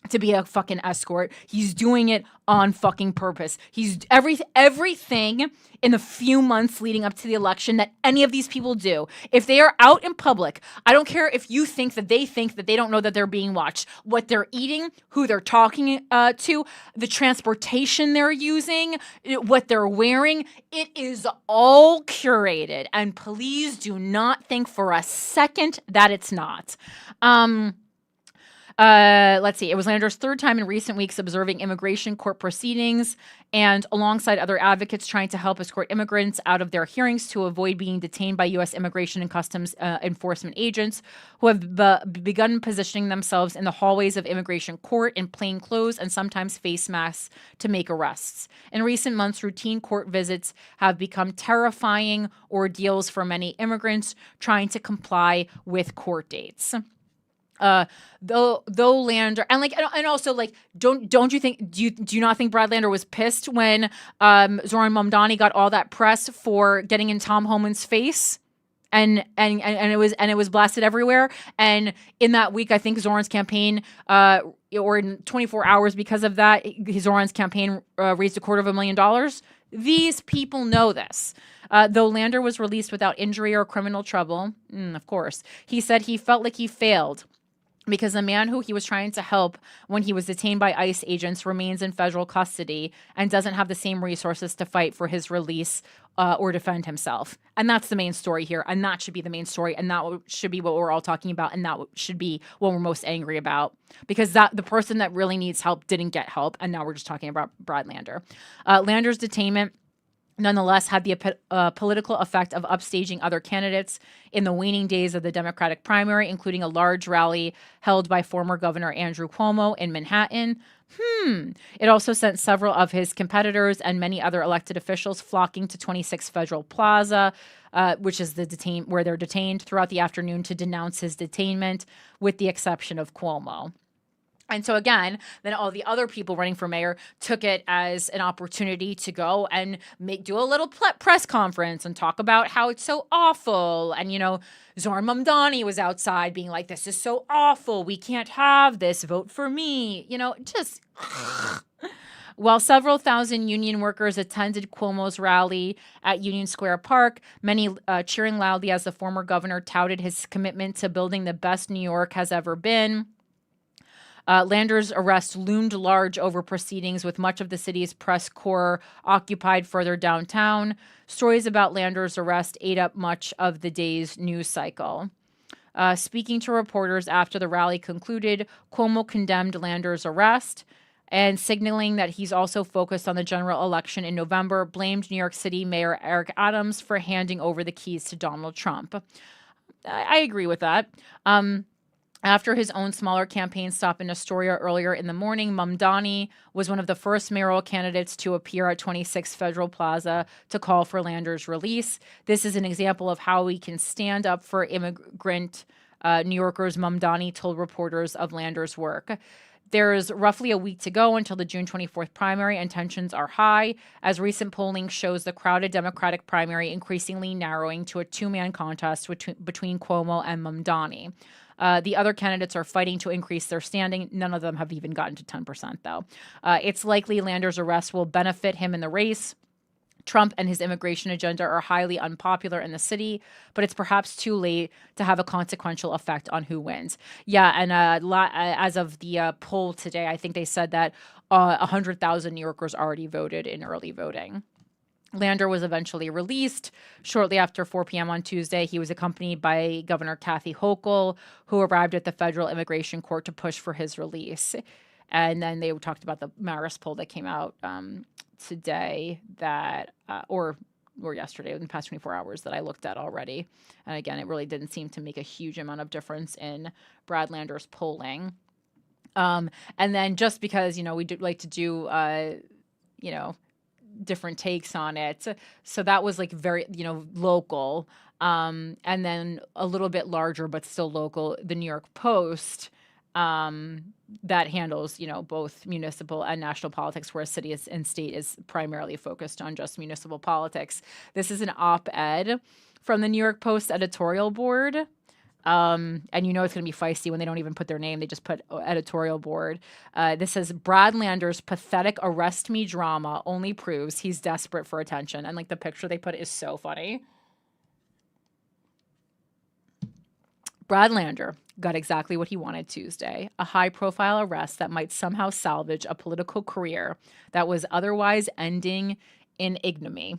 to be a fucking escort. He's doing it on fucking purpose. He's everything in the few months leading up to the election that any of these people do. If they are out in public, I don't care if you think that they don't know that they're being watched. What they're eating, who they're talking to, the transportation they're using, what they're wearing, it is all curated. And please do not think for a second that it's not. Let's see. It was Lander's third time in recent weeks observing immigration court proceedings and alongside other advocates trying to help escort immigrants out of their hearings to avoid being detained by U.S. Immigration and Customs enforcement agents who have begun positioning themselves in the hallways of immigration court in plain clothes and sometimes face masks to make arrests. In recent months, routine court visits have become terrifying ordeals for many immigrants trying to comply with court dates. Though Lander and also don't you think do you not think Brad Lander was pissed when Zoran Mamdani got all that press for getting in Tom Homan's face? And it was blasted everywhere. And in that week, I think Zoran's campaign, or in 24 hours because of that, Zoran's campaign raised $250,000. These people know this. Though Lander was released without injury or criminal trouble, of course, he said he felt like he failed because the man who he was trying to help when he was detained by ICE agents remains in federal custody and doesn't have the same resources to fight for his release or defend himself. And that's the main story here. And that should be the main story. And that should be what we're all talking about. And that should be what we're most angry about. Because the person that really needs help didn't get help. And now we're just talking about Brad Lander. Lander's detainment nonetheless had the political effect of upstaging other candidates in the waning days of the Democratic primary, including a large rally held by former Governor Andrew Cuomo in Manhattan. It also sent several of his competitors and many other elected officials flocking to 26 Federal Plaza, which is where they're detained throughout the afternoon to denounce his detainment, with the exception of Cuomo. And so again, then all the other people running for mayor took it as an opportunity to go and do a little press conference and talk about how it's so awful. And, Zoran Mamdani was outside being like, this is so awful. We can't have this. Vote for me. Just... While several thousand union workers attended Cuomo's rally at Union Square Park, many cheering loudly as the former governor touted his commitment to building the best New York has ever been. Lander's arrest loomed large over proceedings, with much of the city's press corps occupied further downtown. Stories about Lander's arrest ate up much of the day's news cycle. Speaking to reporters after the rally concluded, Cuomo condemned Lander's arrest and, signaling that he's also focused on the general election in November, blamed New York City Mayor Eric Adams for handing over the keys to Donald Trump. I agree with that. After his own smaller campaign stop in Astoria earlier in the morning, Mamdani was one of the first mayoral candidates to appear at 26 Federal Plaza to call for Lander's release. This is an example of how we can stand up for immigrant New Yorkers, Mamdani told reporters of Lander's work. There's roughly a week to go until the June 24th primary, and tensions are high, as recent polling shows the crowded Democratic primary increasingly narrowing to a two-man contest between Cuomo and Mamdani. The other candidates are fighting to increase their standing. None of them have even gotten to 10%, though. It's likely Lander's arrest will benefit him in the race. Trump and his immigration agenda are highly unpopular in the city, but it's perhaps too late to have a consequential effect on who wins. Yeah, and as of the poll today, I think they said that 100,000 New Yorkers already voted in early voting. Lander was eventually released shortly after 4 p.m. on Tuesday. He was accompanied by Governor Kathy Hochul, who arrived at the federal immigration court to push for his release. And then they talked about the Marist poll that came out today or yesterday, in the past 24 hours, that I looked at already. And again, it really didn't seem to make a huge amount of difference in Brad Lander's polling. And then just because, we do like to do, different takes on it. So that was very, local. And then a little bit larger, but still local, the New York Post, that handles, both municipal and national politics, whereas city and state is primarily focused on just municipal politics. This is an op-ed from the New York Post editorial board. And it's going to be feisty when they don't even put their name. They just put editorial board. This says, Brad Lander's pathetic arrest me drama only proves he's desperate for attention. And the picture they put is so funny. Brad Lander got exactly what he wanted Tuesday, a high-profile arrest that might somehow salvage a political career that was otherwise ending in ignominy.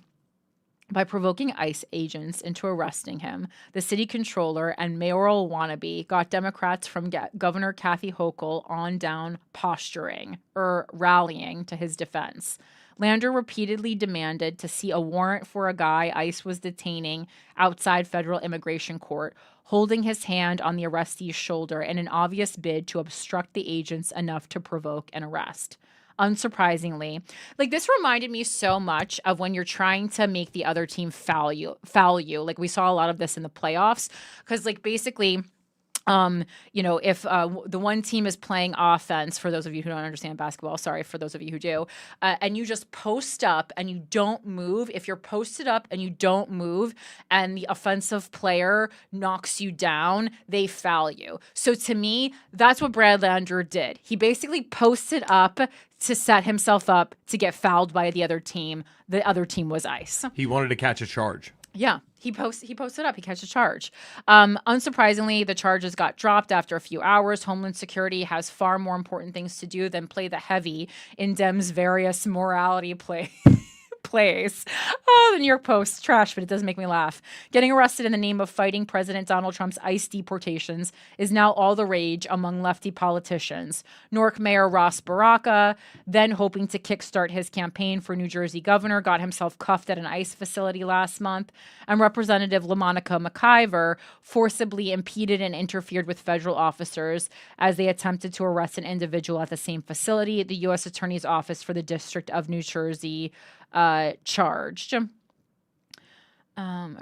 by provoking ICE agents into arresting him. The city controller and mayoral wannabe got Democrats from Governor Kathy Hochul on down posturing or rallying to his defense. Lander repeatedly demanded to see a warrant for a guy ICE was detaining outside federal immigration court, holding his hand on the arrestee's shoulder in an obvious bid to obstruct the agents enough to provoke an arrest. Unsurprisingly, like this reminded me so much of when you're trying to make the other team foul you. Like we saw a lot of this in the playoffs, because like basically, if the one team is playing offense, for those of you who don't understand basketball, sorry, for those of you who do, and you just post up and you don't move, if you're posted up and you don't move and the offensive player knocks you down, they foul you. So to me, that's what Brad Lander did. He basically posted up to set himself up to get fouled by the other team. The other team was ICE. He wanted to catch a charge. Yeah, he posted up. He catched a charge. Unsurprisingly, the charges got dropped after a few hours. Homeland Security has far more important things to do than play the heavy in Dem's various morality plays. Oh, the New York Post, trash, but it does make me laugh. Getting arrested in the name of fighting President Donald Trump's ICE deportations is now all the rage among lefty politicians. Newark Mayor Ross Baraka, then hoping to kickstart his campaign for New Jersey governor, got himself cuffed at an ICE facility last month. And Representative LaMonica McIver forcibly impeded and interfered with federal officers as they attempted to arrest an individual at the same facility. The U.S. Attorney's Office for the District of New Jersey charged. I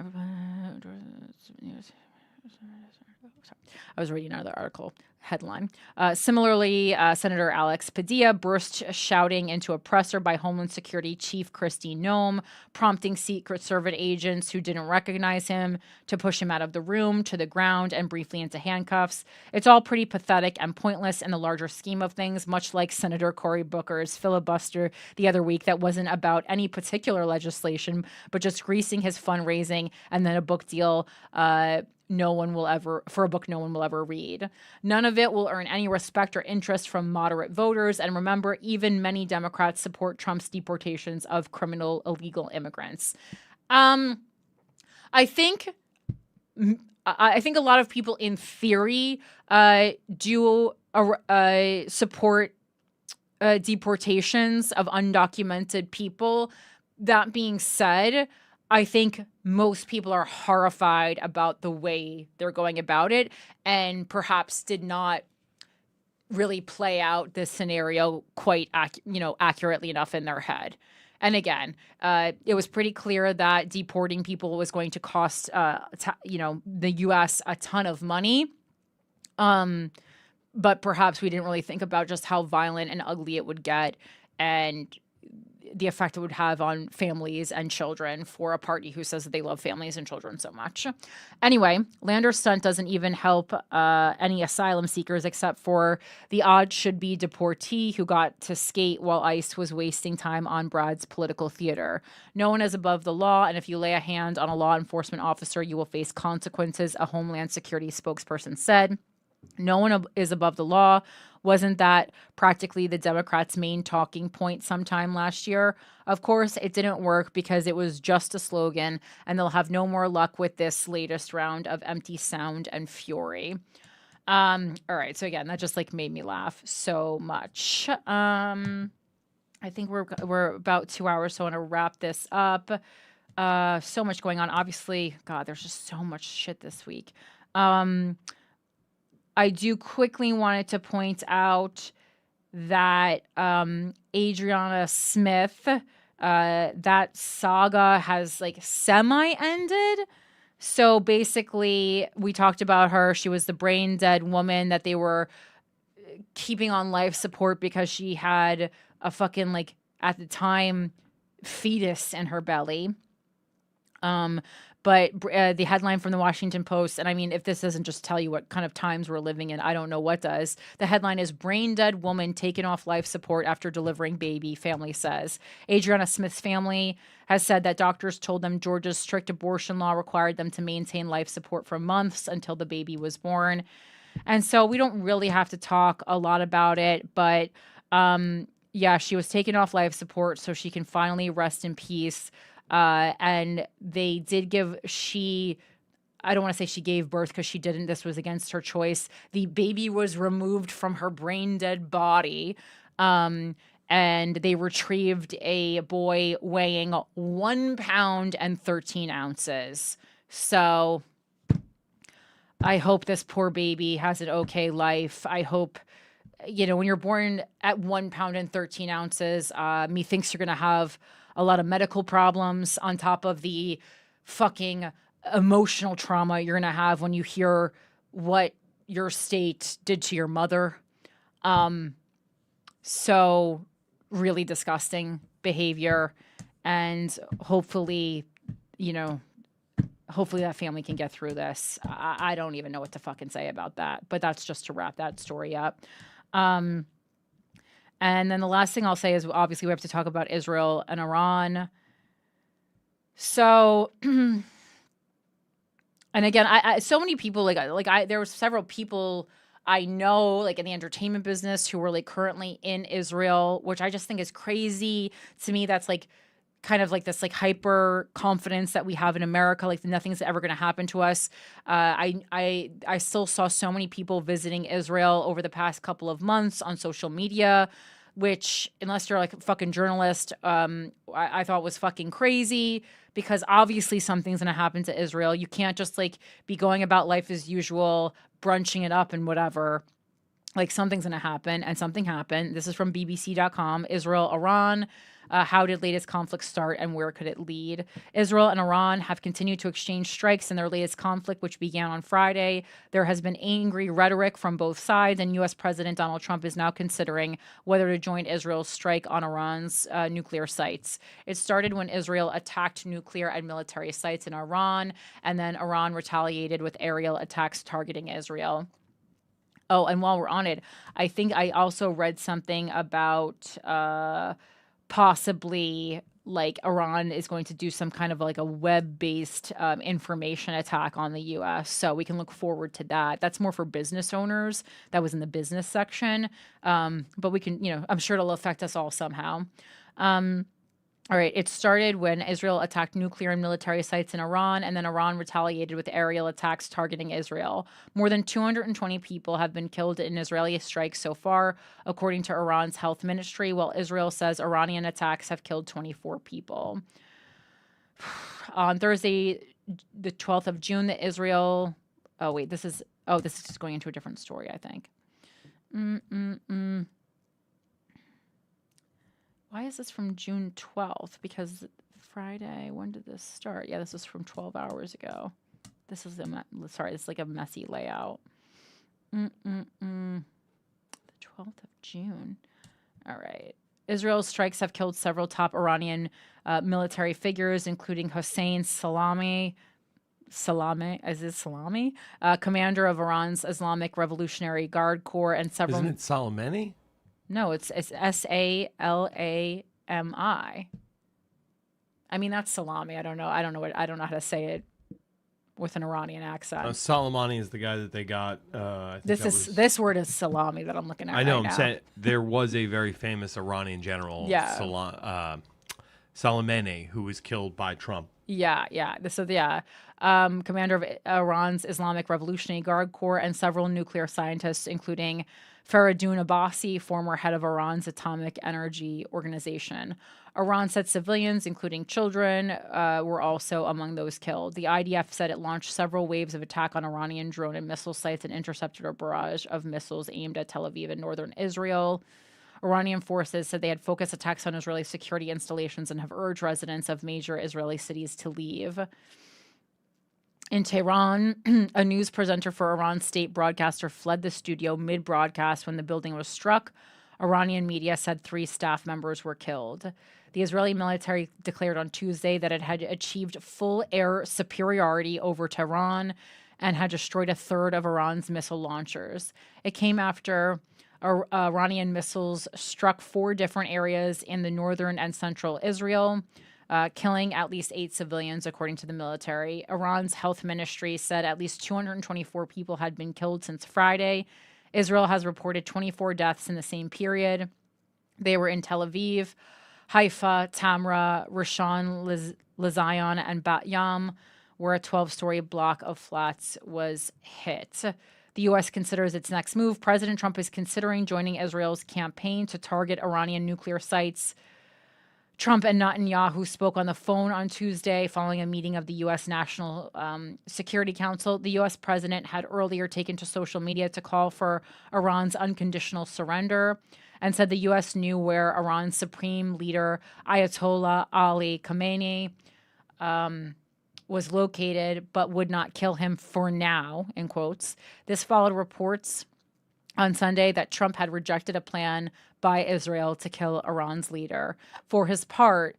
was reading another article headline. Similarly, Senator Alex Padilla burst shouting into a presser by Homeland Security Chief Kristi Noem, prompting Secret Service agents who didn't recognize him to push him out of the room, to the ground, and briefly into handcuffs. It's all pretty pathetic and pointless in the larger scheme of things, much like Senator Cory Booker's filibuster the other week that wasn't about any particular legislation, but just greasing his fundraising and then a book deal no one will ever read. None of it will earn any respect or interest from moderate voters. And remember, even many Democrats support Trump's deportations of criminal illegal immigrants. I think a lot of people in theory do support deportations of undocumented people. That being said, I think most people are horrified about the way they're going about it and perhaps did not really play out this scenario quite accurately enough in their head. And again, it was pretty clear that deporting people was going to cost the U.S. a ton of money. But perhaps we didn't really think about just how violent and ugly it would get and the effect it would have on families and children for a party who says that they love families and children so much. Anyway, Lander's stunt doesn't even help any asylum seekers except for the odd should-be deportee who got to skate while ICE was wasting time on Brad's political theater. No one is above the law, and if you lay a hand on a law enforcement officer, you will face consequences, a Homeland Security spokesperson said. No one is above the law. Wasn't that practically the Democrats' main talking point sometime last year? Of course, it didn't work because it was just a slogan, and they'll have no more luck with this latest round of empty sound and fury. All right, so again, that just made me laugh so much. I think we're about 2 hours, so I want to wrap this up. So much going on. Obviously, God, there's just so much shit this week. I do quickly wanted to point out that Adriana Smith, that saga has semi-ended. So basically, we talked about her. She was the brain dead woman that they were keeping on life support because she had a fucking, at the time, fetus in her belly. But the headline from the Washington Post, and I mean, if this doesn't just tell you what kind of times we're living in, I don't know what does. The headline is brain dead woman taken off life support after delivering baby, family says. Adriana Smith's family has said that doctors told them Georgia's strict abortion law required them to maintain life support for months until the baby was born. And so we don't really have to talk a lot about it, but yeah, she was taken off life support so she can finally rest in peace. And they did give, I don't want to say she gave birth because she didn't. This was against her choice. The baby was removed from her brain dead body. And they retrieved a boy weighing 1 pound and 13 ounces. So I hope this poor baby has an okay life. I hope, when you're born at 1 pound and 13 ounces, methinks you're going to have a lot of medical problems on top of the fucking emotional trauma you're going to have when you hear what your state did to your mother. So really disgusting behavior, and hopefully that family can get through this. I don't even know what to fucking say about that, but that's just to wrap that story up. And then the last thing I'll say is obviously we have to talk about Israel and Iran. So, and again, I so many people there were several people I know like in the entertainment business who were like currently in Israel, which I just think is crazy to me. That's like kind of like this like hyper confidence that we have in America, like nothing's ever going to happen to us. I still saw so many people visiting Israel over the past couple of months on social media, which unless you're like a fucking journalist, I thought was fucking crazy, because obviously something's going to happen to Israel. You can't just like be going about life as usual, brunching it up and whatever. Like something's going to happen, and something happened. This is from BBC.com. Israel, Iran. How did latest conflict start and where could it lead? Israel and Iran have continued to exchange strikes in their latest conflict, which began on Friday. There has been angry rhetoric from both sides, and U.S. President Donald Trump is now considering whether to join Israel's strike on Iran's nuclear sites. It started when Israel attacked nuclear and military sites in Iran, and then Iran retaliated with aerial attacks targeting Israel. Oh, and while we're on it, I think I also read something about possibly like Iran is going to do some kind of like a web-based information attack on the U.S. So we can look forward to that. That's more for business owners. That was in the business section. But we can, I'm sure it'll affect us all somehow. All right, it started when Israel attacked nuclear and military sites in Iran, and then Iran retaliated with aerial attacks targeting Israel. More than 220 people have been killed in Israeli strikes so far, according to Iran's health ministry, while Israel says Iranian attacks have killed 24 people. On Thursday, the 12th of June, the Israel... this is just going into a different story, I think. Why is this from June 12th? Because Friday, when did this start? Yeah, this was from 12 hours ago. This is it's like a messy layout. The 12th of June. All right. Israel's strikes have killed several top Iranian military figures, including Hossein Salami, commander of Iran's Islamic Revolutionary Guard Corps, and several... Isn't it Soleimani? No, it's Salami. I mean, that's salami. I don't know how to say it with an Iranian accent. Soleimani is the guy that they got. This word is salami that I'm looking at. I know. Right now. Saying there was a very famous Iranian general, Soleimani, who was killed by Trump. Yeah. Commander of Iran's Islamic Revolutionary Guard Corps, and several nuclear scientists, including Faridun Abbasi, former head of Iran's Atomic Energy Organization. Iran said civilians, including children, were also among those killed. The IDF said it launched several waves of attack on Iranian drone and missile sites and intercepted a barrage of missiles aimed at Tel Aviv and northern Israel. Iranian forces said they had focused attacks on Israeli security installations and have urged residents of major Israeli cities to leave. In Tehran, a news presenter for Iran's state broadcaster fled the studio mid-broadcast when the building was struck. Iranian media said 3 staff members were killed. The Israeli military declared on Tuesday that it had achieved full air superiority over Tehran and had destroyed a third of Iran's missile launchers. It came after Iranian missiles struck 4 different areas in the northern and central Israel, killing at least 8 civilians, according to the military. Iran's health ministry said at least 224 people had been killed since Friday. Israel has reported 24 deaths in the same period. They were in Tel Aviv, Haifa, Tamra, Rishon LeZion, and Bat Yam, where a 12-story block of flats was hit. The U.S. considers its next move. President Trump is considering joining Israel's campaign to target Iranian nuclear sites. Trump and Netanyahu spoke on the phone on Tuesday following a meeting of the U.S. National Security Council. The U.S. president had earlier taken to social media to call for Iran's unconditional surrender and said the U.S. knew where Iran's supreme leader, Ayatollah Ali Khamenei, was located, but would not kill him for now, in quotes. This followed reports on Sunday that Trump had rejected a plan by Israel to kill Iran's leader. For his part,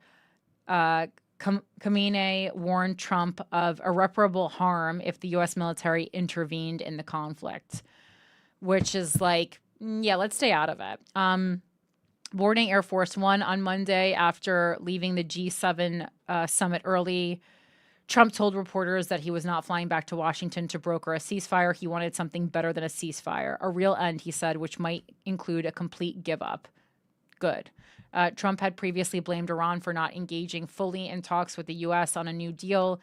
Khamenei warned Trump of irreparable harm if the U.S. military intervened in the conflict, which is like, yeah, let's stay out of it. Boarding Air Force One on Monday after leaving the G7 summit early, Trump told reporters that he was not flying back to Washington to broker a ceasefire. He wanted something better than a ceasefire, a real end, he said, which might include a complete give up. Good. Trump had previously blamed Iran for not engaging fully in talks with the U.S. on a new deal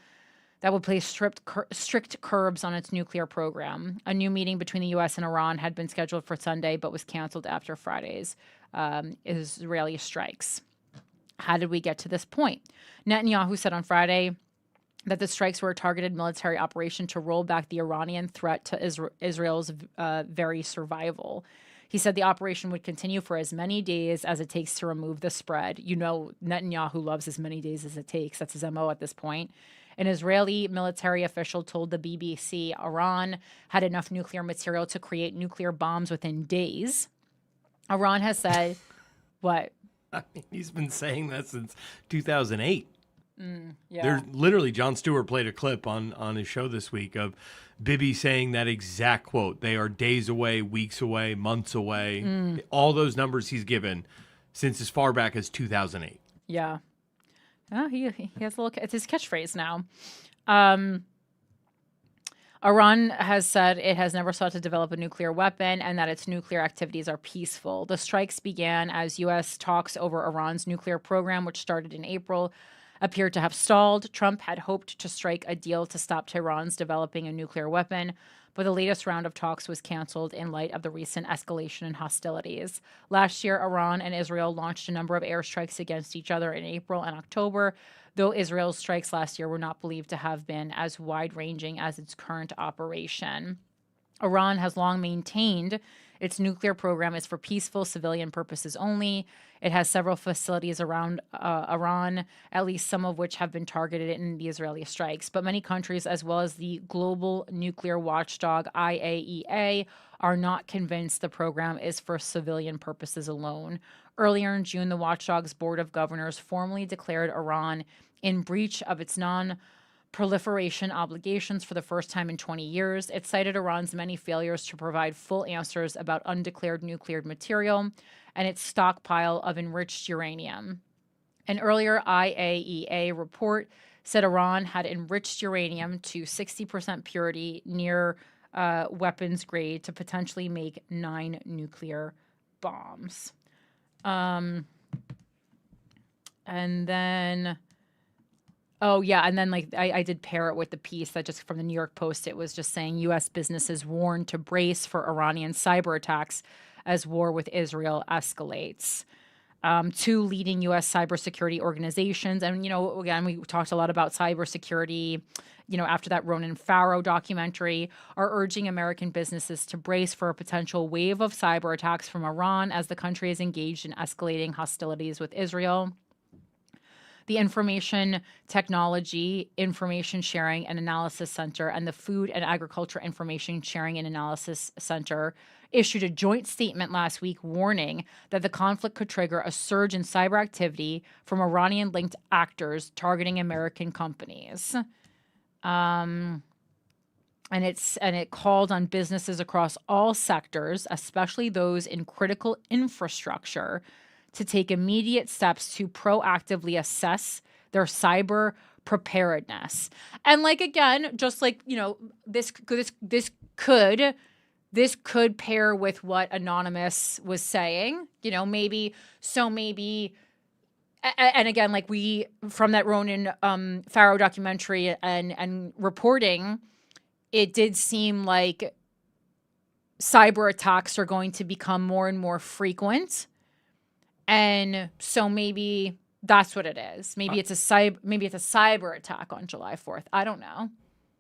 that would place strict curbs on its nuclear program. A new meeting between the U.S. and Iran had been scheduled for Sunday, but was canceled after Friday's Israeli strikes. How did we get to this point? Netanyahu said on Friday that the strikes were a targeted military operation to roll back the Iranian threat to Israel's very survival. He said the operation would continue for as many days as it takes to remove the spread. You know, Netanyahu loves as many days as it takes. That's his MO at this point. An Israeli military official told the BBC Iran had enough nuclear material to create nuclear bombs within days. Iran has said, what? I mean, he's been saying that since 2008. Yeah. There's literally, Jon Stewart played a clip on his show this week of Bibi saying that exact quote. They are days away, weeks away, months away. All those numbers he's given since as far back as 2008. Yeah. Oh, he has a little, it's his catchphrase now. Iran has said it has never sought to develop a nuclear weapon and that its nuclear activities are peaceful. The strikes began as U.S. talks over Iran's nuclear program, which started in April, appeared to have stalled. Trump had hoped to strike a deal to stop Tehran's developing a nuclear weapon, but the latest round of talks was canceled in light of the recent escalation in hostilities. Last year, Iran and Israel launched a number of airstrikes against each other in April and October, though Israel's strikes last year were not believed to have been as wide-ranging as its current operation. Iran has long maintained its nuclear program is for peaceful civilian purposes only. It has several facilities around Iran, at least some of which have been targeted in the Israeli strikes. But many countries, as well as the global nuclear watchdog IAEA, are not convinced the program is for civilian purposes alone. Earlier in June, the watchdog's board of governors formally declared Iran in breach of its non-proliferation obligations for the first time in 20 years. It cited Iran's many failures to provide full answers about undeclared nuclear material and its stockpile of enriched uranium. An earlier IAEA report said Iran had enriched uranium to 60% purity near weapons grade to potentially make 9 nuclear bombs. And then... Oh, yeah. And then I did pair it with the piece that just from the New York Post. It was just saying U.S. businesses warned to brace for Iranian cyber attacks as war with Israel escalates. 2 leading U.S. cybersecurity organizations. And, again, we talked a lot about cybersecurity, after that Ronan Farrow documentary, are urging American businesses to brace for a potential wave of cyber attacks from Iran as the country is engaged in escalating hostilities with Israel. The Information Technology, Information Sharing and Analysis Center and the Food and Agriculture Information Sharing and Analysis Center issued a joint statement last week warning that the conflict could trigger a surge in cyber activity from Iranian-linked actors targeting American companies. And it called on businesses across all sectors, especially those in critical infrastructure, to take immediate steps to proactively assess their cyber preparedness. And again, just this could pair with what Anonymous was saying, maybe and again, like from that Ronan Farrow documentary and reporting, it did seem like cyber attacks are going to become more and more frequent. And so maybe that's what it is. Maybe it's a cyber attack on July 4th. I don't know.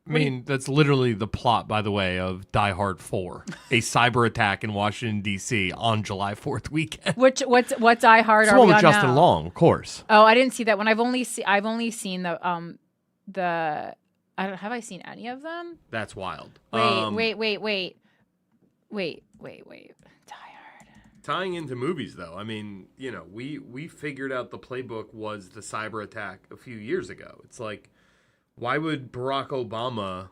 I mean, that's literally the plot, by the way, of Die Hard 4, a cyber attack in Washington, D.C. on July 4th weekend. What Die Hard it's are the one we with on Justin now? Long, of course. Oh, I didn't see that one. I've only seen the have I seen any of them? That's wild. Wait. Die Hard. Tying into movies, though, I mean, we figured out the playbook was the cyber attack a few years ago. It's like, why would Barack Obama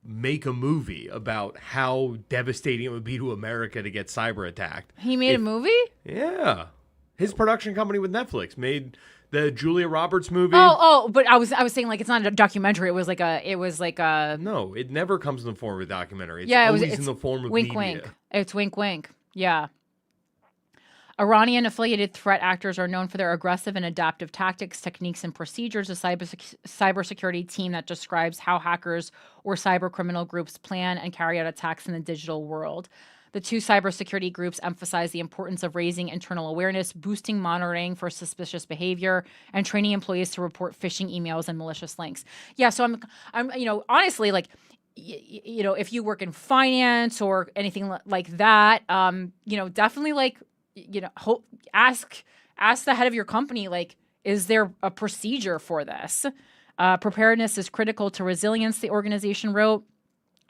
make a movie about how devastating it would be to America to get cyber attacked? He made a movie? Yeah. His production company with Netflix made the Julia Roberts movie. Oh, but I was saying like it's not a documentary. It was like a No, it never comes in the form of a documentary. It's always in the form of wink media. wink. It's wink wink. Yeah. Iranian-affiliated threat actors are known for their aggressive and adaptive tactics, techniques, and procedures. A cybersecurity team that describes how hackers or cyber criminal groups plan and carry out attacks in the digital world. The two cybersecurity groups emphasize the importance of raising internal awareness, boosting monitoring for suspicious behavior, and training employees to report phishing emails and malicious links. Yeah, so I'm honestly, like, if you work in finance or anything like that, definitely like, ask the head of your company, like, is there a procedure for this? Preparedness is critical to resilience, the organization wrote.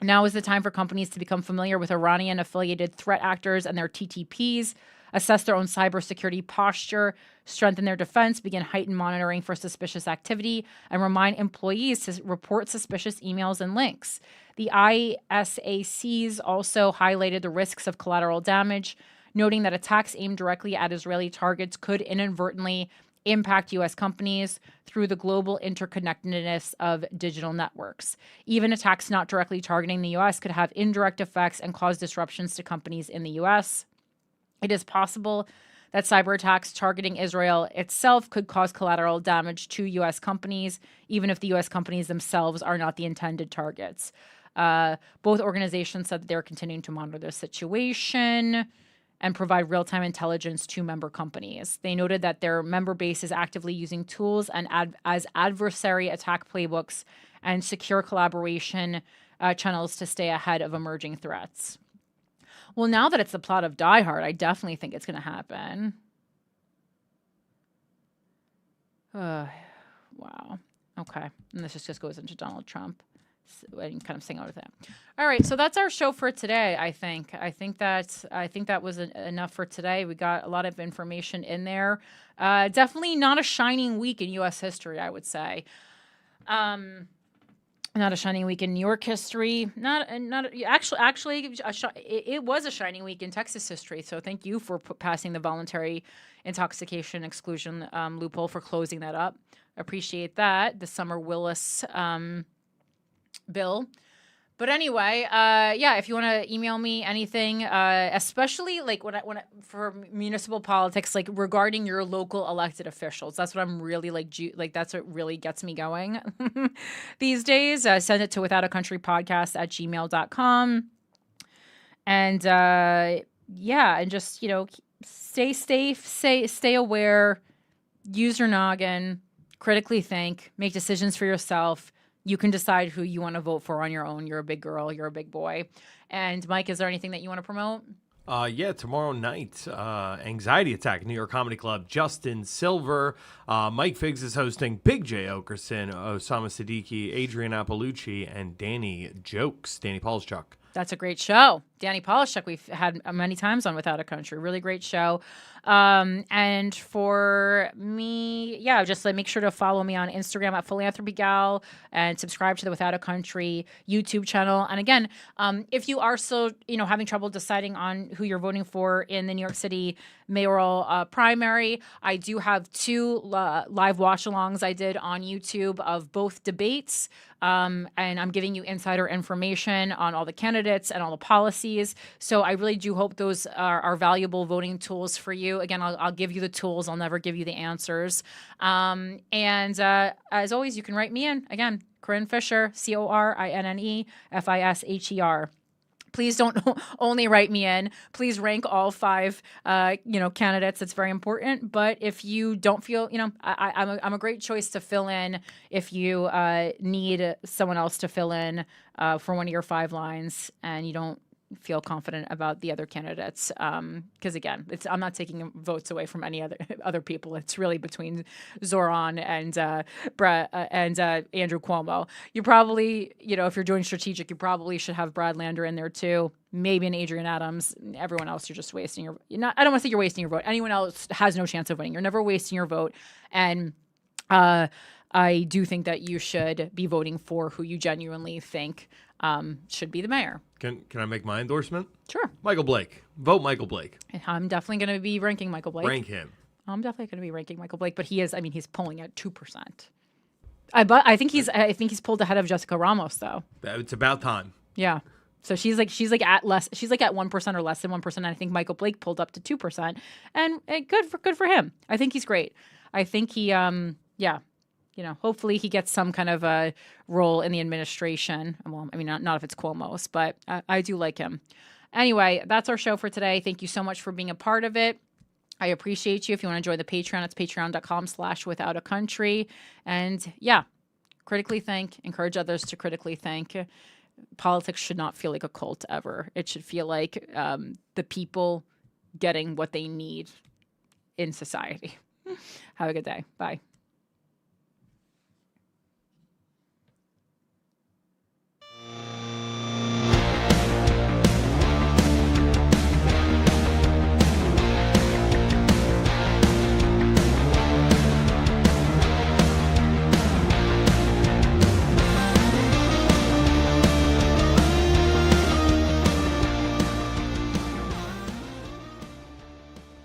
Now is the time for companies to become familiar with Iranian-affiliated threat actors and their TTPs, assess their own cybersecurity posture, strengthen their defense, begin heightened monitoring for suspicious activity, and remind employees to report suspicious emails and links. The ISACs also highlighted the risks of collateral damage, noting that attacks aimed directly at Israeli targets could inadvertently impact U.S. companies through the global interconnectedness of digital networks. Even attacks not directly targeting the U.S. could have indirect effects and cause disruptions to companies in the U.S. It is possible that cyber attacks targeting Israel itself could cause collateral damage to U.S. companies, even if the U.S. companies themselves are not the intended targets. Both organizations said that they're continuing to monitor the situation and provide real-time intelligence to member companies. They noted that their member base is actively using tools and as adversary attack playbooks and secure collaboration channels to stay ahead of emerging threats. Well, now that it's the plot of Die Hard, I definitely think it's going to happen. Wow. Okay. And this just goes into Donald Trump. And kind of sing out of that. All right, so that's our show for today. I think that was enough for today. We got a lot of information in there. Definitely not a shining week in U.S. history, I would say. Not a shining week in New York history. Actually, it was a shining week in Texas history. So thank you for passing the voluntary intoxication exclusion loophole, for closing that up. Appreciate that. The Summer Willis bill. But anyway, if you want to email me anything, especially like when for municipal politics, like regarding your local elected officials, that's what I'm really that's what really gets me going these days. Send it to withoutacountrypodcast@gmail.com. And and just, stay safe, stay aware, use your noggin, critically think, make decisions for yourself. You can decide who you want to vote for on your own. You're a big girl. You're a big boy. And Mike, is there anything that you want to promote? Tomorrow night, Anxiety Attack, New York Comedy Club, Justin Silver, Mike Figgs is hosting, Big J Okerson, Osama Siddiqui, Adrian Appalucci, and Danny Polishchuk. That's a great show. Danny Polishchuk, we've had many times on Without a Country. Really great show. And for me, just make sure to follow me on Instagram at philanthropygal and subscribe to the Without a Country YouTube channel. And again, if you are still, having trouble deciding on who you're voting for in the New York City mayoral primary, I do have 2 live watch-alongs I did on YouTube of both debates. And I'm giving you insider information on all the candidates and all the policies. policies. So I really do hope those are valuable voting tools for you. Again, I'll give you the tools. I'll never give you the answers. And as always, you can write me in. Again, Corinne Fisher, CORINNEFISHER. Please don't only write me in. Please rank all 5, candidates. It's very important. But if you don't feel, I'm a great choice to fill in if you need someone else to fill in for one of your 5 lines and you don't feel confident about the other candidates. Because again, I'm not taking votes away from any other people. It's really between Zoran and Andrew Cuomo. You probably, if you're doing strategic, you probably should have Brad Lander in there too. Maybe an Adrian Adams. Everyone else, you're just wasting your. I don't want to say you're wasting your vote. Anyone else has no chance of winning. You're never wasting your vote. And I do think that you should be voting for who you genuinely think should be the mayor. Can I make my endorsement? Sure. Michael Blake. Vote Michael Blake. I'm definitely going to be ranking Michael Blake. Rank him. I'm definitely going to be ranking Michael Blake, but he's polling at 2%. I think he's pulled ahead of Jessica Ramos though. It's about time. Yeah. So she's at 1% or less than 1%. And I think Michael Blake pulled up to 2%, and good for him. I think he's great. I think he hopefully he gets some kind of a role in the administration. Well, I mean, not if it's Cuomo's, but I do like him. Anyway, that's our show for today. Thank you so much for being a part of it. I appreciate you. If you want to join the Patreon, it's patreon.com/withoutacountry. And critically think, encourage others to critically think. Politics should not feel like a cult ever. It should feel like the people getting what they need in society. Have a good day. Bye.